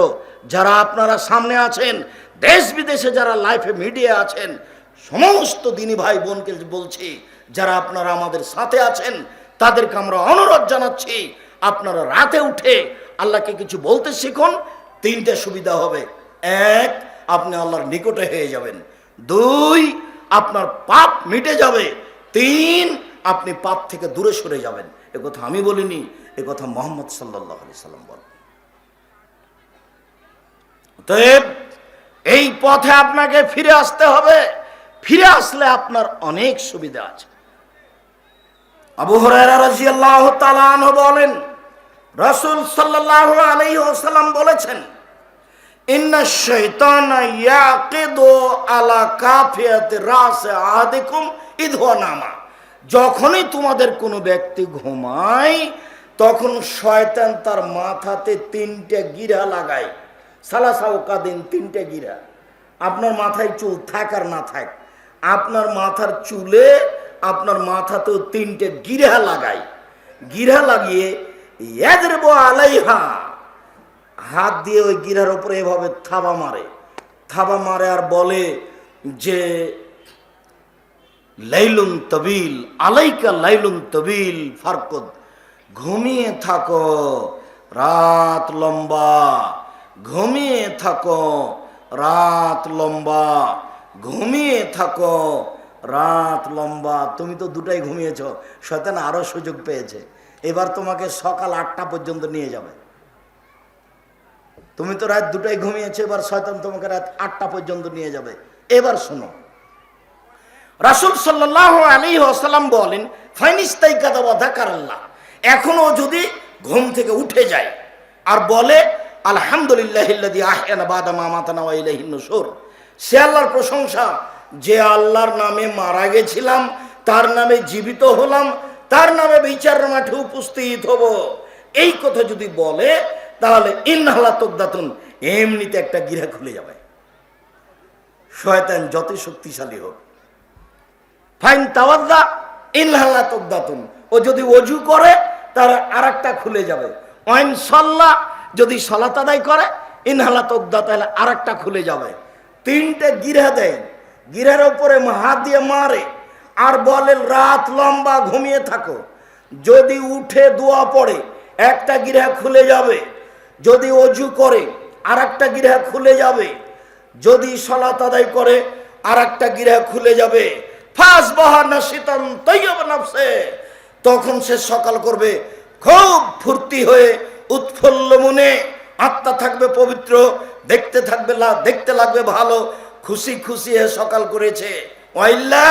যারা আপনারা সামনে আছেন, দেশ বিদেশে যারা লাইফে মিডিয়া আছেন, সমস্ত দিনী ভাই বোনকে বলছি, যারা আপনারা আমাদের সাথে আছেন, তাদেরকে আমরা অনুরোধ জানাচ্ছি, আপনারা রাতে উঠে আল্লাহকে কিছু বলতে শিখুন। 3টে সুবিধা হবে। 1, আপনি আল্লাহর নিকটে হয়ে যাবেন। 2, আপনার পাপ মিটে যাবে। 3, আপনি পাপ থেকে দূরে সরে যাবেন। এ কথা আমি বলিনি, এ কথা মুহাম্মদ সাল্লাল্লাহু আলাইহি সাল্লাম বলেন। অতএব এই পথে আপনাকে ফিরে আসতে হবে। ফিরে আসলে আপনার অনেক সুবিধা আছে। আবু হুরায়রা রাদিয়াল্লাহু তাআলা আনহু বলেন, রাসূল সাল্লাল্লাহু আলাইহি ওয়াসাল্লাম বলেছেন, ইন্না শাইতানা ইয়াকিদু আলা কাফিয়াতি রাসি আহাদিকুম ইদহুয়া নামা, যখনই তোমাদের কোনো ব্যক্তি ঘুমায়, তখন শয়তান তার মাথাতে 3টে গিরা লাগায়। সালাসাও কাদিন, 3টে গিরা। আপনার মাথায় চুল থাক আর না থাক, আপনার মাথার চুলে আপনার মাথাতেও 3টে গিরা লাগায়। গিরা লাগিয়ে ইয়াদরিবু আলাইহা, হাত দিয়ে ওই গিরার উপরে এভাবে থাবা মারে আর বলে যে লাইলুন তবিল আলাইকা লাইলুন তবিল ফারকুদ, ঘুমিয়ে থাকো রাত লম্বা, ঘুমিয়ে থাকো রাত লম্বা, ঘুমিয়ে থাকো রাত লম্বা। তুমি তো 2টাই ঘুমিয়েছ, শয়তান আরো সুযোগ পেয়েছে, এবার তোমাকে সকাল 8টা পর্যন্ত নিয়ে যাবে। তুমি তো রাত 2টাই ঘুমিয়েছো, এবার শয়তান তোমাকে রাত 8টা পর্যন্ত নিয়ে যাবে। এবার শোনো, রাসূল সাল্লাল্লাহু আলাইহি ওয়াসাল্লাম বলেন, ফাইনিস্তাইকাদা ওয়া যাকারাল্লাহ, এখনো যদি ঘুম থেকে উঠে যায় আর বলে আলহামদুলিল্লাহিল্লাযী আহয়ানা বাদা মা মাতানা ওয়া ইলাইহিন নুশুর, সে আল্লাহর প্রশংসা যে আল্লাহর নামে মারা গেছিলাম, তার নামে জীবিত হলাম, তার নামে বিচারের মাঠে উপস্থিত হব, এই কথা যদি বলে তাহলে ইনহালা তকদাতুন, এমনিতে একটা গিরা খুলে যাবে। শয়তান যত শক্তিশালী হোক, ফাইন তাওয়াজ্জা ইনহালা তকদাতুন, ও যদি ওযু করে তাহলে আরেকটা খুলে যাবে। ওয়াইন সাল্লাহ, যদি সালাত আদায় করে, ইনহালা তকদা, তাহলে আরেকটা খুলে যাবে। তিনটে গিরা দেয়, গিরার উপরে হাত দিয়ে মারে আর বলে রাত লম্বা ঘুমিয়ে থাকো। যদি উঠে দোয়া পড়ে একটা গিরা খুলে যাবে, যদি ওযু করে আরেকটা গিরা খুলে যাবে, যদি সালাত আদায় করে আরেকটা গিরা খুলে যাবে। ফাসবাহা নাশিতান তাইয়্যিব নাফসে, তখন সে সকাল করবে খুব ফুর্তি হয়ে, উৎফুল্ল মনে, আত্মা থাকবে পবিত্র, দেখতে লাগবে ভালো, খুশি খুশি হয়ে সকাল করেছে। ওয়াইল্লা,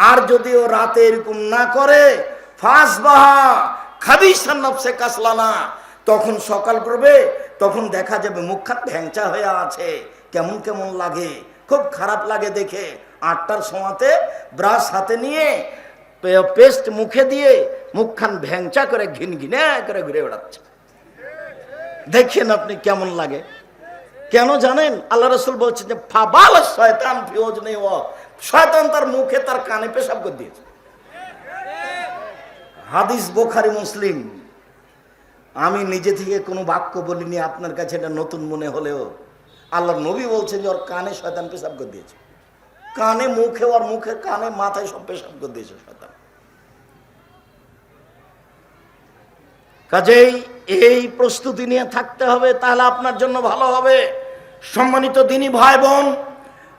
আর যদি ও রাতে এরকম না করে, ফাসবাহা খাবিসান নাফসে কাসলানা, তখন সকাল করবে, তখন দেখা যাবে মুখখান ভ্যাংচা হয়ে আছে, কেমন কেমন লাগে, খুব খারাপ লাগে দেখে। 8টার সময়তে ব্রাশ হাতে নিয়ে পেস্ট মুখে দিয়ে মুখখান ভ্যাংচা করে ঘিনঘিনে করে ঘুরে বেড়াচ্ছে, দেখেন আপনি কেমন লাগে। কেন জানেন? আল্লাহ রাসূল বলছেন যে ফাবাল শয়তান ফি ওজনি, শয়তান তার মুখে তার কানে পেশাব করে দিয়েছে। হাদিস বুখারী মুসলিম। আমি নিজে থেকে কোনো বাক্য বলিনি, আপনার কাছে এটা নতুন মনে হলেও আল্লাহর নবী বলছেন যে ওর কানে শয়তান পেশাব করে দিয়েছে, কানে, মুখে, ওর মুখের কানে মাথায় সব পেশাব করে দিয়েছে শয়তান। কাজেই এই প্রস্তুতি নিয়ে থাকতে হবে, তাহলে আপনার জন্য ভালো হবে। সম্মানিত দিনী ভাই বোন,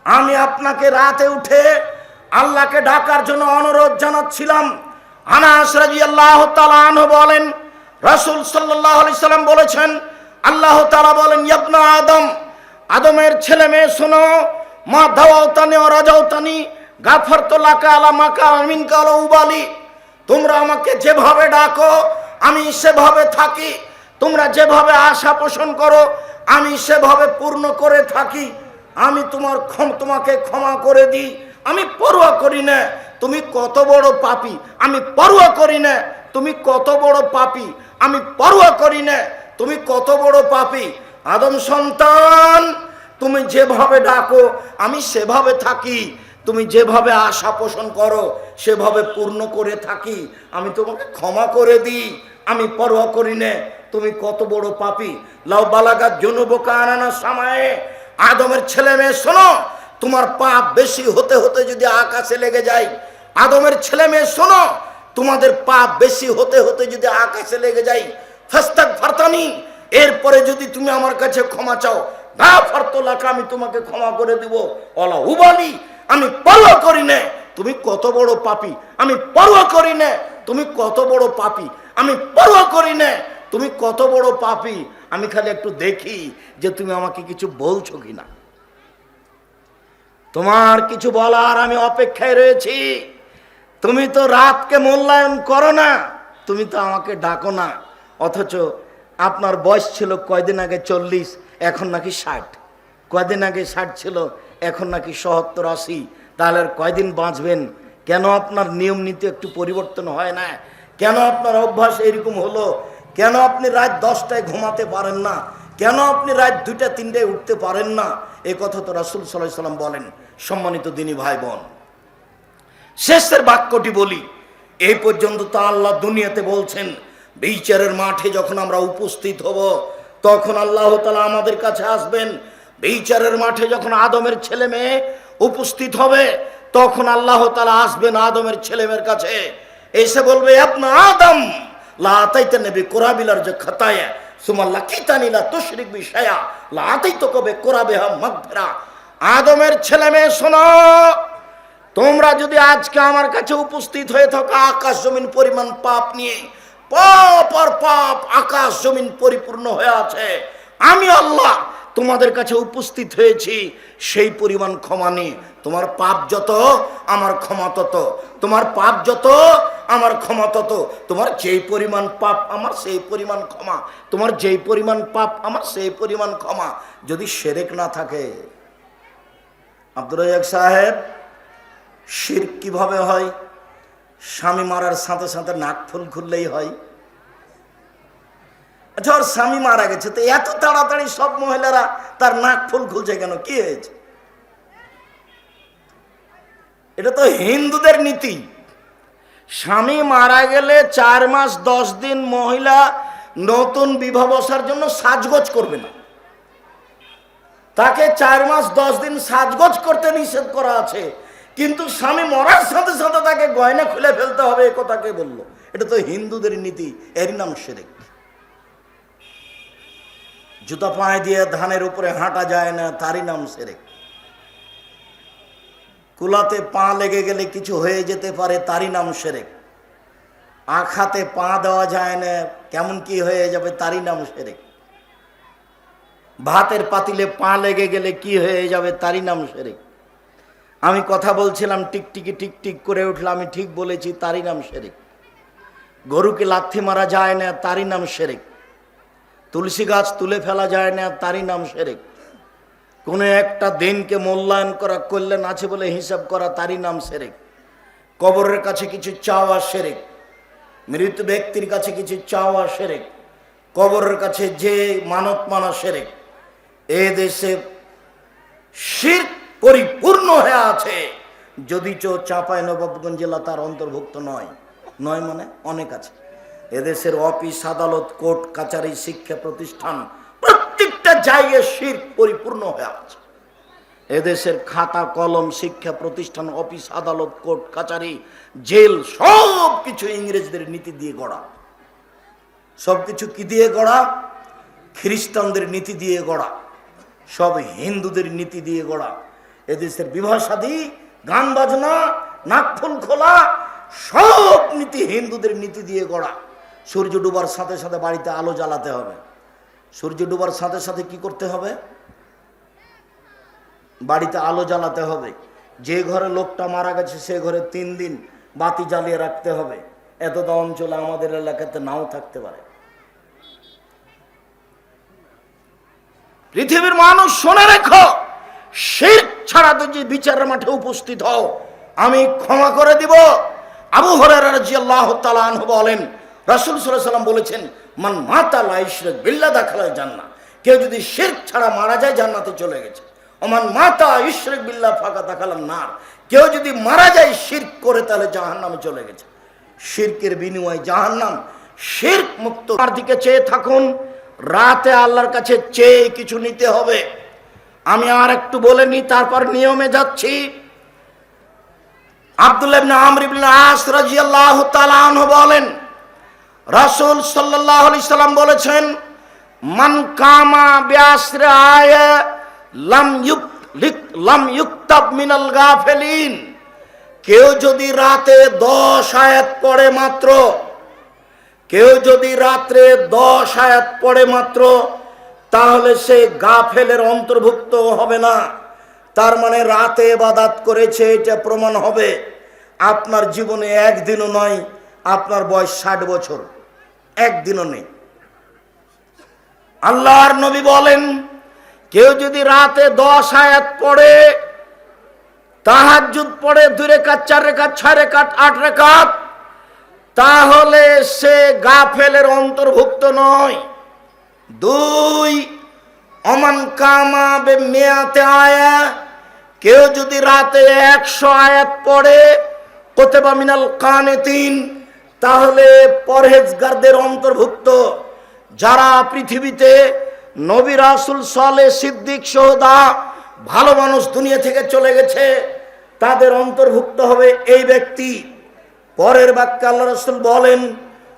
আমি আপনাকে রাতে উঠে আল্লাহকে ডাকার জন্য অনুরোধ জানাচ্ছিলাম। আনাস রাদিয়াল্লাহু তাআলা আনহু বলেন, রাসূল সাল্লাল্লাহু আলাইহি সাল্লাম বলেছেন, আল্লাহ তাআলা বলেন, ইবনা আদম, আদমের ছেলে মেয়ে শোনো, মা দাওয়াতানি ওয়া রাজাউতানি গাফারতু লাকা আলা মাকা মিনকা ওয়া উবালি, তোমরা আমাকে যেভাবে ডাকো আমি সেভাবে থাকি, তোমরা যেভাবে আশা পোষণ করো আমি সেভাবে পূর্ণ করে থাকি। আমি তোমাকে ক্ষমা করে দিই, আমি পরোয়া করি না তুমি কত বড় পাপী, আমি পরোয়া করি না তুমি কত বড় পাপী, আমি পরোয়া করি না তুমি কত বড় পাপী। আদম সন্তান, তুমি যেভাবে ডাকো আমি সেভাবে থাকি, তুমি যেভাবে আশা পোষণ করো সেভাবে পূর্ণ করে থাকি, আমি তোমাকে ক্ষমা করে দিই, আমি পরোয়া করি না তুমি কত বড় পাপী। লাউ বালাগাত জুনুবুকা আনানা সামায়ে, আদমের ছেলে মেয়ে শোনো, তোমার পাপ বেশি হতে হতে যদি আকাশে লেগে যায়, আদমের ছেলে মেয়ে শোনো, তোমাদের পাপ বেশি হতে হতে যদি আকাশে লেগে যায়, ফাস্তাগফারতানি, এরপরে যদি তুমি আমার কাছে ক্ষমা চাও, গাফারতু লাকা, আমি তোমাকে ক্ষমা করে দিব, ওয়ালা উবালি, আমি পরোয়া করি না তুমি কত বড় পাপী, আমি পরোয়া করি না তুমি কত বড় পাপী, আমি পরোয়া করি না তুমি কত বড় পাপী, আমি খালি একটু দেখি যে তুমি আমাকে কিছু বলছো কিনা, তোমার কিছু বলার আমি অপেক্ষায় রয়েছি। তুমি তো রাতকে মূল্যায়ন করো না, তুমি তো আমাকে ডাকো না, অথচ আপনার বয়স ছিল কয়দিন আগে 40, এখন নাকি 60, কয়দিন আগে 60 ছিল, এখন নাকি 70 80, তাহলে আর কয়দিন বাঁচবেন? কেন আপনার নিয়ম নীতি একটু পরিবর্তন হয় না? কেন আপনার অভ্যাস এরকম হলো? কেন আপনি রাত 10টায় ঘুমাতে পারেন না? কেন আপনি রাত 2টা 3টায় উঠতে পারেন না? এই কথা তো রাসূল সাল্লাল্লাহু আলাইহি সাল্লাম বলেন। সম্মানিত দিনী ভাই বোন, শেষের বাক্যটি বলি, এই পর্যন্ত তো আল্লাহ দুনিয়াতে বলছেন, বিচারের মাঠে যখন আমরা উপস্থিত হব তখন আল্লাহ তাআলা আমাদের কাছে আসবেন। বিচারের মাঠে যখন আদমের ছেলে মেয়ে উপস্থিত হবে তখন আল্লাহ তাআলা আসবেন আদমের ছেলে মেয়ের কাছে, এসে বলবে, আপনা আদম লা আতাইতানি বিকুরাবিলার যে খাতায়া সুম্মা লাকিতানি লা তুশরিক বি শাইআ লা আতাইতুকা বিকুরাবিহা মাগফিরা। আদমের ছেলে মেয়ে শোনো, তোমরা যদি আজকে আমার কাছে উপস্থিত হয়ে থাকো আকাশ জমিন পরিমাণ পাপ নিয়ে, পাপ আর পাপ, আকাশ জমিন পরিপূর্ণ হয়ে আছে, আমি আল্লাহ তোমাদের কাছে উপস্থিত হয়েছি সেই পরিমাণ ক্ষমা নিয়ে। তোমার পাপ যত আমার ক্ষমা তত, তোমার পাপ যত আমার ক্ষমা তত, তোমার যেই পরিমাণ পাপ আমার সেই পরিমাণ ক্ষমা, তোমার যেই পরিমাণ পাপ আমার সেই পরিমাণ ক্ষমা। যদি শিরক না থাকে, আব্দুর রাজ্জাক সাহেব, শিরক কিভাবে হয়? স্বামী মারার সাথে সাথে নাক ফুল খুললেই হয়? আচ্ছা, ওর স্বামী মারা গেছে, তো এত তাড়াতাড়ি সব মহিলারা তার নাক ফুল খুলছে কেন? কি হয়েছে? এটা তো হিন্দুদের নীতি। স্বামী মারা গেলে 4 মাস 10 দিন মহিলা নতুন বিবাহ বসার জন্য সাজগোজ করবে না। তাকে 4 মাস 10 দিন সাজগোজ করতে নিষেধ করা আছে, কিন্তু স্বামী মরার সাথে সাথে তাকে গয়না খুলে ফেলতে হবে, এ কথা কে বললো? এটা তো হিন্দুদের নীতি, এরই নাম শিরক। জুতা পায়ে দিয়ে ধানের উপরে হাঁটা যায় না, তারই নাম শিরক। কুলাতে পা লেগে গেলে কিছু হয়ে যেতে পারে, তারই নাম শিরক। আখাতে পা দেওয়া যায় না, কেমন কি হয়ে যাবে, তারই নাম শিরক। ভাতের পাতিলে পা লেগে গেলে কি হয়ে যাবে, তারই নাম শিরক। আমি কথা বলছিলাম, টিকটিকি টিকটিক করে উঠলাম, আমি ঠিক বলেছি, তারই নাম শিরক। গরুকে লাথি মারা যায় না, তারই নাম শিরক। তুলসী গাছ তুলে ফেলা যায় না, তারই নাম শিরক। কোনো একটা দিনকে মূল্যায়ন করা, কল্যাণ আছে বলে হিসাব করা, তারই নাম শিরক। কবরের কাছে কিছু চাওয়া শিরক। মৃত ব্যক্তির কাছে কিছু চাওয়া শিরক। কবরের কাছে যে মানত মানা শিরক। এ দেশে শিরক পরিপূর্ণ হয়ে আছে, যদিচ চাঁপাইনবাবগঞ্জ জেলা তার অন্তর্ভুক্ত নয়। নয় মানে অনেক আছে। এদেশের অফিস আদালত কোর্ট কাচারি শিক্ষা প্রতিষ্ঠান প্রত্যেকটা জায়গায় শিরক পরিপূর্ণ হয়ে আছে। এদেশের খাতা কলম শিক্ষা প্রতিষ্ঠান অফিস আদালত কোর্ট কাচারি জেল সব কিছু ইংরেজদের নীতি দিয়ে গড়া। সবকিছু কি দিয়ে গড়া? খ্রিস্টানদের নীতি দিয়ে গড়া, সব হিন্দুদের নীতি দিয়ে গড়া। এদেশের বিবাহ শাদী, গান বাজনা, নাকফুল খোলা, সব নীতি হিন্দুদের নীতি দিয়ে গড়া। সূর্য ডুবার সাথে সাথে বাড়িতে আলো জ্বালাতে হবে। সূর্য ডুবার সাথে সাথে কি করতে হবে? বাড়িতে আলো জ্বালাতে হবে। যে ঘরে লোকটা মারা গেছে সে ঘরে 3 দিন বাতি জ্বালিয়ে রাখতে হবে। এতটা অঞ্চলে আমাদের এলাকাতে নাও থাকতে পারে। পৃথিবীর মানুষ শুনে রেখো, শিরক ছাড়া তো যে বিচারের মাঠে উপস্থিত হও, আমি ক্ষমা করে দিব। আবু হুরায়রা রাদিয়াল্লাহু তাআলা আনহু বলেন, রাসূল সাল্লাল্লাহু আলাইহি ওয়াসাল্লাম বলেছেন, মান মাতা লা ইশরিক বিল্লাহ দাখালাল জান্নাহ। কেউ যদি শিরক ছাড়া মারা যায় জান্নাতে চলে গেছে। ওমান মাতা ইশরিক বিল্লাহ ফাকাদ দাখালান নার। কেউ যদি মারা যায় শিরক করে, তাহলে জাহান্নামে চলে গেছে। শিরকের বিনিময়ে জাহান্নাম। শিরক মুক্ত তার দিকে চেয়ে থাকুন। রাতে আল্লাহর কাছে চেয়ে কিছু নিতে হবে। আমি আর একটু বলে নি, তারপর নিয়মে যাচ্ছি। আব্দুল্লাহ ইবনে আমর ইবনে আস রাদিয়াল্লাহু তাআলা আনহু বলেন, রাসূল সাল্লাল্লাহু আলাইহি সাল্লাম বলেছেন, মান কামা বিআসরি আয়া লাম ইউকতাব মিনাল গাফিলিন। কেউ যদি রাতে 10 আয়াত পড়ে মাত্র, কেউ যদি রাত্রে 10 আয়াত পড়ে মাত্র, তাহলে সে গাফেলের অন্তর্ভুক্ত হবে না। তার মানে রাতে ইবাদত করেছে, এটা প্রমাণ হবে। আপনার জীবনে একদিনও নয়, আপনার বয়স 60 বছর, একদিনও নেই। আল্লাহর নবী বলেন, কেউ যদি রাতে 10 আয়াত পড়ে, তাহাজ্জুদ পড়ে 2 রাকাত 4 রাকাত 6 রাকাত 8 রাকাত, তাহলে সে গাফেলের অন্তর্ভুক্ত নয়। 2, অমান কামা বে মিয়াতে আয়া। কেউ যদি রাতে 100 আয়াত পড়ে, কুতিবা মিনাল কানিতিন, তাহলে পরহেজগারদের অন্তর্ভুক্ত। যারা পৃথিবীতে নবী রাসূল সালেহ সিদ্দিক সোহদা ভালো মানুষ দুনিয়া থেকে চলে গেছে, তাদের অন্তর্ভুক্ত হবে এই ব্যক্তি। পরের বাক্যে আল্লাহ রাসূল বলেন,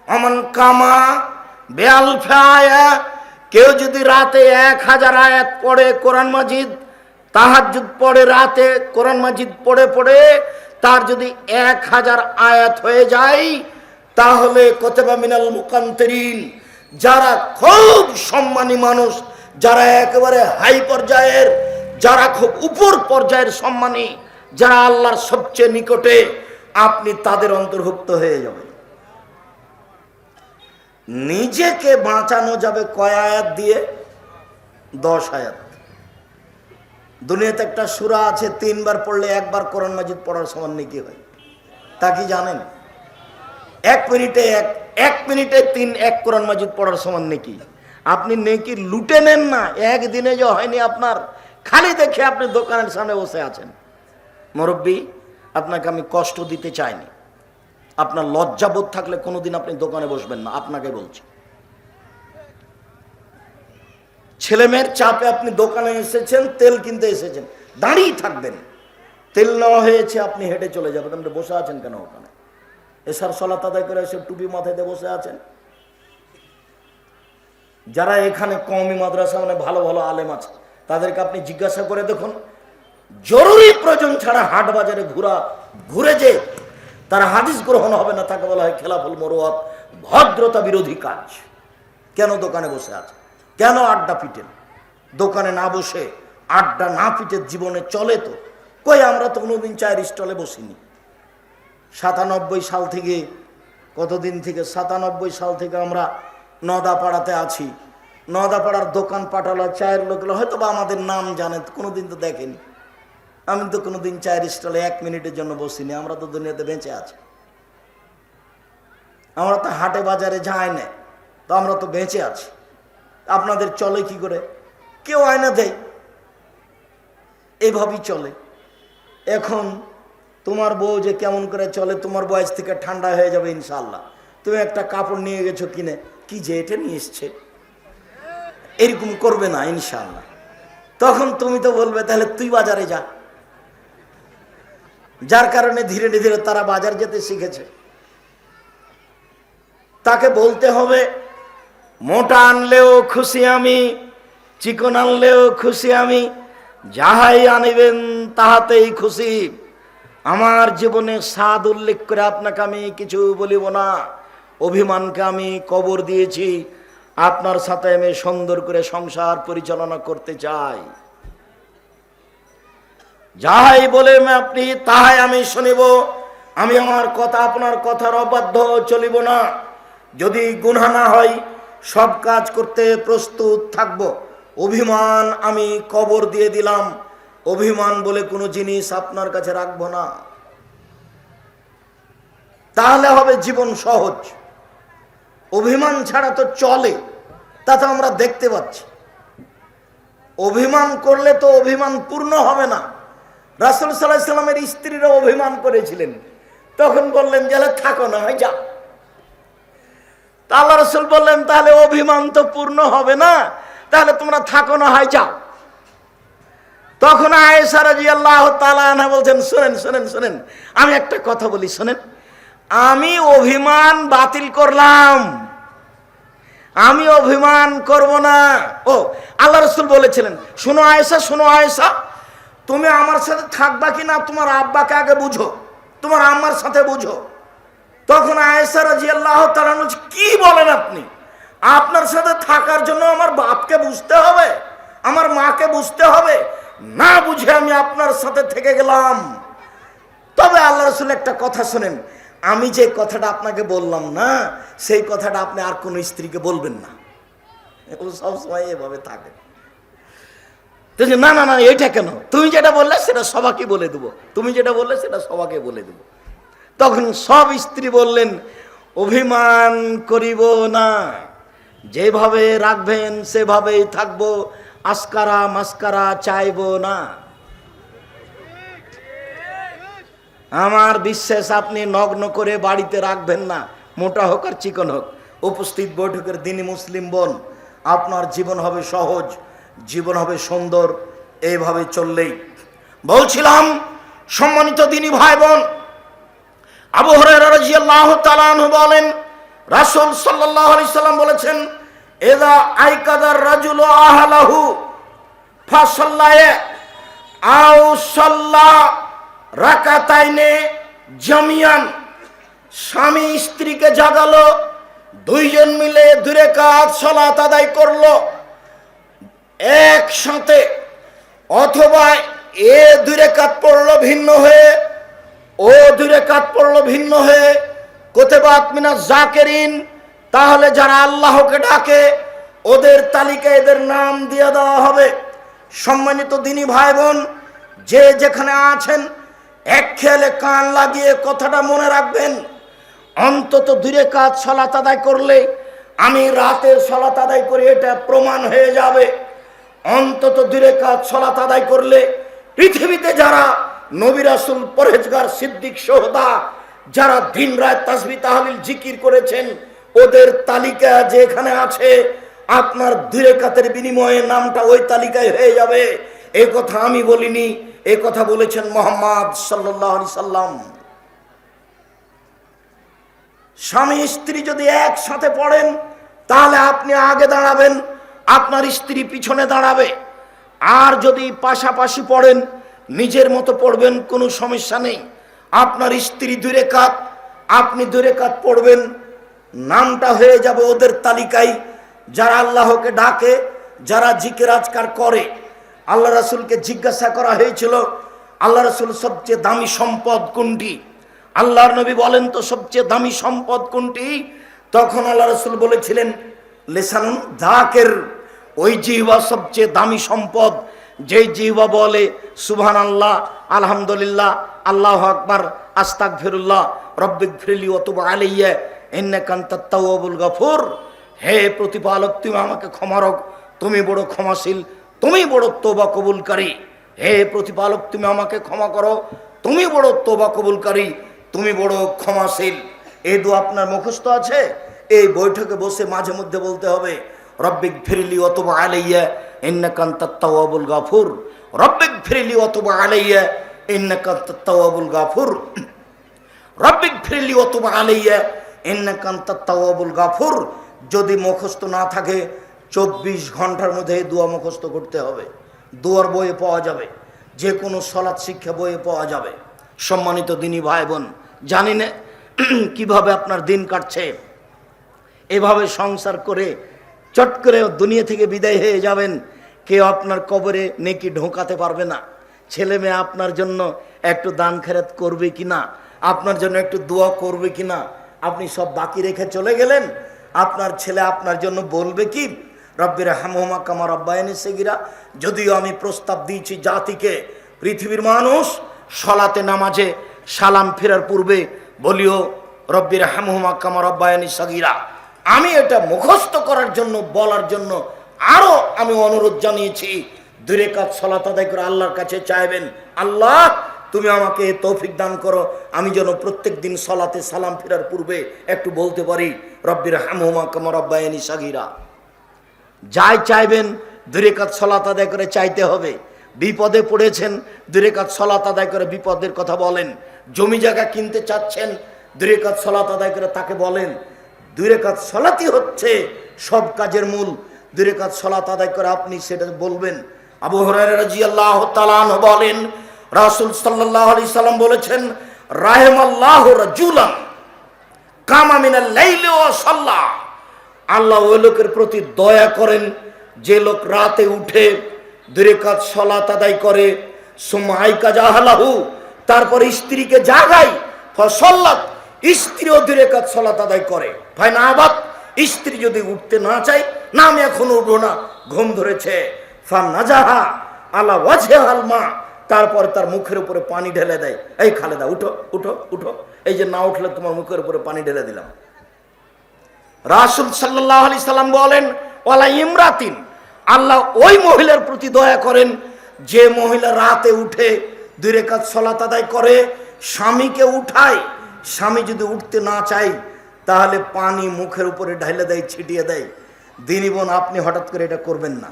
আমান কামা বিআলফি আয়া। কেউ যদি রাতে 1000 আয়াত পড়ে কোরআন মাজিদ, তাহাজ্জুদ পড়ে রাতে কোরআন মাজিদ পড়ে পড়ে তার যদি 1000 আয়াত হয়ে যায়, তাহলে কুতিবা মিনাল মুকান্তিরিন। যারা খুব সম্মানী মানুষ, যারা একেবারে হাই পর্যায়ের, যারা খুব উপর পর্যায়ের সম্মানী, যারা আল্লাহর সবচেয়ে নিকটে, আপনি তাদের অন্তর্ভুক্ত হয়ে যাবেন। নিজেকে বাঁচানো যাবে কয় আয়াত দিয়ে? 10 আয়াত। দুনিয়াতে একটা সূরা আছে, 3 বার পড়লে 1 বার কোরআন মাজিদ পড়ার সমান নেকি হয়। তা কি জানেন? এক মিনিটে 1 কোরআন মাজিদ পড়ার সমান নেকি। আপনি নেকি লুটে নেন না, একদিনে যে হয়নি আপনার। খালি দেখে আপনি দোকানের সামনে বসে আছেন। মুরব্বী, আপনাকে আমি কষ্ট দিতে চাইনি। আপনার লজ্জাবোধ থাকলে কোনোদিন আপনি দোকানে বসবেন না, আপনাকে বলছি। ছেলে মেয়ের চাপে আপনি দোকানে এসেছেন, তেল কিনতে এসেছেন, দাঁড়িয়ে থাকবেন। তেল নেওয়া হয়েছে, আপনি হেঁটে চলে যাবেন। আপনি বসে আছেন কেন ওখানে? এসার সলাত আদায় করে এসে টুপি মাথায় দিয়ে বসে আছেন। যারা এখানে কওমি মাদ্রাসা মানে ভালো ভালো আলেম আছে, তাদেরকে আপনি জিজ্ঞাসা করে দেখুন, জরুরি প্রয়োজন ছাড়া হাট বাজারে ঘুরে যে তারা হাদিস গ্রহণ হবে না, তাকে বলা হয় খেলাফুল মুরুয়াত, ভদ্রতা বিরোধী কাজ। কেন দোকানে বসে আছে? কেন আড্ডা পিটেন? দোকানে না বসে আড্ডা না পিটে জীবনে চলে তো? কই, আমরা তো কোনোদিন চায়ের স্টলে বসিনি। 97 সাল থেকে, কতদিন থেকে, 97 সাল থেকে আমরা নদাপাড়াতে আছি। নদাপাড়ার দোকান পাঠালো চায়ের লোকগুলো হয়তো বা আমাদের নাম জানে, কোনোদিন তো দেখেনি। আমি তো কোনোদিন চায়ের স্টলে 1 মিনিটের জন্য বসিনি। আমরা তো দুনিয়াতে বেঁচে আছি। আমরা তো হাটে বাজারে যাই না, তো আমরা তো বেঁচে আছি। আপনাদের চলে কি করে? কেউ আয়না দেয়, এভাবেই চলে। এখন তোমার বউ যে কেমন করে চলে, তোমার বয়স থেকে ঠান্ডা হয়ে যাবে ইনশাল্লাহ। তুমি একটা কাপড় নিয়ে গেছো কিনে, কি যে এটা নিয়ে এসছে, এরকম করবে না ইনশাল্লাহ। তখন তুমি তো বলবে তাহলে তুই বাজারে যা। যার কারণে ধীরে ধীরে তারা বাজার যেতে শিখেছে। তাকে বলতে হবে, মোটা আনলেও খুশি আমি, চিকন আনলেও খুশি আমি, যাহাই আনিবেন তাহাতেই খুশি। আমার জীবনে স্বাদ উল্লেখ করে আপনাকে আমি কিছু বলিব না। অভিমানকে আমি কবর দিয়েছি। আপনার সাথে আমি সুন্দর করে সংসার পরিচালনা করতে চাই। যাহাই বলেন আপনি তাহাই আমি শুনিব। আমি আমার কথা আপনার কথার অবাধ্য চলিব না। যদি গুনাহ না হয় সব কাজ করতে প্রস্তুত থাকব। অভিমান আমি কবর দিয়ে দিলাম। অভিমান বলে কোনো জিনিস আপনার কাছে রাখবো না। তাহলে হবে জীবন সহজ। অভিমান ছাড়া তো চলে, তা তো আমরা দেখতে পাচ্ছি। অভিমান করলে তো অভিমান পূর্ণ হবে না। রাসূল সাল্লাল্লাহু আলাইহি সাল্লামের স্ত্রীরা অভিমান করেছিলেন, তখন বললেন যে থাকো না হয় যাও। তা আল্লাহ রাসূল বললেন তাহলে অভিমান তো পূর্ণ হবে না, তাহলে তোমরা থাকো না হয় যাও। তখন আয়েশা রাদিয়াল্লাহু তাআলা আনহা বলছেন, শুনেন শুনেন শুনেন, আমি একটা কথা বলি শুনেন। আমি অভিমান বাতিল করলাম, আমি অভিমান করব না। ও আল্লাহ রাসূল বলেছিলেন, শোনো আয়েশা, শোনো আয়েশা, তুমি আমার সাথে থাকবা কিনা তোমার আব্বাকে আগে বুঝো, তোমার আম্মার সাথে বুঝো। তখন আয়েশা রাদিয়াল্লাহু তাআলা কি বলেন আপনি? আপনার সাথে থাকার জন্য আমার বাপকে বুঝতে হবে, আমার মাকে বুঝতে হবে? না বুঝে আমি আপনার সাথে থেকে গেলাম। তবে আল্লাহ রাসূল একটা কথা শুনেন, আমি যে কথাটা আপনাকে বললাম না, সেই কথাটা আপনি আর কোনো স্ত্রীকে বলবেন না। ও সবসময় এভাবে থাকে। না না না, এইটা কেন? তুমি যেটা বললে সেটা সবাইকে বলে দেবো, তুমি যেটা বললে সেটা সবাইকে বলে দেবো। তখন সব স্ত্রী বললেন, অভিমান করিব না, যেভাবে রাখবেন সেভাবেই থাকবো, আস্কারা মাস্কারা চাইব না। আমার বিশ্বাস আপনি নগ্ন করে বাড়িতে রাখবেন না, মোটা হোক আর চিকন হোক। উপস্থিত বৈঠকের দিনী মুসলিম বোন, আপনার জীবন হবে সহজ, জীবন হবে সুন্দর, এইভাবে চললেই। বলছিলাম সম্মানিত দিনী ভাই বোন, আবু হুরায়রা রাদিয়াল্লাহু তাআলা আনহু বলেন, রাসূল সাল্লাল্লাহু আলাইহি সাল্লাম বলেছেন, ইযা আইকাদার রাজুলু আহলাহু ফাসাল্লায়া আও সাল্লা রাকাতাইনে জামিয়ান। স্বামী স্ত্রীকে জাগালো, দুইজন মিলে 2 রাকাত সালাত আদায় করলো একসাথে, অথবা এ 2 রাকাত পড়লো ভিন্ন হয়ে, ও 2 রাকাত পড়লো ভিন্ন হয়ে। কুতিবাত মিনাজ জাকিরিন, তাহলে যারা আল্লাহকে ডাকে ওদের তালিকায় এদের নাম দিয়ে দেওয়া হবে। সম্মানিত দিনী ভাই বোন, যে যেখানে আছেন এক খেয়ালে কান লাগিয়ে কথাটা মনে রাখবেন। অন্তত 2 রাকাত সালাত আদায় করলে, আমি রাতের সালাত আদায় করি এটা প্রমাণ হয়ে যাবে। অন্তত 2 রাকাত সালাত আদায় করলে পৃথিবীতে যারা নবী রাসূল, পরহেজগার, সিদ্দিক, শুহাদা, যারা দিন রাত তাসবিহ তাহলিল জিকির করেছেন, ওদের তালিকা যেখানে আছে, আপনার 2 রাকাতের বিনিময়ে নামটা ওই তালিকায় হয়ে যাবে। এই কথা আমি বলিনি, এই কথা বলেছেন মুহাম্মদ সাল্লাল্লাহু আলাইহি সাল্লাম। স্বামী স্ত্রী যদি একসাথে পড়েন, তাহলে আপনি আগে দাঁড়াবেন, আপনার স্ত্রী পিছনে দাঁড়াবে। আর যদি পাশাপাশি পড়েন, নিজের মতো পড়বেন, কোনো সমস্যা নেই। আপনার স্ত্রী 2 রাকাত, আপনি 2 রাকাত পড়বেন, নামটা হয়ে যাবে ওদের তালিকায়, যারা আল্লাহকে ডাকে, যারা জিকির আজকার করে। আল্লাহ রাসূলকে জিজ্ঞাসা করা হয়েছিল, আল্লাহ রাসূল সবচেয়ে দামি সম্পদ কোনটি? আল্লাহর নবী বলেন তো সবচেয়ে দামি সম্পদ কোনটি? তখন আল্লাহ রাসূল বলেছিলেন লিসানুন যাকির, ওই জিহ্বা সবচেয়ে দামি সম্পদ, যেই জিহ্বা বলে সুবহানাল্লাহ, আলহামদুলিল্লাহ, আল্লাহু আকবার, আস্তাগফিরুল্লাহ, রব্বিগফিরলি ওয়া তুব আলাইয়া ইন্নাকা আনতাত তাওয়াবুল গফুর। হে প্রতিপালক, তুমি আমাকে ক্ষমা করো, তুমি বড় ক্ষমাশীল, তুমি বড় তওবা কবুলকারী। হে প্রতিপালক, তুমি আমাকে ক্ষমা করো, তুমি বড় তওবা কবুলকারী, তুমি বড় ক্ষমাশীল। এই দোয়া আপনার মুখস্থ আছে? এই বৈঠকে বসে মাঝে মধ্যে বলতে হবে, রব্বিগফিরলি ওয়া তুব আলাইয়া ইন্নাকা আনতাত তাওয়াবুল গফুর, রব্বিগফিরলি ওয়া তুব আলাইয়া ইন্নাকা আনতাত তাওয়াবুল গফুর, রব্বিগফিরলি ওয়া তুব আলাইয়া ইন্নাকা আনতাত তাওয়াবুল গফুর। যদি মুখস্থ না থাকে, 24 ঘন্টার মধ্যে এই দোয়া মুখস্থ করতে হবে। দোয়ার বইয়ে পাওয়া যাবে, যে কোনো সালাত শিক্ষা বইয়ে পাওয়া যাবে। সম্মানিত দিনী ভাই বোন, জানি না কিভাবে আপনার দিন কাটছে। এভাবে সংসার করে চট করে দুনিয়া থেকে বিদায় হয়ে যাবেন, কেউ আপনার কবরে নেকি ঢোকাতে পারবে না। ছেলে মেয়ে আপনার জন্য একটু দান খেরাত করবে কিনা, আপনার জন্য একটু দোয়া করবে কিনা, আপনি সব বাকি রেখে চলে গেলেন। আপনার ছেলে আপনার জন্য বলবে কি, রব্বির হামহুমা কামা রাব্বায়ানি সগীরা। যদিও আমি প্রস্তাব দিয়েছি জাতিকে, পৃথিবীর মানুষ সালাতে নামাজে সালাম ফেরার পূর্বে বলিও রব্বির হামহুমা কামা রাব্বায়ানি সগীরা। আমি এটা মুখস্থ করার জন্য, বলার জন্য আরো আমি অনুরোধ জানিয়েছি, 2 রাকাত সালাত আদায় করে আল্লাহর কাছে চাইবেন, আল্লাহ তুমি আমাকে তৌফিক দান করো, আমি যেন প্রত্যেক দিন সালাতে সালাম ফেরার পূর্বে একটু বলতে পারি রব্বির হামহুমা কামা রাব্বায়ানি সগীরা। যাই চাইবেন 2 রাকাত সালাত আদায় করে চাইতে হবে। বিপদে পড়েছেন, 2 রাকাত সালাত আদায় করে বিপদের কথা বলেন। জমি জায়গা কিনতে চাচ্ছেন, 2 রাকাত সালাত আদায় করে তাকে বলেন। 2 রাকাত সালাতই হচ্ছে সব কাজের মূল। 2 রাকাত সালাত আদায় করে আপনি সেটা বলবেন। আবু হুরায়রা রাদিয়াল্লাহু তাআলা আনহু বলেন, রাসূল সাল্লাল্লাহু আলাইহি সাল্লাম বলেছেন, রাহিমাল্লাহু রাজুলান কামা মিনাল লাইলি ওয়া সাল্লা। আল্লাহ ওই লোকের প্রতি দয়া করেন যে লোক রাতে উঠে 2 রাকাত সালাত আদায় করে, সুম্মা আইকাজা আহলাহু, তারপর স্ত্রীকে জাগায়, ফাসাল্লাত, স্ত্রীও 2 রাকাত সালাত আদায় করে। ভাই না আবাদ, স্ত্রী যদি উঠতে না চায়, না আমি এখন উঠবো না, ঘুম ধরেছে, ফানাজাহা আলা ওয়াজহিল মা, তারপর তার মুখের উপরে পানি ঢেলে দেয়, এই খালেদা উঠো উঠো উঠো, এই যে না উঠলে তোমার মুখের উপরে পানি ঢেলে দিলাম। রাসূল সাল্লাল্লাহু আলাইহি সাল্লাম বলেন, ওয়ালা ইমরাতিন, আল্লাহ ওই মহিলার প্রতি দয়া করেন যে মহিলা রাতে উঠে 2 রাকাত সালাত আদায় করে, স্বামীকে উঠায়, স্বামী যদি উঠতে না চায় তাহলে পানি মুখের উপরে ঢেলে দেয়, ছিটিয়ে দেয়। দিনী বোন, আপনি হঠাৎ করে এটা করবেন না।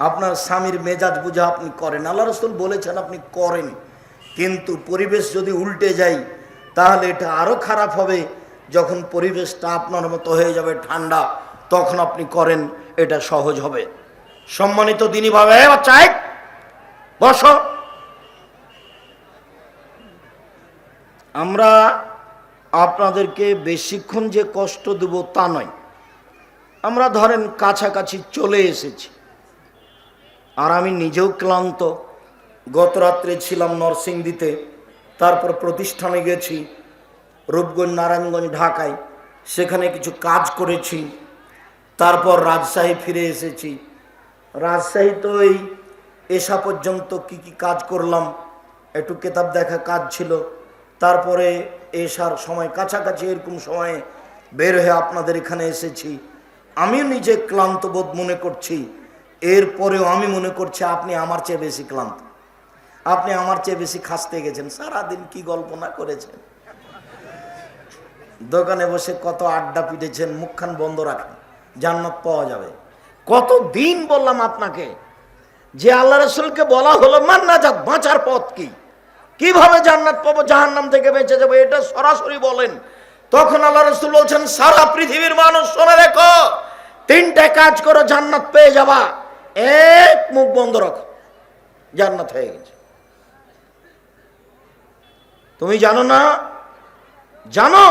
আপনার স্বামীর মেজাজ বুঝা আপনি করেন, আল্লাহ রাসূল বলেছেন আপনি করেন, কিন্তু পরিবেশ যদি উল্টে যায় তাহলে এটা আরো খারাপ হবে। যখন পরিবেশটা আপনার মতো হয়ে যাবে ঠান্ডা, তখন আপনি করেন, এটা সহজ হবে। সম্মানিত দিনী ভাবে, বাচ্চা বসো। আমরা আপনাদেরকে বেশিক্ষণ যে কষ্ট দেব তা নয়। আমরা ধরেন কাছাকাছি চলে এসেছি, আর আমি নিজেও ক্লান্ত। গত রাত্রে ছিলাম নরসিংদীতে, তারপর প্রতিষ্ঠানে গেছি রূপগঞ্জ, নারায়ণগঞ্জ, ঢাকায়, সেখানে কিছু কাজ করেছি। তারপর রাজশাহী ফিরে এসেছি। রাজশাহী তো এই এসা পর্যন্ত কি কি কাজ করলাম, একটু কিতাব দেখা কাজ ছিল, তারপরে এসার সময় কাছাকাছি এরকম সময়ে বের হয়ে আপনাদের এখানে এসেছি। আমি নিজে ক্লান্ত বোধ মনে করছি, এরপরেও আমি মনে করছি আপনি আমার চেয়ে বেশি ক্লান্ত, আপনি আমার চেয়ে বেশি খাসতে গেছেন। সারাদিন কি গল্প না করেছেন, দোকানে বসে কত আড্ডা পিটেছেন, মুখখান বন্ধ রাখেন, জান্নাত পাওয়া যাবে। কত দিন বললাম আপনাকে যে আল্লাহ রাসূলকে বলা হলো মান নাজাত, বাঁচার পথ কি, কিভাবে জান্নাত পাবো, জাহান্নাম থেকে বেঁচে যাবো, এটা সরাসরি বলেন। তখন আল্লাহ রাসূল বলছেন সারা পৃথিবীর মানুষ শুনে রেখো, তিনটে কাজ করো জান্নাত পেয়ে যাবা। এক, মুখ বন্ধ রাখো, জান্নাত হয়ে গেছে। তুমি জানো না? জানো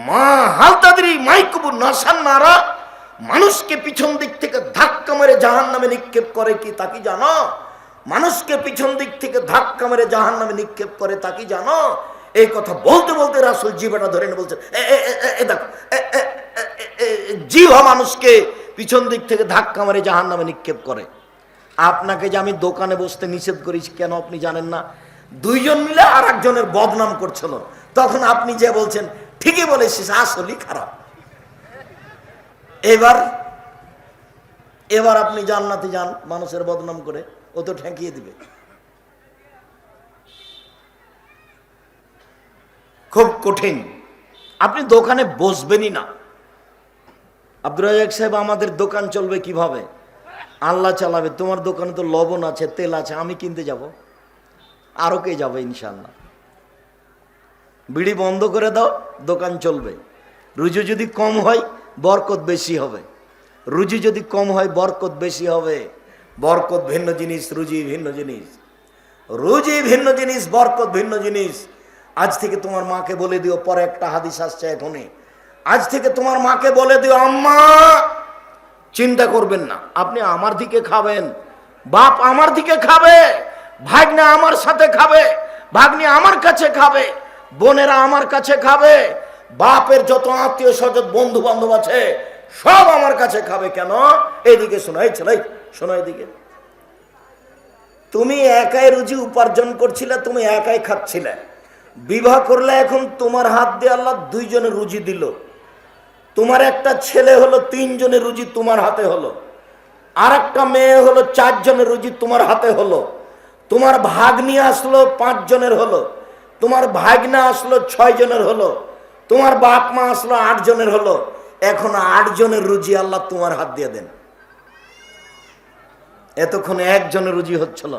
মা হালতাদরি মাইকুবু নাসান নারা, মানুষকে পিছন দিক থেকে ধাক্কা মেরে জাহান্নামে নিক্ষেপ করে কি তা কি জানো? মানুষকে পিছন দিক থেকে ধাক্কা মেরে জাহান্নামে নিক্ষেপ করে তা কি জানো? এই কথা বলতে বলতে রাসূল জিহ্বাটা ধরে নিয়ে বলছেন দেখো, জিহ্বা মানুষকে পিছন দিক থেকে ধাক্কা মেরে জাহান্নামে নিক্ষেপ করে। আপনাকে যে আমি দোকানে বসতে নিষেধ করেছি কেন আপনি জানেন না? দুইজন মিলে আর একজনের বদনাম করছিল, তখন আপনি যে বলছেন ঠিকই বলেছিস, আসলেই খারাপ। এবার আপনি জান্নাতে যান মানুষের বদনাম করে, ও তো ঠেকিয়ে দিবে। খুব কঠিন, আপনি দোকানে বসবেনই না। আব্দুর রাজ্জাক সাহেব, আমাদের দোকান চলবে কিভাবে? আল্লাহ চালাবে। তোমার দোকানে তো লবণ আছে, তেল আছে, আমি কিনতে যাব, আরো কে যাবে ইনশাল্লাহ। বিড়ি বন্ধ করে দাও, দোকান চলবে। রুজি যদি কম হয় বরকত বেশি হবে, রুজি যদি কম হয় বরকত বেশি হবে। বরকত ভিন্ন জিনিস, রুজি ভিন্ন জিনিস। রুজি ভিন্ন জিনিস, বরকত ভিন্ন জিনিস। আজ থেকে তোমার মাকে বলে দিও, পরে একটা হাদিস আসছে এখনই, আজ থেকে তোমার মাকে বলে দিও আম্মা চিন্তা করবেন না, আপনি আমার দিকে খাবেন, বাপ আমার দিকে খাবে, ভাগ্নে আমার সাথে খাবে, ভাগ্নি আমার কাছে খাবে, বোনেরা আমার কাছে খাবে, বাপের যত আত্মীয় স্বজন বন্ধু বান্ধব আছে সব আমার কাছে খাবে। কেন? এইদিকে শোনো, এই ছেলে শোনো, এদিকে তুমি একাই রুজি উপার্জন করছিলে, তুমি একাই খাচ্ছিলে। বিবাহ করলে এখন তোমার হাত দিয়ে আল্লাহ দুইজনের রুজি দিল। তোমার একটা ছেলে হলো, তিনজনের রুজি তোমার হাতে হলো। আর একটা মেয়ে হলো, চারজনের রুজি তোমার হাতে হলো। তোমার ভাগ্নি আসলো, 5 জনের হলো। তোমার ভাগনা আসলো, 6 জনের হলো। তোমার বাপ মা আসলো, 8 জনের হলো। এখন 8 জনের রুজি আল্লাহ তোমার হাত দিয়ে দেন। এতক্ষণ 1 জনের রুজি হচ্ছিল।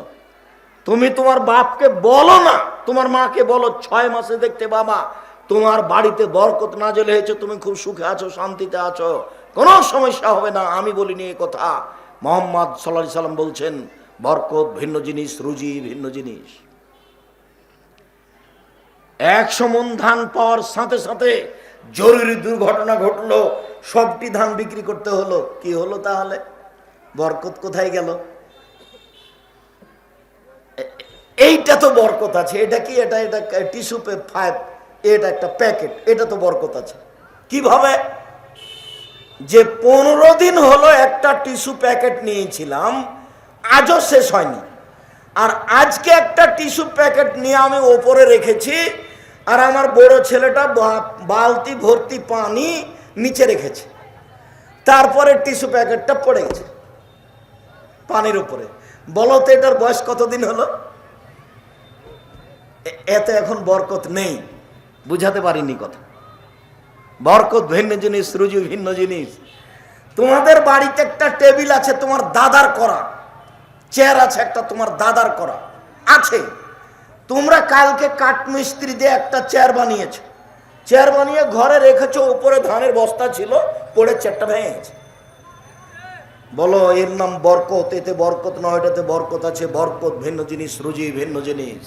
তুমি তোমার বাপকে বলো না, তোমার মাকে বলো 6 মাসে দেখতে বাবা তোমার বাড়িতে বরকত নাযিল হয়েছে, তুমি খুব সুখে আছো, শান্তিতে আছো, কোনো সমস্যা হবে না। আমি বলিনি এই কথা, মুহাম্মদ সাল্লাল্লাহু আলাইহি সাল্লাম বলছেন বরকত ভিন্ন জিনিস, রুজি ভিন্ন জিনিস। 100 মণ ধান পাওয়ার সাথে সাথে জরুরি দুর্ঘটনা ঘটলো, সবটি ধান বিক্রি করতে হলো। কি হলো তাহলে? বরকত কোথায় গেল? এইটা তো বরকত আছে। এটা কি? এটা টিস্যু পেপার, এটা একটা প্যাকেট, এটা তো বরকত আছে। কিভাবে? যে 15 দিন হলো একটা টিস্যু প্যাকেট নিয়েছিলাম, আজও শেষ হয়নি। আর আজকে একটা টিস্যু প্যাকেট নিয়ে আমি ওপরে রেখেছি, আর আমার বড় ছেলেটা বালতি ভর্তি পানি নিচে রেখেছে। তারপরে টিস্যু প্যাকেটটা পড়ে গেছে পানির উপরে। বলো তো এটার বয়স কতদিন হলো? এত এখন বরকত নেই। বুঝাতে পারিনি কথা। বরকত ভিন্ন জিনিস, রুজি ভিন্ন জিনিস। তোমাদের বাড়িতে একটা টেবিল আছে তোমার দাদার করা, চেয়ার আছে একটা তোমার দাদার করা আছে। তোমরা কালকে কাঠমিস্ত্রি দিয়ে একটা চেয়ার বানিয়েছো, চেয়ার বানিয়ে ঘরে রেখেছো, উপরে ধানের বস্তা ছিল, পড়ে চেয়ারটা ভেঙে গেছে। বলো এর নাম বরকত? এতে বরকত নয়, এটাতে বরকত আছে। বরকত ভিন্ন জিনিস, রুজি ভিন্ন জিনিস।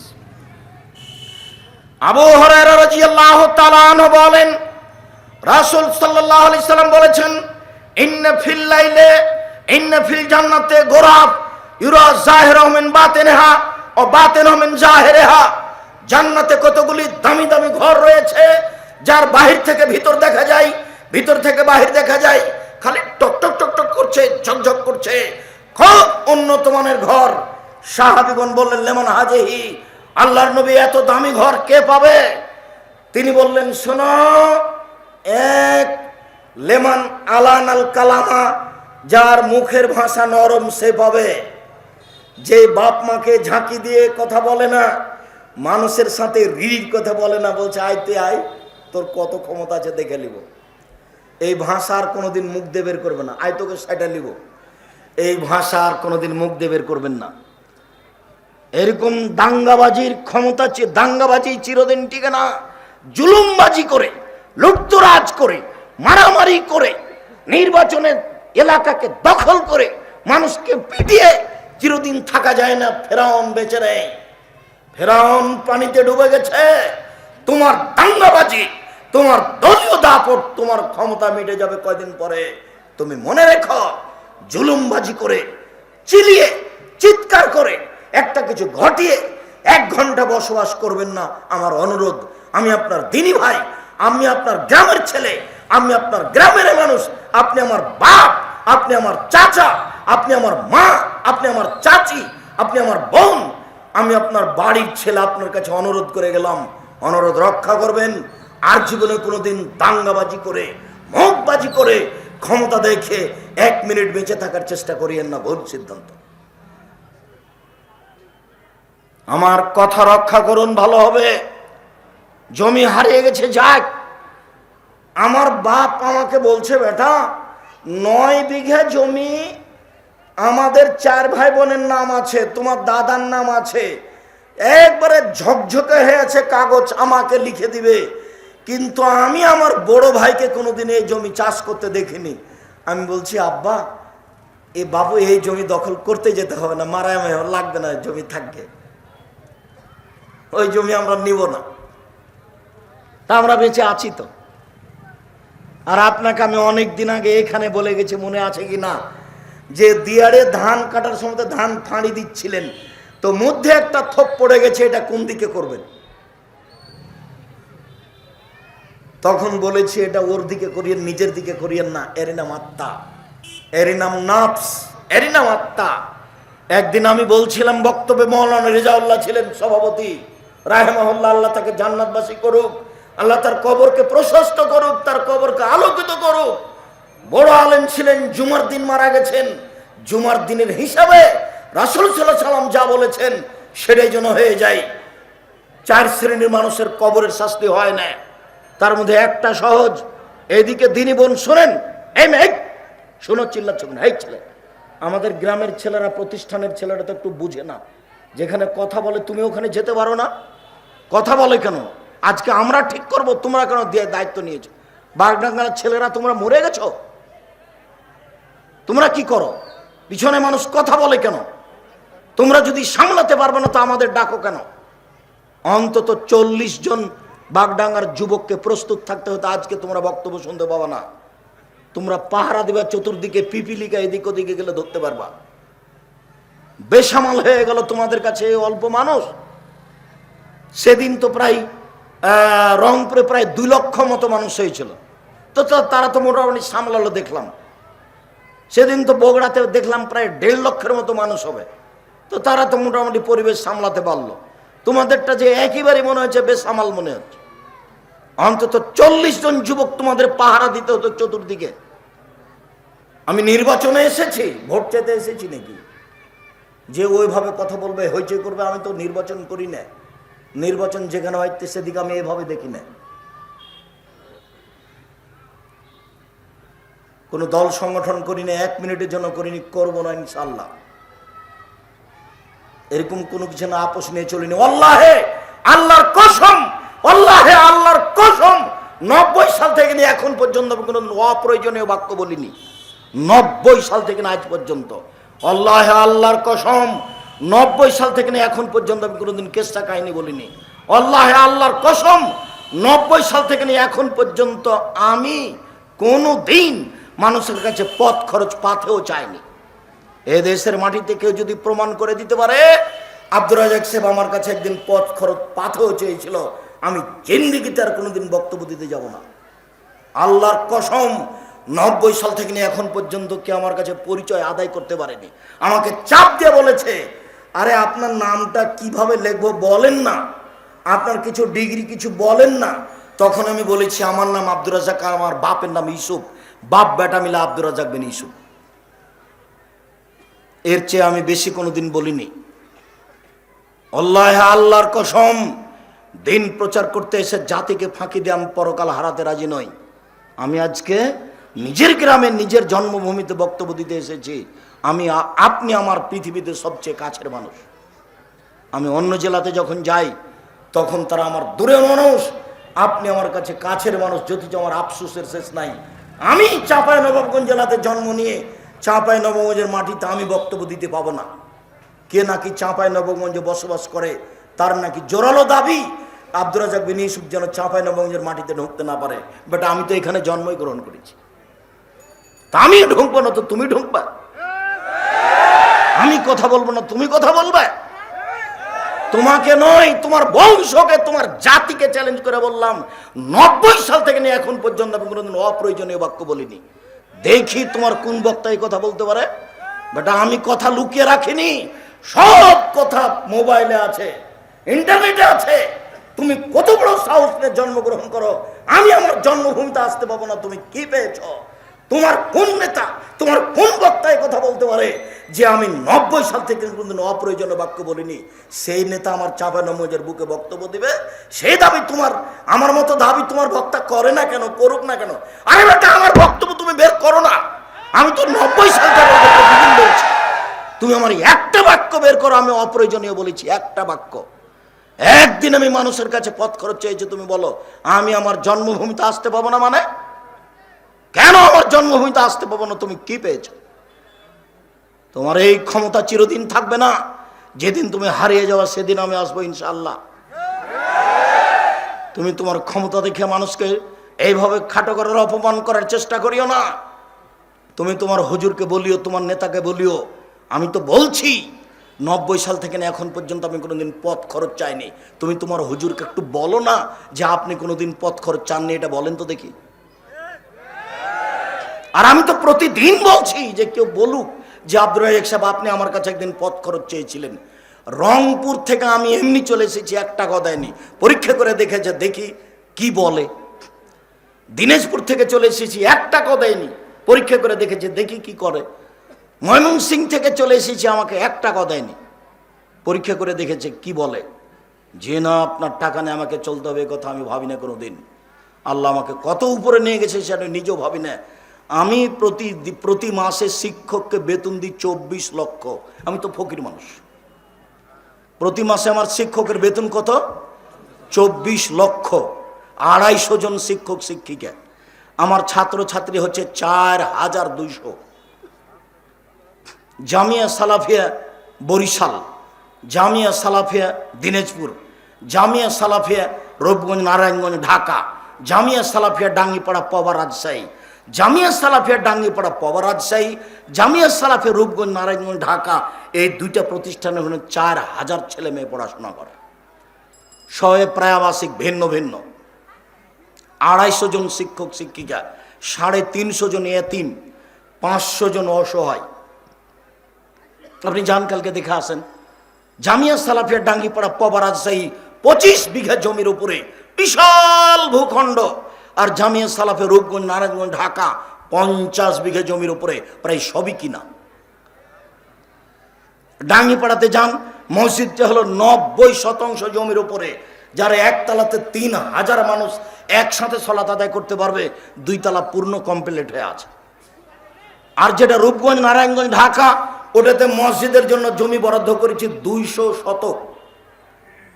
আবু হুরায়রা রাদিয়াল্লাহু তাআলা আনহু বলেন, রাসূল সাল্লাল্লাহু আলাইহি সাল্লাম বলেছেন, ইন্না ফিল লাইলে ইন্না ফিল জান্নাতে গোরাব ইউরা যাহিরু মিন বাতিনহা ও বাতিনু মিন যাহিরিহা। জান্নাতে কতগুলি দামি দামি ঘর রয়েছে, যার বাহির থেকে ভিতর দেখা যায়, ভিতর থেকে বাহির দেখা যায়, খালি টক টক টক টক করছে, ঝকঝক করছে, খুব উন্নত মানের ঘর। সাহাবীগণ বললেন লেমন হাজিহি, আল্লাহর নবী এত দামি ঘর কে পাবে? তিনি বললেন, শোনো, এক লেমান আলান আল কালামা, যার মুখের ভাষা নরম সে পাবে। যে বাপ মাকে ঝাঁকি দিয়ে কথা বলে না, মানুষের সাথে রিড়ির কথা বলে না, বলছে আয় তুই আয়, তোর কত ক্ষমতা আছে দেখে নিব। এই ভাষা আর কোনোদিন মুখ দিয়ে বের করবে না, আয় তোকে সাইডা নিব, এই ভাষা আর কোনোদিন মুখ দিয়ে বের করবেন না। এরকম দাঙ্গাবাজির ক্ষমতা, দাঙ্গাবাজি চিরদিন টিকে না। জুলুমবাজি করে, লুটতরাজ করে, মারামারি করে, নির্বাচনের এলাকাকে দখল করে, মানুষকে পিটিয়ে চিরদিন থাকা যায় না। ফেরাউন বেঁচে নেই, ফেরাউন পানিতে ডুবে গেছে। তোমার দাঙ্গাবাজি, তোমার দলীয় দাপট, তোমার ক্ষমতা মিটে যাবে কয়দিন পরে। তুমি মনে রেখো, জুলুমবাজি করে, চিলিয়ে, চিৎকার করে, একটা কিছু ঘটিয়ে 1 ঘন্টা বসবাস করবেন না। আমার অনুরোধ, আমি আপনার দিনী ভাই, আমি আপনার গ্রামের ছেলে, আমি আপনার গ্রামের মানুষ, আপনি আমার বাপ, আপনি আমার চাচা, আপনি আমার মা, আপনি আমার চাচি, আপনি আমার বোন, আমি আপনার বাড়ির ছেলে। আপনার কাছে অনুরোধ করে গেলাম, অনুরোধ রক্ষা করবেন। আর জীবনে কোনোদিন দাঙ্গাবাজি করে, মহবাজি করে, ক্ষমতা দেখে 1 মিনিট বেঁচে থাকার চেষ্টা করিয়েন না, ভুল সিদ্ধান্ত। আমার কথা রক্ষা করুন, ভালো হবে। জমি হারিয়ে গেছে, যাক। আমার বাপ আমাকে বলছে, বেটা 9 বিঘা জমি আমাদের 4 ভাই বোনের নাম আছে, তোমার দাদার নাম আছে, একবারে ঝকঝকে হয়ে আছে কাগজ, আমাকে লিখে দিবে। কিন্তু আমি আমার বড় ভাইকে কোনোদিন এই জমি চাষ করতে দেখিনি। আমি বলছি, আব্বা এ বাবু, এই জমি দখল করতে যেতে হবে না, মারামারি লাগবে না, জমি থাকবে, ওই জমি আমরা নিব না। তা আমরা বেঁচে আছি তো। আর আপনাকে আমি অনেক দিন আগে এখানে বলে গেছি, মনে আছে কি না, যে দিয়ারে ধান কাটার সময় ধান ফাঁড়ি দিচ্ছিলেন, তো মধ্যে একটা থোপ পড়ে গেছে, এটা কোন দিকে করবেন? তখন বলেছি, এটা ওর দিকে করিয়েন, নিজের দিকে করিয়েন না, এরই নাম আত্মা, এরই নাম নফস, এরই নাম আত্মা। একদিন আমি বলছিলাম বক্তব্যে, মৌলানা রেজাউল্লাহ ছিলেন সভাপতি রাহিমাহুল্লাহ, আল্লাহ তাকে জান্নাতবাসী করুক, আল্লাহ তার কবরকে প্রশস্ত করুক, তার কবরকে আলোকিত করুক। বড় আলেম ছিলেন, জুমার দিন মারা গেছেন। জুমার দিনের হিসাবে রাসূল সাল্লাল্লাহু আলাইহি ওয়াসাল্লাম যা বলেছেন সেটাই যেন হয়ে যায়। 4 শ্রেণীর মানুষের কবরের শাস্তি হয় না, তার মধ্যে একটা সহজ। এইদিকে দিনী বোন শোনেন, এই মেয়ে শোনো, চিল্লাচ্ছ না, এই ছেলে, আমাদের গ্রামের ছেলেরা, প্রতিষ্ঠানের ছেলেরা তো একটু বুঝে না, যেখানে কথা বলে তুমি ওখানে যেতে পারো না। কথা বলে কেন? আজকে আমরা ঠিক করব, তোমরা কেন দিয়ে দায়িত্ব নিয়েছো? বাগডাঙ্গার ছেলেরা তোমরা মরে গেছো, তোমরা কি করো? পিছনে মানুষ কথা বলে কেন? তোমরা যদি সামলাতে পারবে না তো আমাদের ডাকো কেন? অন্তত 40 জন বাগডাঙ্গার যুবককে প্রস্তুত থাকতে হতো, আজকে তোমরা বক্তব্য শুনতে পাবা না। তোমরা পাহারা দিবা চতুর্দিকে, পিপিলিকা এদিক ওদিকে গেলে ধরতে পারবা। বেসামাল হয়ে গেল তোমাদের কাছে অল্প মানুষ। সেদিন তো প্রায় রংপুরে প্রায় 2 লক্ষ মতো মানুষ হয়েছিল, তো তারা তো মোটামুটি সামলালো দেখলাম। সেদিন তো বগুড়াতে দেখলাম প্রায় 1.5 লক্ষের মতো মানুষ হবে, তো তারা তো মোটামুটি পরিবেশ সামলাতে পারলো। তোমাদেরটা যে একেবারে মনে হচ্ছে বেসামাল মনে হচ্ছে। অন্তত 40 জন যুবক তোমাদের পাহারা দিতে হতো চতুর্দিকে। আমি নির্বাচনে এসেছি, ভোট চাইতে এসেছি নাকি যে ওইভাবে কথা বলবে, হইচই করবে? আমি তো নির্বাচন করি না, নির্বাচন যেখানে হইতে সেদিকে আমি এভাবে দেখি না। কোনো দল সংগঠন করি না, 1 মিনিটের জন্য করিনি, করবো না ইনশাল্লাহ। এরকম কোনো কিছু না, আপোষ নিয়ে চলিনি। আল্লাহে, আল্লাহর কসম, আল্লাহে, আল্লাহর কসম, 90 সাল থেকে নিয়ে এখন পর্যন্ত কোনো অপ্রয়োজনীয় বাক্য বলিনি। 90 সাল থেকে না আজ পর্যন্ত, আল্লাহে, আল্লাহর কসম, 90 সাল থেকে নিয়ে এখন পর্যন্ত আমি কোনোদিন কেসটা কাহিনী বলিনি। আল্লাহে, আল্লাহর কসম, 90 সাল থেকে নিয়ে এখন পর্যন্ত আমি কোনো দিন মানুষের কাছে পথ খরচ পাথেও চাইনি। এ দেশের মাটিতে কেউ যদি প্রমাণ করে দিতে পারে, আব্দুর রাজাক সাহেব আমার কাছে একদিন পথ খরচ পাথেও চেয়েছিল, আমি জিন্দেগিতে আর কোনোদিন বক্তব্য দিতে যাব না। আল্লাহর কসম, 90 সাল থেকে নিয়ে এখন পর্যন্ত কেউ আমার কাছে পরিচয় আদায় করতে পারেনি। আমাকে চাপ দিয়ে বলেছে আরে আপনার নামটা কিভাবে লিখবো বলেন না, আপনার কিছু ডিগ্রি কিছু বলেন না। তখন আমি বলেছি আমার নাম আব্দুর রাজ্জাক, আর আমার বাপের নাম ইউসুফ, বাপ বেটা মিলে আব্দুর রাজ্জাক বিন ইউসুফ। এর চেয়ে আমি বেশি কোনোদিন বলিনি। আল্লাহ, আল্লাহর কসম, দিন প্রচার করতে এসে জাতিকে ফাঁকি দিয়ে আমি পরকাল হারাতে রাজি নই। আমি আজকে নিজের গ্রামে নিজের জন্মভূমিতে বক্তব্য দিতে এসেছি। আপনি আমার পৃথিবীতে সবচেয়ে কাছের মানুষ। আমি অন্য জেলাতে যখন যাই তখন তারা আমার দূরের মানুষ, আপনি আমার কাছে কাছের মানুষ, যদিও আমার আফসোসের শেষ নাই। আমি চাঁপাইনবাবগঞ্জ জেলাতে জন্ম নিয়ে চাঁপাইনবাবগঞ্জের মাটিতে আমি বক্তব্য দিতে পাবো না। কে নাকি চাঁপাইনবাবগঞ্জে বসবাস করে তার নাকি জোরালো দাবি আব্দুর রাজ্জাক বিন ইউসুফ যেন চাঁপাইনবাবগঞ্জের মাটিতে ঢুকতে না পারে। বাট আমি তো এখানে জন্মই গ্রহণ করেছি, তা আমি ঢুকবো না তো তুমি ঢুকবা? আমি কথা বলবো না তুমি কথা বলবে? তোমাকে নয়, তোমার বংশকে, তোমার জাতিকে চ্যালেঞ্জ করে বললাম, 90 সাল থেকে নিয়ে এখন পর্যন্ত আমি কোনোদিন অপ্রয়োজনীয় বাক্য বলিনি। দেখি তোমার কোন বক্তা এই কথা বলতে পারে। বেটা, আমি কথা লুকিয়ে রাখিনি, সব কথা মোবাইলে আছে, ইন্টারনেটে আছে। তুমি কত বড় সাহস নিয়ে জন্মগ্রহণ করো, আমি আমার জন্মভূমিতে আসতে পাবো না? তুমি কি পেয়েছ? তোমার কোন নেতা, তোমার কোন বক্তায় কথা বলতে পারে যে আমি 90 সাল থেকে কোনদিন অপ্রয়োজনীয় বাক্য বলিনি? সেই নেতা আমার চাঁপাইনবাবগঞ্জের বুকে বক্তব্য দিবে, সেই দাবি তোমার, আমার মতো দাবি তোমার বক্তা করে না কেন, করুক না কেন? আরে বেটা, আমার বক্তব্য তুমি বের করো না। আমি তো 90 সাল থেকে বলছি, তুমি আমার একটা বাক্য বের করো আমি অপ্রয়োজনীয় বলেছি, একটা বাক্য। একদিন আমি মানুষের কাছে পথ খরচ চেয়েছি, তুমি বলো আমি আমার জন্মভূমিতে আসতে পাবো না? মানে কেন আমার জন্মভূমিতে আসতে পাবো না? তুমি কি পেয়েছ? তোমার এই ক্ষমতা চিরদিন থাকবে না। যেদিন তুমি হারিয়ে যাওয়া সেদিন আমি আসবো ইনশাআল্লাহ। তুমি তোমার ক্ষমতা দেখে মানুষকে এইভাবে খাটো করার, অপমান করার চেষ্টা করিও না। তুমি তোমার হুজুরকে বলিও, তোমার নেতাকে বলিও, আমি তো বলছি 90 সাল থেকে এখন পর্যন্ত আমি কোনোদিন পথ খরচ চাইনি। তুমি তোমার হুজুরকে একটু বলো না যে আপনি কোনোদিন পথ খরচ চাননি, এটা বলেন তো দেখি। আর আমি তো প্রতিদিন বলছি যে কেউ বলুক যে আব্দুর রাজ্জাক সাহেব আপনি আমার কাছে একদিন পথ খরচ চেয়েছিলেন। রংপুর থেকে আমি এমনি চলে এসেছি, 1 টাকা দেয়নি, পরীক্ষা করে দেখেছে, দেখি কি বলে। দিনাজপুর থেকে চলে এসেছি, 1 টাকা দেয়নি, পরীক্ষা করে দেখেছে, দেখি কি করে। ময়মনসিং থেকে চলে এসেছি, আমাকে 1 টাকা দেয়নি, পরীক্ষা করে দেখেছে কি বলে। যে না আপনার টাকা নিয়ে আমাকে চলতে হবে, কথা আমি ভাবি না কোনো দিন। আল্লাহ আমাকে কত উপরে নিয়ে গেছে সেটা নিজেও ভাবি না। আমি প্রতি মাসে শিক্ষককে বেতন দিই 24 লক্ষ। আমি তো ফকির মানুষ। প্রতি মাসে আমার শিক্ষকের বেতন কত? 24 লক্ষ। 250 জন শিক্ষক শিক্ষিকা। আমার ছাত্র ছাত্রী হচ্ছে 4200। জামিয়া সালাফিয়া বরিশাল, জামিয়া সালাফিয়া দিনাজপুর, জামিয়া সালাফিয়া রূপগঞ্জ নারায়ণগঞ্জ ঢাকা, জামিয়া সালাফিয়া ডাঙ্গিপাড়া পবা রাজশাহী, জামিয়া সালাফিয়া ডাঙ্গিপাড়া পবা রাজশাহী, জামিয়া সালাফিয়া রূপগঞ্জ নারায়ণগঞ্জ ঢাকা। এই 2টা প্রতিষ্ঠানে 4000 ছেলে মেয়ে পড়াশোনা করে, সবে প্রায় আবাসিক ভিন্ন ভিন্ন। 250 জন শিক্ষক শিক্ষিকা, 350 জন এতিম, 500 জন অসহায়। আপনি যান কালকে দেখে আসেন। জামিয়া সালাফিয়া ডাঙ্গিপাড়া পবা রাজশাহী 25 বিঘা জমির উপরে বিশাল ভূখণ্ড। আর জামিয়া সালাফিয়া রূপগঞ্জ নারায়ণগঞ্জ ঢাকা 50 বিঘা জমির উপরে, প্রায় সবই কিনা। ডাঙ্গিপাড়াতে যান, মসজিদটা হলো 90% জমির উপরে, যারা একতলাতে 3000 মানুষ একসাথে সালাত আদায় করতে পারবে, 2 তলা পূর্ণ কমপ্লিট হয়ে আছে। আর যেটা রূপগঞ্জ নারায়ণগঞ্জ ঢাকা, ওটাতে মসজিদের জন্য জমি বরাদ্দ করেছি 200 শতক।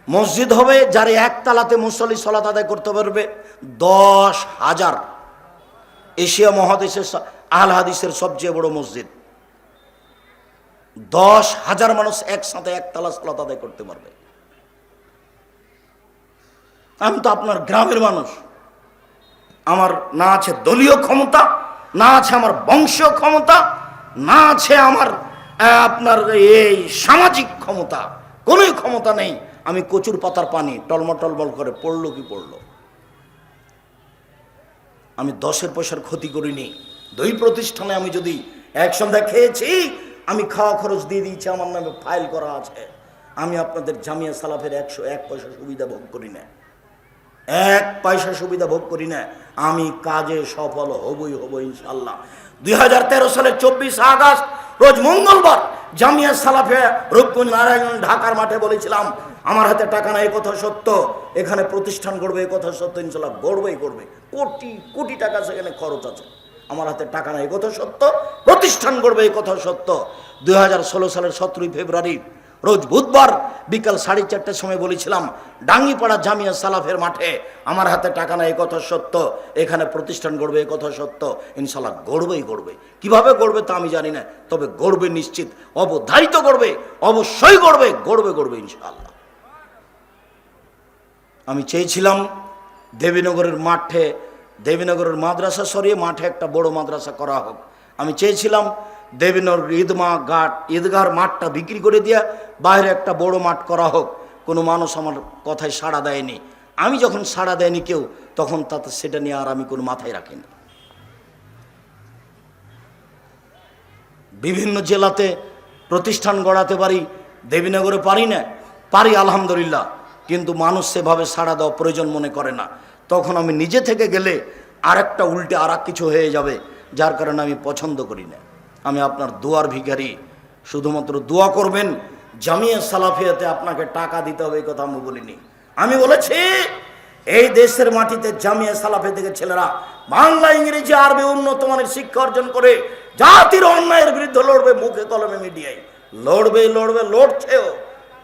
মসজিদ হবে যারা একতলাতে মুসল্লি সালাত আদায় করতে পারবে 10,000। এশিয়া মহাদেশের আল হাদিসের সবচেয়ে বড় মসজিদ। 10,000 মানুষ একসাথে একতলা সালাত আদায় করতে পারবে। আমি তো আপনার গ্রামের মানুষ। আমার না আছে দলীয় ক্ষমতা, না আছে আমার বংশীয় ক্ষমতা, না আছে আমার আপনার এই সামাজিক ক্ষমতা, কোনোই ক্ষমতা নেই। আমি কচুর পাতার পানি টলমল টলমল করে পড়লো কি পড়লো। আমি 10 পয়সার ক্ষতি করিনি। 2 প্রতিষ্ঠানে আমি যদি একসঙ্গে খেয়েছি, আমি খাওয়া খরচ দিয়ে দিয়েছি, আমার নামে ফাইল করা আছে। আমি আপনাদের জামিয়া সালাফের 101 পয়সা সুবিধা ভোগ করি না, 1 পয়সা সুবিধা ভোগ করি না। আমি কাজে সফল হবই হব ইনশাল্লাহ। 2013 সালের 24 আগস্ট রোজ মঙ্গলবার জামিয়া সালাফে রূপগঞ্জ নারায়ণ ঢাকার মাঠে বলেছিলাম, আমার হাতে টাকা নাই, কথা সত্য। এখানে প্রতিষ্ঠান গড়বে, কথা সত্য, ইনশাল্লাহ গড়বেই করবে। কোটি কোটি টাকা সেখানে খরচ আছে। আমার হাতে টাকা নাই, কথা সত্য। প্রতিষ্ঠান গড়বে, কথা সত্য। 2016 সালের 17 ফেব্রুয়ারি রোজ বুধবার বিকাল 4:30টার সময় বলেছিলাম, ডাঙ্গিপাড়া জামিয়া সালাফের মাঠে, আমার হাতে টাকা নাই, কথা সত্য। এখানে প্রতিষ্ঠান গড়বে, কথা সত্য, ইনশাল্লাহ গড়বেই গড়বে। কিভাবে গড়বে তা আমি জানি না, তবে গড়বে নিশ্চিত, অবধারিত গড়বে, অবশ্যই গড়বে, গড়বে গড়বে ইনশাল্লাহ। আমি চেয়েছিলাম দেবীনগরের মাঠে, দেবীনগরের মাদ্রাসা সরিয়ে মাঠে একটা বড় মাদ্রাসা করা হোক। আমি চেয়েছিলাম দেবীনগর ঈদগাহর মাঠটা বিক্রি করে দিয়ে বাইরে একটা বড় মাঠ করা হোক। কোনো মানুষ আমার কথায় সাড়া দেয়নি। আমি যখন সাড়া দেয়নি কেউ, তখন তাতে সেটা নিয়ে আর আমি কোনো মাথায় রাখিনি। বিভিন্ন জেলাতে প্রতিষ্ঠান গড়াতে পারি, দেবীনগরে পারি না, পারি আলহামদুলিল্লাহ, কিন্তু মানুষ সেভাবে সাড়া দেওয়া প্রয়োজন মনে করে না। তখন আমি নিজে থেকে গেলে আরেকটা উল্টে আর কিছু হয়ে যাবে, যার কারণে আমি পছন্দ করি না। আমি আপনার দোয়ার ভিখারি, শুধুমাত্র দোয়া করবেন। জামিয়া সালাফিয়াতে আপনাকে টাকা দিতে হবে এই কথা আমি বলিনি। আমি বলেছি এই দেশের মাটিতে জামিয়া সালাফিয়া থেকে ছেলেরা বাংলা, ইংরেজি, আরবি উন্নত মানের শিক্ষা অর্জন করে জাতির অন্যায়ের বিরুদ্ধে লড়বে, মুখে কলমে মিডিয়ায় লড়বে, লড়বে, লড়ছেও।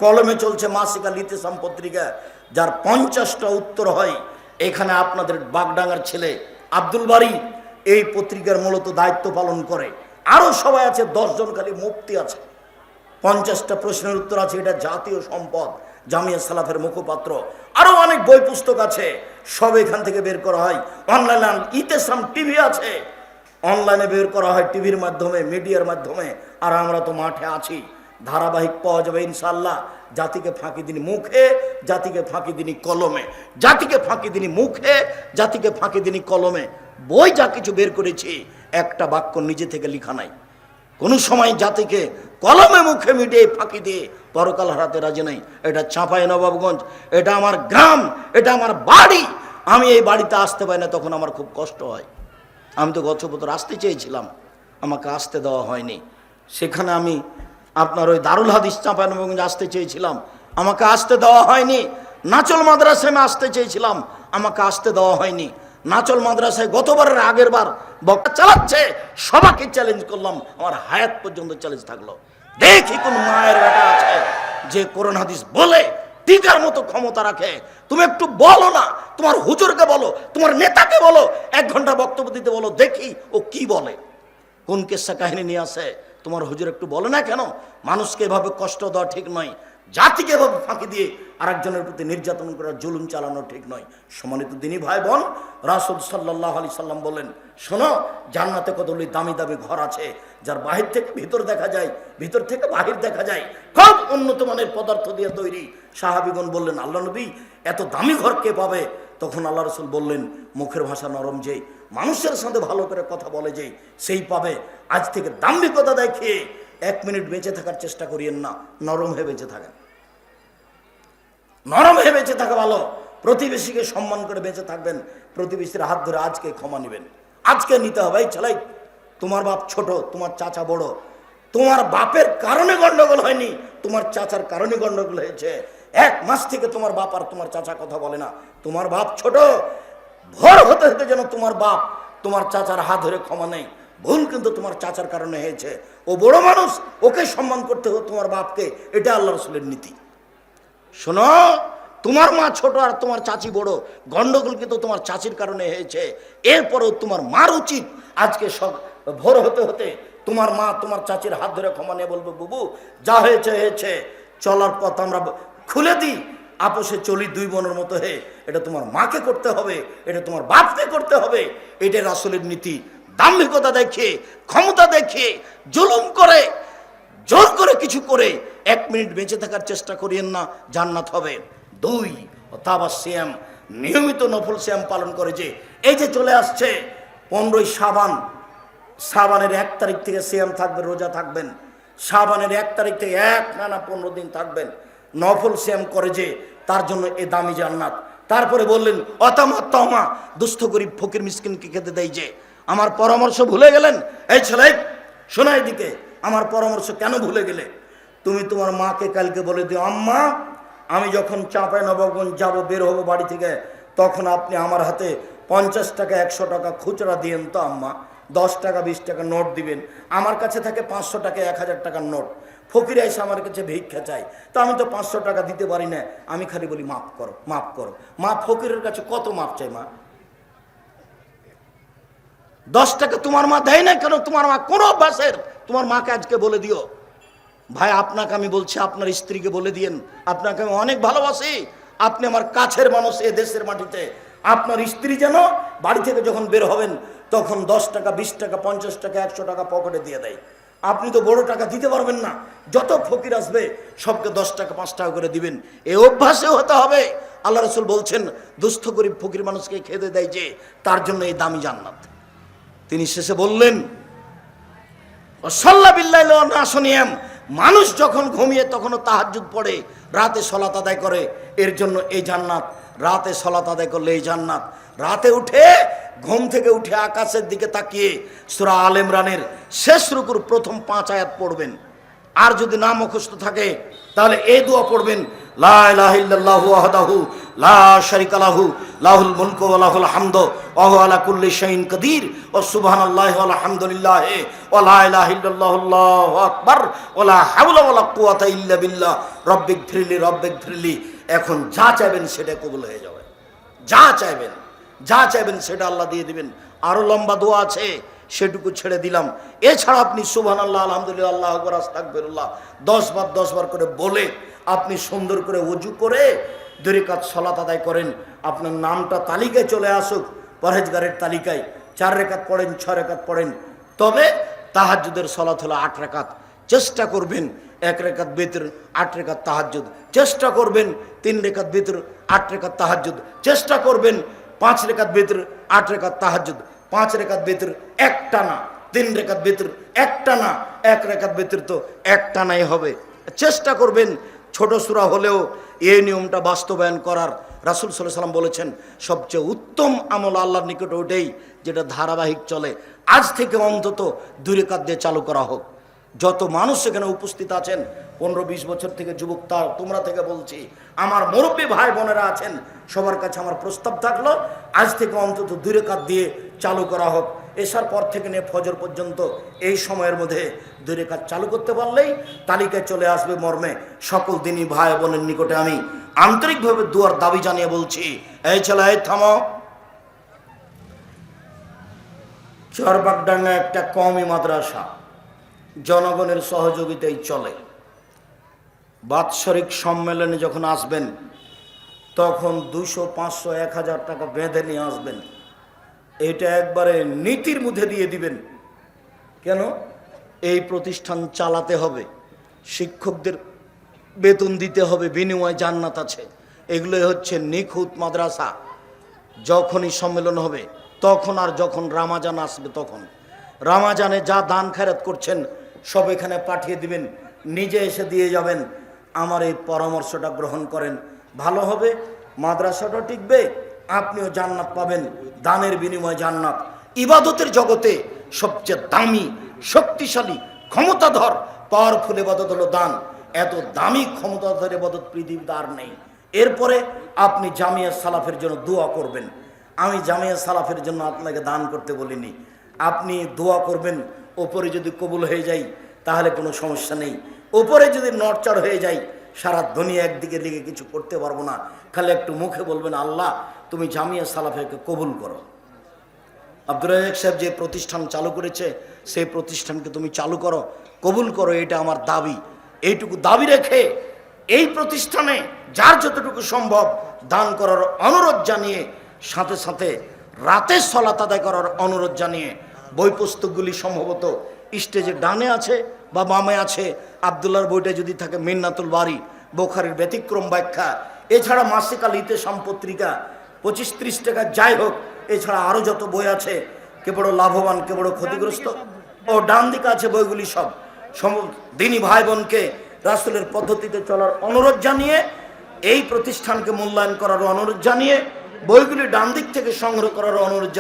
কলমে চলছে মাসিকা লিতেসাম পত্রিকা, যার 50টা উত্তর হয়। এখানে আপনাদের বাগডাঙ্গার ছেলে আব্দুল বারী এই পত্রিকার মূলত দায়িত্ব পালন করে। আরো সবাই আছে, 10 জন খালি মুফতি আছে। 50টা প্রশ্নের উত্তর আছে। এটা জাতীয় সম্পদ, জামিয়া সালাফের মুখপাত্র। আরো অনেক বই পুস্তক আছে, সব এখান থেকে বের করা হয়। অনলাইনে ইতেসাম টিভি আছে, অনলাইনে বের করা হয়, টিভির মাধ্যমে, মিডিয়ার মাধ্যমে। আর আমরা তো মাঠে আছি, ধারাবাহিক পাওয়া যাবে ইনশাআল্লাহ। জাতিকে ফাঁকি দিনি মুখে, জাতিকে ফাঁকি দিনি কলমে, জাতিকে ফাঁকি দিনি মুখে, জাতিকে ফাঁকি দিনি কলমে। বই যা কিছু বের করেছি, একটা বাক্য নিজে থেকে লেখা নাই। কোনো সময় জাতিকে কলমে মুখে মিডিয়ে ফাঁকি দিয়ে পরকাল হারাতে রাজি নাই। এটা চাঁপাই নবাবগঞ্জ, এটা আমার গ্রাম, এটা আমার বাড়ি। আমি এই বাড়িতে আসতে পারি না, তখন আমার খুব কষ্ট হয়। আমি তো গত বছর আসতে চেয়েছিলাম, আমাকে আসতে দেওয়া হয়নি। সেখানে আমি আপনার ওই দারুল হাদিস চাঁপাই নবাবগঞ্জ আসতে চেয়েছিলাম, আমাকে আসতে দেওয়া হয়নি। নাচল মাদ্রাসায় আমি আসতে চেয়েছিলাম, আমাকে আসতে দেওয়া হয়নি। নাচল মাদ্রাসায় গতবারের আগের বার বক্তা চালাচ্ছে, সবাইকে চ্যালেঞ্জ করলাম, আমার হায়াত পর্যন্ত চ্যালেঞ্জ থাকলো। দেখি কোন মায়ের বেটা আছে যে কোরআন হাদিস বলে টিকার মতো ক্ষমতা রাখে। তুমি একটু বলো না, তোমার হুজুরকে বলো, তোমার নেতাকে বলো, 1 ঘন্টা বক্তব্য দিতে বলো, দেখি ও কি বলে, কোন কেসা কাহিনী নিয়ে আসে। তোমার হুজুর একটু বলে না কেন? মানুষকে এভাবে কষ্ট দেওয়া ঠিক নয়, জাতিকে এভাবে ফাঁকি দিয়ে আরেকজনের প্রতি নির্যাতন করা, জুলুম চালানো ঠিক নয়। সম্মানিত দিনী ভাই বোন, রাসূল সাল্লাল্লাহু আলাইহি সাল্লাম বলেন, শোনো, জান্নাতে কতগুলি দামি দামি ঘর আছে, যার বাহির থেকে ভিতর দেখা যায়, ভিতর থেকে বাহির দেখা যায়, খুব উন্নত মানের পদার্থ দিয়ে তৈরি। সাহাবীগণ বললেন, আল্লাহ নবী, এত দামি ঘর কে পাবে? তখন আল্লাহ রাসূল বললেন, মুখের ভাষা নরম যে, মানুষের সাথে ভালো করে কথা বলে যে, সেই পাবে। আজ থেকে দাম্ভিকতা দেখিয়ে 1 মিনিট বেঁচে থাকার চেষ্টা করিয়েন না, নরম হয়ে বেঁচে থাকেন। নরম হয়ে বেঁচে থাকা ভালো। প্রতিবেশীকে সম্মান করে বেঁচে থাকবেন, প্রতিবেশীর হাত ধরে আজকে ক্ষমা নেবেন, আজকে নিতে হবে। এই ছেলাই, তোমার বাপ ছোট, তোমার চাচা বড়, তোমার বাপের কারণে গন্ডগোল হয়নি, তোমার চাচার কারণে গন্ডগোল হয়েছে। 1 মাস থেকে তোমার বাপ আর তোমার চাচা কথা বলে না, তোমার বাপ ছোট, ভোর হতে হতে যেন তোমার বাপ তোমার চাচার হাত ধরে ক্ষমা নেই। ভুল কিন্তু তোমার চাচার কারণে হয়েছে, ও বড় মানুষ, ওকে সম্মান করতে হবে তোমার বাপকে। এটা আল্লাহ রাসূলের নীতি। শোনো, তোমার মা ছোট আর তোমার চাচি বড়, গন্ডগোল কিন্তু তোমার চাচির কারণে হয়েছে। এরপরেও তোমার মার উচিত আজকে ভোর হতে হতে তোমার মা তোমার চাচির হাত ধরে ক্ষমা নিয়ে বলবে, বুবু যা হয়েছে হয়েছে, চলার পথ আমরা খুলে দিই, আপোষে চলি 2 বোনের মতো। হে, এটা তোমার মাকে করতে হবে, এটা তোমার বাপকে করতে হবে। এটা রাসূলের নীতি। দাম্ভিকতা দেখিয়ে, ক্ষমতা দেখিয়ে, জুলুম করে, জোর করে কিছু করে 1 মিনিট বেঁচে থাকার চেষ্টা করিয়েন না, জান্নাত হবে। 2, তাবাস সিয়াম, নিয়মিত নফল সিয়াম পালন করে। যে এই যে চলে আসছে 15ই শাবান, শাবানের 1 তারিখ থেকে সিয়াম থাকবে, রোজা থাকবেন। শাবানের 1 তারিখ থেকে 1 না 15 দিন থাকবেন, নফল সিয়াম করে যে তার জন্য এ দামি জান্নাত। তারপরে বললেন অতামা তমা, দুস্থ গরিব ফকির মিসকিনকে খেতে দেয় যে। আমার পরামর্শ ভুলে গেলেন? এই ছেলে শোনা, এদিকে। আমার পরামর্শ কেন ভুলে গেলে? তুমি তোমার মাকে কালকে বলে দিও, আম্মা আমি যখন চাঁপাইনবাবগঞ্জ যাব, বের হবো বাড়ি থেকে, তখন আপনি আমার হাতে 50 টাকা 100 টাকা খুচরা দিয়েন তো আম্মা। 10 টাকা 20 টাকা নোট দিবেন। আমার কাছে থাকে 500 টাকা 1000 টাকার নোট। ফকির এসে আমার কাছে ভিক্ষা চাই, তো আমি তো 500 টাকা দিতে পারি না, আমি খালি বলি মাফ করো মাফ করো। মা ফকিরের কাছে কত মাপ চাই? মা 10 টাকা তোমার মা দেয় না কেন? তোমার মা কোন অভ্যাসের? তোমার মাকে আজকে বলে দিও। ভাই আপনাকে আমি বলছি, আপনার স্ত্রীকে বলে দিয়েন, আপনাকে আমি অনেক ভালোবাসি, আপনি আমার কাছের মানুষ এ দেশের মাটিতে। আপনার স্ত্রী যেন বাড়ি থেকে যখন বের হবেন তখন 10 টাকা 20 টাকা 50 টাকা 100 টাকা পকেটে দিয়ে দেয়। আপনি তো বড় টাকা দিতে পারবেন না, যত ফকির আসবে সবকে 10 টাকা 5 টাকা করে দিবেন। এই অভ্যাসে হতে হবে। আল্লাহ রাসূল বলছেন দুস্থ গরিব ফকির মানুষকে খেতে দেয় যে, তার জন্য এই দামি জান্নাত। তিনি শেষে বললেন সাল্লা বিল্লাহি না শুনিয়াম, মানুষ যখন ঘুমিয়ে তখনও তাহাজ্জুদ পড়ে, রাতে সালাত আদায় করে, এর জন্য এই জান্নাত। রাতে সালাত আদায় করলে এই জান্নাত। রাতে উঠে ঘুম থেকে উঠে আকাশের দিকে তাকিয়ে সূরা আল ইমরানের শেষ রুকুর প্রথম 5 আয়াত পড়বেন। আর যদি না মুখস্থ থাকে তাহলে এই দোয়া পড়বেন, লা ইলাহা ইল্লাল্লাহু ওয়াহদাহু লা শারীকা লাহু লাহুল মুলকু ওয়া লাহুল হামদু ওয়া হুয়া আলা কুল্লি শাইইন কাদির ওয়া সুবহানাল্লাহি ওয়া আলহামদুলিল্লাহি ওয়া লা ইলাহা ইল্লাল্লাহু আল্লাহু আকবার ওয়া লা হাওলা ওয়া লা কুওয়াতা ইল্লা বিল্লাহ রব্বিগফিরলি রব্বিগফিরলি। এখন যা চাইবেন সেটা কবুল হয়ে যাবে। যা চাইবেন সেটা আল্লাহ দিয়ে দিবেন। আরো লম্বা দোয়া আছে, সেটুকু ছেড়ে দিলাম। এছাড়া আপনি সুবহানাল্লাহ আলহামদুলিল্লাহ আল্লাহু আকবার আস্তাগফিরুল্লাহ 10 বার করে বলে আপনি সুন্দর করে ওযু করে 2 রাকাত সালাত আদায় করেন। আপনার নামটা তালিকায় চলে আসুক, পরহেজগারের তালিকায়। 4 রাকাত পড়েন 6 রাকাত পড়েন। তবে তাহাজ্জুদের সালাত হলো 8 রাকাত। চেষ্টা করবেন 1 রাকাত বিতর 8 রাকাত তাহাজ্জুদ। চেষ্টা করবেন 3 রাকাত বিতর 8 রাকাত তাহাজ্জুদ। চেষ্টা করবেন 5 রাকাত বিতর 8 রাকাত তাহাজ্জুদ। 5 রাকাত বিতর একটানা, 3 রাকাত বিতর একটানা, 1 রাকাত বিতর তো একটানাই হবে। চেষ্টা করবেন ছোট সূরা হলেও এই নিয়মটা বাস্তবায়ন করার। রাসূল সাল্লাল্লাহু আলাইহি ওয়াসাল্লাম বলেছেন সবচেয়ে উত্তম আমল আল্লাহর নিকটে ওটাই যেটা ধারাবাহিক চলে। আজ থেকে অন্তত 2 রাকাত দিয়ে চালু করা হোক। যত মানুষ এখানে উপস্থিত আছেন 15-20 বছর থেকে যুবক, তোমরা থেকে বলছি, আমার মুরব্বী ভাই বোনেরা আছেন, সবার কাছে আমার প্রস্তাব থাকলো আজ থেকে অন্তত 2 রাকাত দিয়ে চালু করা হোক। এশার পর থেকে নিয়ে ফজর পর্যন্ত এই সময়ের মধ্যে 2 রাকাত চালু করতে পারলেই তালিকায় চলে আসবে মর্মে সকল দিনই ভাই বোনের নিকটে আমি আন্তরিকভাবে দুয়ার দাবি জানিয়ে বলছি, এই ছেলে থামো। চরবাগডাঙ্গা একটা কওমি মাদ্রাসা জনগণের সহযোগিতায় চলে। বাৎসরিক সম্মেলনে যখন আসবেন তখন 200, 500, 1000 টাকা বেঁধে নিয়ে আসবেন। এটা একবারে নীতির মধ্যে দিয়ে দিবেন। কেন? এই প্রতিষ্ঠান চালাতে হবে, শিক্ষকদের বেতন দিতে হবে, বিনিময়ে জান্নাত আছে। এগুলোই হচ্ছে নিখুঁত মাদ্রাসা। যখনই সম্মেলন হবে তখন, আর যখন রামাজান আসবে তখন, রামাজানে যা দান খয়রাত করছেন সব এখানে পাঠিয়ে দিবেন, নিজে এসে দিয়ে যাবেন। আমার এই পরামর্শটা গ্রহণ করেন, ভালো হবে। মাদ্রাসাটা টিকবে, আপনিও জান্নাত পাবেন, দানের বিনিময়ে জান্নাত। ইবাদতের জগতে সবচেয়ে দামি, শক্তিশালী, ক্ষমতাধর, পাওয়ারফুল ইবাদত হলো দান। এত দামি ক্ষমতাধর ইবাদত পৃথিবীতে আর নেই। এরপরে আপনি জামিয়া সালাফের জন্য দোয়া করবেন। আমি জামিয়া সালাফের জন্য আপনাকে দান করতে বলিনি, আপনি দোয়া করবেন। ওপরে যদি কবুল হয়ে যায় তাহলে কোনো সমস্যা নেই, ওপরে যদি নড়চড় হয়ে যায় সারা দুনিয়া একদিকে লিগে কিছু করতে পারবো না। খালি একটু মুখে বলবেন আল্লাহ তুমি জামিয়া সালাফেকে কবুল করো। আব্দুর রাজ্জাক সাহেব যে প্রতিষ্ঠান চালু করেছে সেই প্রতিষ্ঠানকে তুমি চালু করো, কবুল করো, এটা আমার দাবি। এইটুকু দাবি রেখে এই প্রতিষ্ঠানে যার যতটুকু সম্ভব দান করার অনুরোধ জানিয়ে, সাথে সাথে রাতে সালাত আদায় করার অনুরোধ জানিয়ে, বই পুস্তকগুলি সম্ভবত স্টেজে ডানে আছে বা বামে আছে। আব্দুল্লাহর বইটা যদি থাকে মিন্নাতুল বারি, বোখারির ব্যতিক্রম ব্যাখ্যা, এছাড়া মাসিক আল ইতেসাম পত্রিকা 25-30 টাকা, যাই হোক। এছাড়া আরও যত বই আছে, কে বড় লাভবান কে বড় ক্ষতিগ্রস্ত, ও ডান দিকে আছে বইগুলি সব। দিনী ভাই বোনকে রাসূলের পদ্ধতিতে চলার অনুরোধ জানিয়ে, এই প্রতিষ্ঠানকে মূল্যায়ন করার অনুরোধ জানিয়ে, বইগুলি ডান দিক থেকে সংগ্রহ করার অনুরোধ